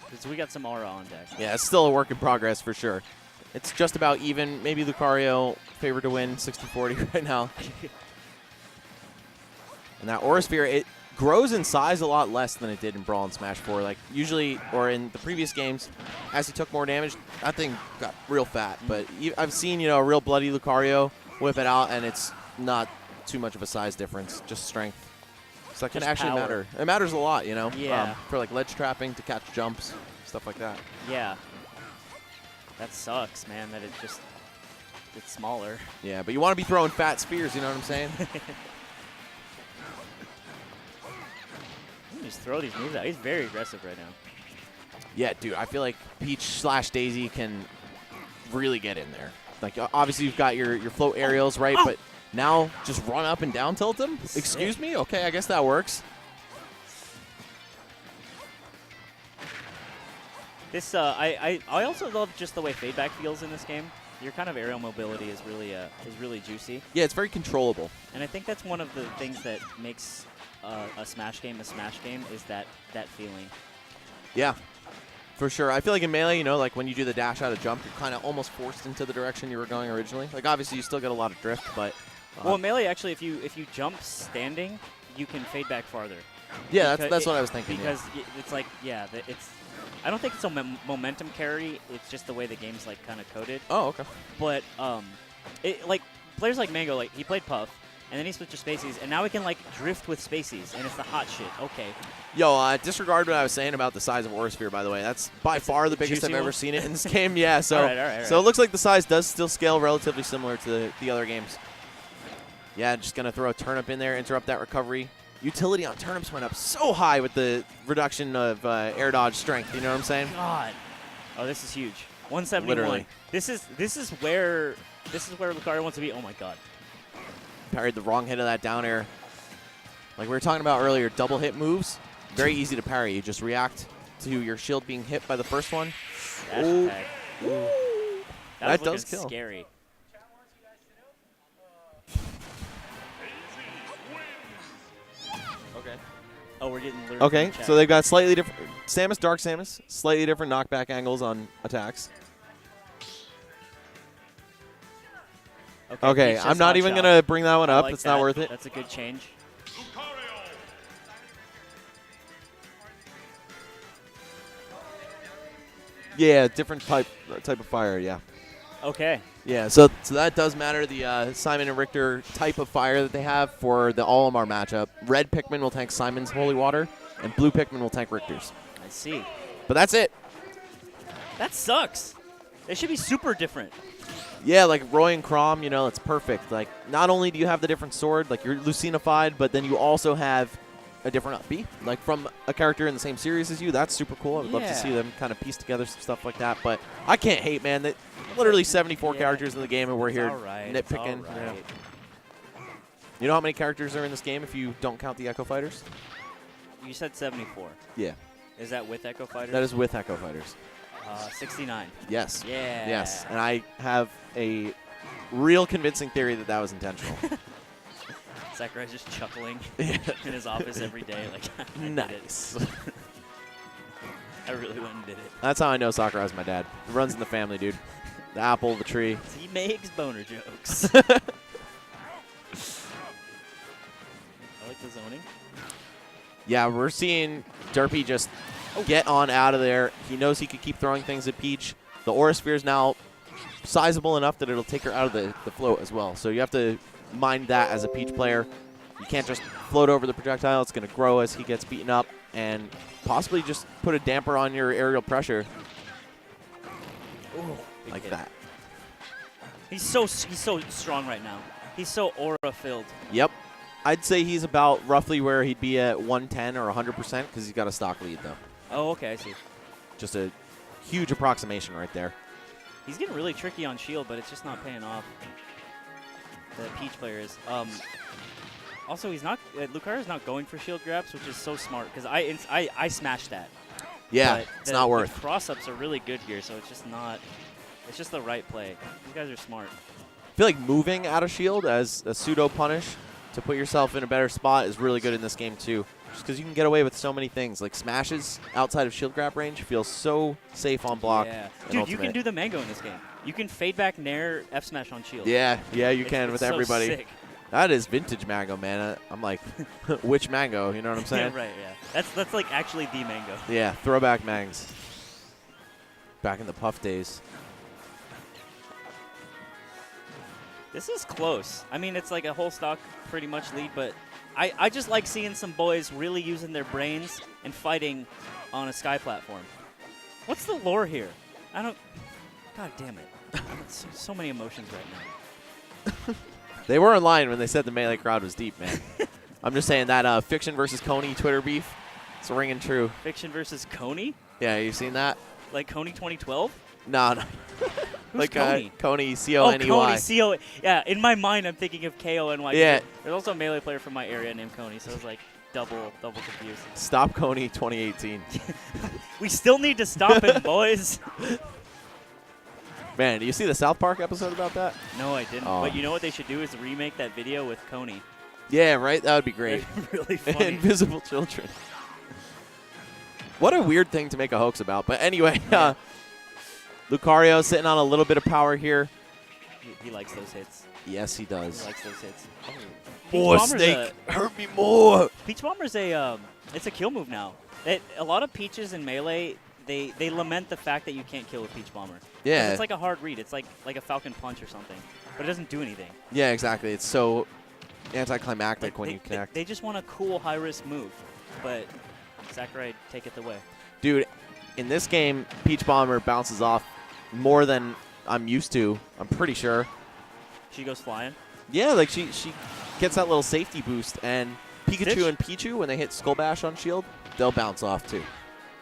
because we got some aura on deck. Yeah, it's still a work in progress for sure. It's just about even. Maybe Lucario favored to win 60-40 right now. And that Aura Sphere, it grows in size a lot less than it did in Brawl and Smash 4. Like, usually, or in the previous games, as he took more damage, that thing got real fat. But I've seen, a real bloody Lucario whip it out, and it's not too much of a size difference, just strength. So that can Just actually power. matter. It matters a lot, Yeah. for, ledge trapping, to catch jumps, stuff like that. Yeah. That sucks, man. That it's smaller. Yeah, but you want to be throwing fat spears, you know what I'm saying? Just throw these moves out. He's very aggressive right now. Yeah, dude, I feel like Peach/Daisy can really get in there. Like, obviously, you've got your float aerials, right? But now, just run up and down tilt them? Sick. Excuse me? Okay, I guess that works. This I also love just the way feedback feels in this game. Your kind of aerial mobility is really juicy, Yeah, it's very controllable. and I think that's one of the things that makes a Smash game is that feeling. Yeah, for sure. I feel like in Melee, like when you do the dash out of jump, you're kind of almost forced into the direction you were going originally. Like, obviously, you still get a lot of drift, but... Well, Melee, actually, if you jump standing, you can fade back farther. Yeah, that's what I was thinking. Because it's like, yeah, it's. I don't think it's a momentum carry. It's just the way the game's like kind of coded. Oh, okay. But like players like Mango, like he played Puff, and then he switched to Spaceys, and now he can like drift with Spaceys, and it's the hot shit. Okay. Yo, disregard what I was saying about the size of Aura Sphere, by the way. That's by far the biggest I've ever seen it in this game. Yeah, so all right. So it looks like the size does still scale relatively similar to the other games. Yeah, just going to throw a turnip in there, interrupt that recovery. Utility on turnips went up so high with the reduction of air dodge strength. You know what I'm saying? God. Oh, this is huge. 171. Literally. This is where Lucario wants to be. Oh my God. Parried the wrong hit of that down air. Like we were talking about earlier, double hit moves, very easy to parry. You just react to your shield being hit by the first one. Ooh. That does kill. Scary. Okay. Oh, we're getting lyrics. Okay, so they've got slightly different Samus, Dark Samus, slightly different knockback angles on attacks. Okay, I'm not even going to bring that one up. Like it's not worth it. That's a good change. Yeah, different type of fire, yeah. Okay. Yeah, so that does matter, the Simon and Richter type of fire that they have for the Olimar matchup. Red Pikmin will tank Simon's Holy Water, and blue Pikmin will tank Richter's. I see. But that's it. That sucks. They should be super different. Yeah, like Roy and Chrom, you know, it's perfect. Like, not only do you have the different sword, like you're Lucinified, but then you also have a different up B, like from a character in the same series as you. That's super cool. I would love to see them kind of piece together some stuff like that. But I can't hate, man. That literally 74 characters in the game, and we're here nitpicking. Yeah. You know how many characters are in this game if you don't count the Echo Fighters? You said 74. Yeah. Is that with Echo Fighters? That is with Echo Fighters. 69. Yes. Yeah. Yes. And I have a real convincing theory that that was intentional. Sakurai's just chuckling in his office every day. Like, nice. I really went and did it. That's how I know Sakurai's my dad. It runs in the family, dude. The apple, the tree. He makes boner jokes. I like the zoning. Yeah, we're seeing Derpy just get on out of there. He knows he could keep throwing things at Peach. The Aura Sphere is now sizable enough that it'll take her out of the float as well. So you have to mind that as a Peach player. You can't just float over the projectile. It's going to grow as he gets beaten up and possibly just put a damper on your aerial pressure. Ooh, like hit. that. He's so strong right now. He's so aura-filled. Yep. I'd say he's about roughly where he'd be at 110 or 100% because he's got a stock lead, though. Oh, okay, I see. Just a huge approximation right there. He's getting really tricky on shield, but it's just not paying off. The Peach player is. Also, he's not. Lucario's not going for shield grabs, which is so smart because I smashed that. Yeah, but it's not worth. The cross-ups are really good here, so it's just not. It's just the right play. These guys are smart. I feel like moving out of shield as a pseudo punish to put yourself in a better spot is really good in this game too. Just because you can get away with so many things. Like smashes outside of shield grab range feel so safe on block. Yeah. Dude, Ultimate. you can do the mango in this game. You can fade back Nair F smash on shield. Yeah, you can with so everybody. Sick. That is vintage Mango, man. I'm like, which Mango? You know what I'm saying? Yeah, right, yeah. That's like actually the mango. Yeah, throwback Mangs. Back in the Puff days. This is close. I mean, it's like a whole stock pretty much lead, but I just like seeing some boys really using their brains and fighting on a sky platform. What's the lore here? I don't... God damn it. so many emotions right now. They were in line when they said the Melee crowd was deep, man. I'm just saying that Fiction versus Coney Twitter beef, it's ringing true. Fiction versus Coney? Yeah, you seen that? Like Coney 2012? No. Who's like Coney? Coney, C-O-N-E-Y. Oh, Coney, C-O... Yeah, in my mind, I'm thinking of K-O-N-Y. Yeah. There's also a Melee player from my area named Coney, so I was like double confused. Stop Coney 2018. We still need to stop it, boys. Man, do you see the South Park episode about that? No, I didn't. Oh. But you know what they should do is remake that video with Coney. Yeah, right? That would be great. Really funny. Invisible children. What a weird thing to make a hoax about. But anyway, Yeah. Lucario sitting on a little bit of power here. He likes those hits. Yes, he He does. likes those hits. Oh. More Bomber's Snake. Hurt me more. Peach Bomber's it's a kill move now. A lot of Peaches in Melee, they lament the fact that you can't kill with Peach Bomber. 'Cause Yeah. it's like a hard read. It's like a Falcon Punch or something. But it doesn't do anything. Yeah, exactly. It's so anticlimactic Like, when you connect. They just want a cool high-risk move. But Sakurai, take it away. Dude, in this game, Peach Bomber bounces off more than I'm used to, I'm pretty sure. She goes flying. Yeah, like she gets that little safety boost, and Pikachu Stitch? and Pichu, when they hit Skull Bash on shield, they'll bounce off too.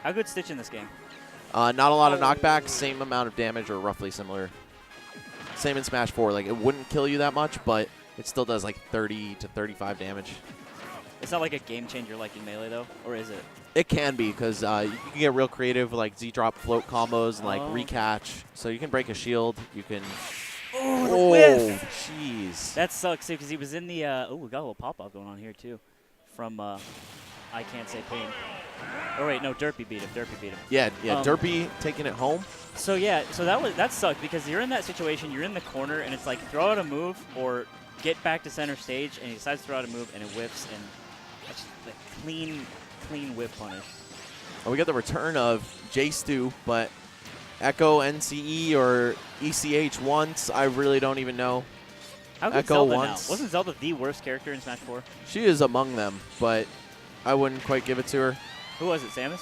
How good Stitch in this game? Not a lot of knockback, same amount of damage or roughly similar. Same in Smash 4. Like, it wouldn't kill you that much, but it still does like 30 to 35 damage. It's not like a game changer like in Melee, though? Or is it? It can be, because you can get real creative with like Z-drop float combos and like Oh. recatch. So you can break a shield. You can... Oh, the Oh, whiff! jeez. That sucks, because he was in the... oh, we got a little pop-up going on here, too. From I Can't Say Pain. Oh, wait, no, Derpy beat him. Derpy beat him. Yeah, Um, Derpy taking it home. So, yeah, so that sucked, because you're in that situation, you're in the corner, and it's like throw out a move or get back to center stage, and he decides to throw out a move, and it whiffs, and that's just like clean whiff punish. And we got the return of J-Stu, but Echo, NCE, or ECH once, I really don't even know. How good Echo Zelda once. now? Wasn't Zelda the worst character in Smash 4? She is among them, but I wouldn't quite give it to her. Who was it, Samus?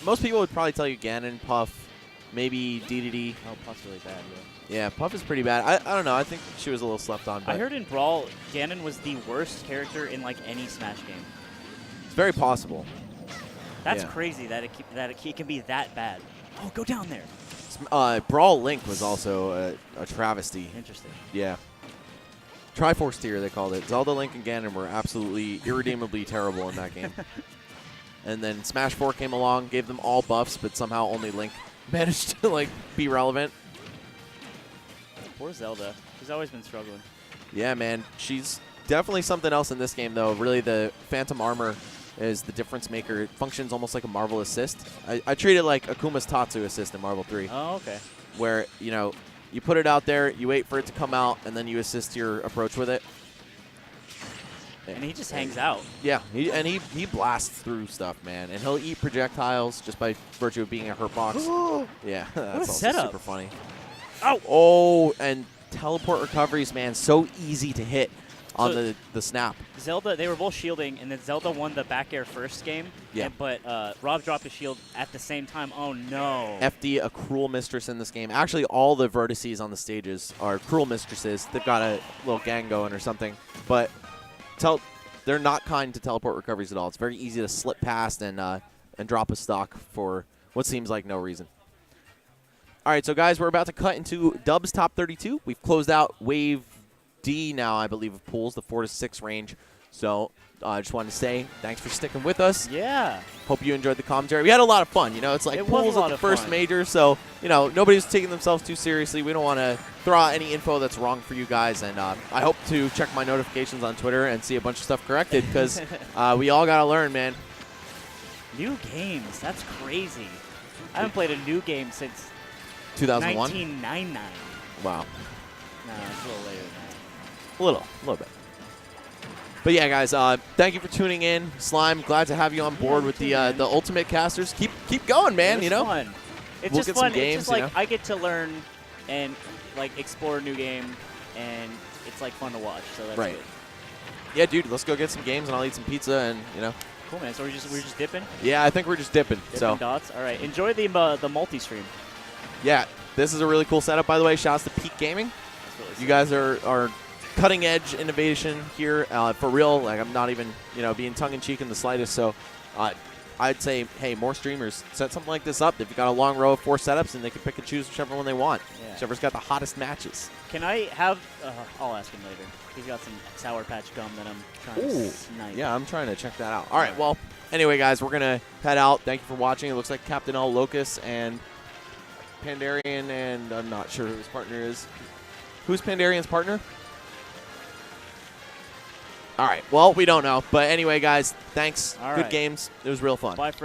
Most people would probably tell you Ganon, Puff, maybe DDD. Oh, Puff's really bad, yeah. Yeah, Puff is pretty bad. I don't know. I think she was a little slept on. But I heard in Brawl, Ganon was the worst character in like any Smash game. it's very possible. That's Yeah. crazy that it can be that bad. Oh, go down there. Brawl Link was also a travesty. Interesting. Yeah. Triforce tier, they called it. Zelda, Link, and Ganon were absolutely irredeemably terrible in that game. And then Smash 4 came along, gave them all buffs, but somehow only Link managed to like be relevant. Poor Zelda. She's always been struggling. Yeah, man. She's definitely something else in this game, though. Really, the Phantom Armor is the difference maker. It functions almost like a Marvel assist. I treat it like Akuma's Tatsu assist in Marvel 3. Oh, okay. Where, you put it out there, you wait for it to come out, and then you assist your approach with it. And he just hangs out. Yeah, he blasts through stuff, man. And he'll eat projectiles just by virtue of being a hurt box. Yeah, that's also setup. super funny. Ow! Oh, and teleport recoveries, man, so easy to hit on So- the snap. Zelda, they were both shielding, and then Zelda won the back air first game. Yeah. But Rob dropped a shield at the same time. Oh, no. FD, a cruel mistress in this game. Actually, all the vertices on the stages are cruel mistresses. They've got a little gang going or something. But they're not kind to teleport recoveries at all. It's very easy to slip past and drop a stock for what seems like no reason. All right, so guys, we're about to cut into Dub's top 32. We've closed out Wave D now, I believe, of pools, the 4 to 6 range. So I just wanted to say thanks for sticking with us. Yeah. Hope you enjoyed the commentary. We had a lot of fun. It's like It was a pools lot at the of first fun. major, so nobody's taking themselves too seriously. We don't want to throw out any info that's wrong for you guys, and I hope to check my notifications on Twitter and see a bunch of stuff corrected because we all gotta learn, man. New games. That's crazy. I haven't played a new game since 2001. 1999. Wow, No, it's a little later than that. a little bit. But yeah, guys, thank you for tuning in. Slime, glad to have you on board with the Ultimate Casters. Keep going, man. It was fun. It's We'll just get some fun. games, It's just like you know? I get to learn and like explore a new game, and it's like fun to watch. So that's Right. good. Yeah, dude, let's go get some games and I'll eat some pizza and Cool, man. So we're just dipping, Yeah, I think we're just dipping. So dots. All right. Enjoy the multi-stream. yeah, this is a really cool setup, by the way. Shouts to Peak Gaming. That's really You sick. guys are cutting edge innovation here for real. Like, I'm not even being tongue in cheek in the slightest. So I'd say, hey, more streamers set something like this up. If you got a long row of 4 setups, and they can pick and choose whichever one they want. Yeah. Whichever's got the hottest matches. Can I have? I'll ask him later. He's got some Sour Patch gum that I'm trying to snipe. Yeah, I'm trying to check that out. All right, well, anyway, guys, we're gonna head out. Thank you for watching. It looks like Captain L, Locus, and Pandarian, and I'm not sure who his partner is. Who's Pandarian's partner? All right. Well, we don't know. But anyway, guys, thanks. All Good right. games. It was real fun. Bye, friends.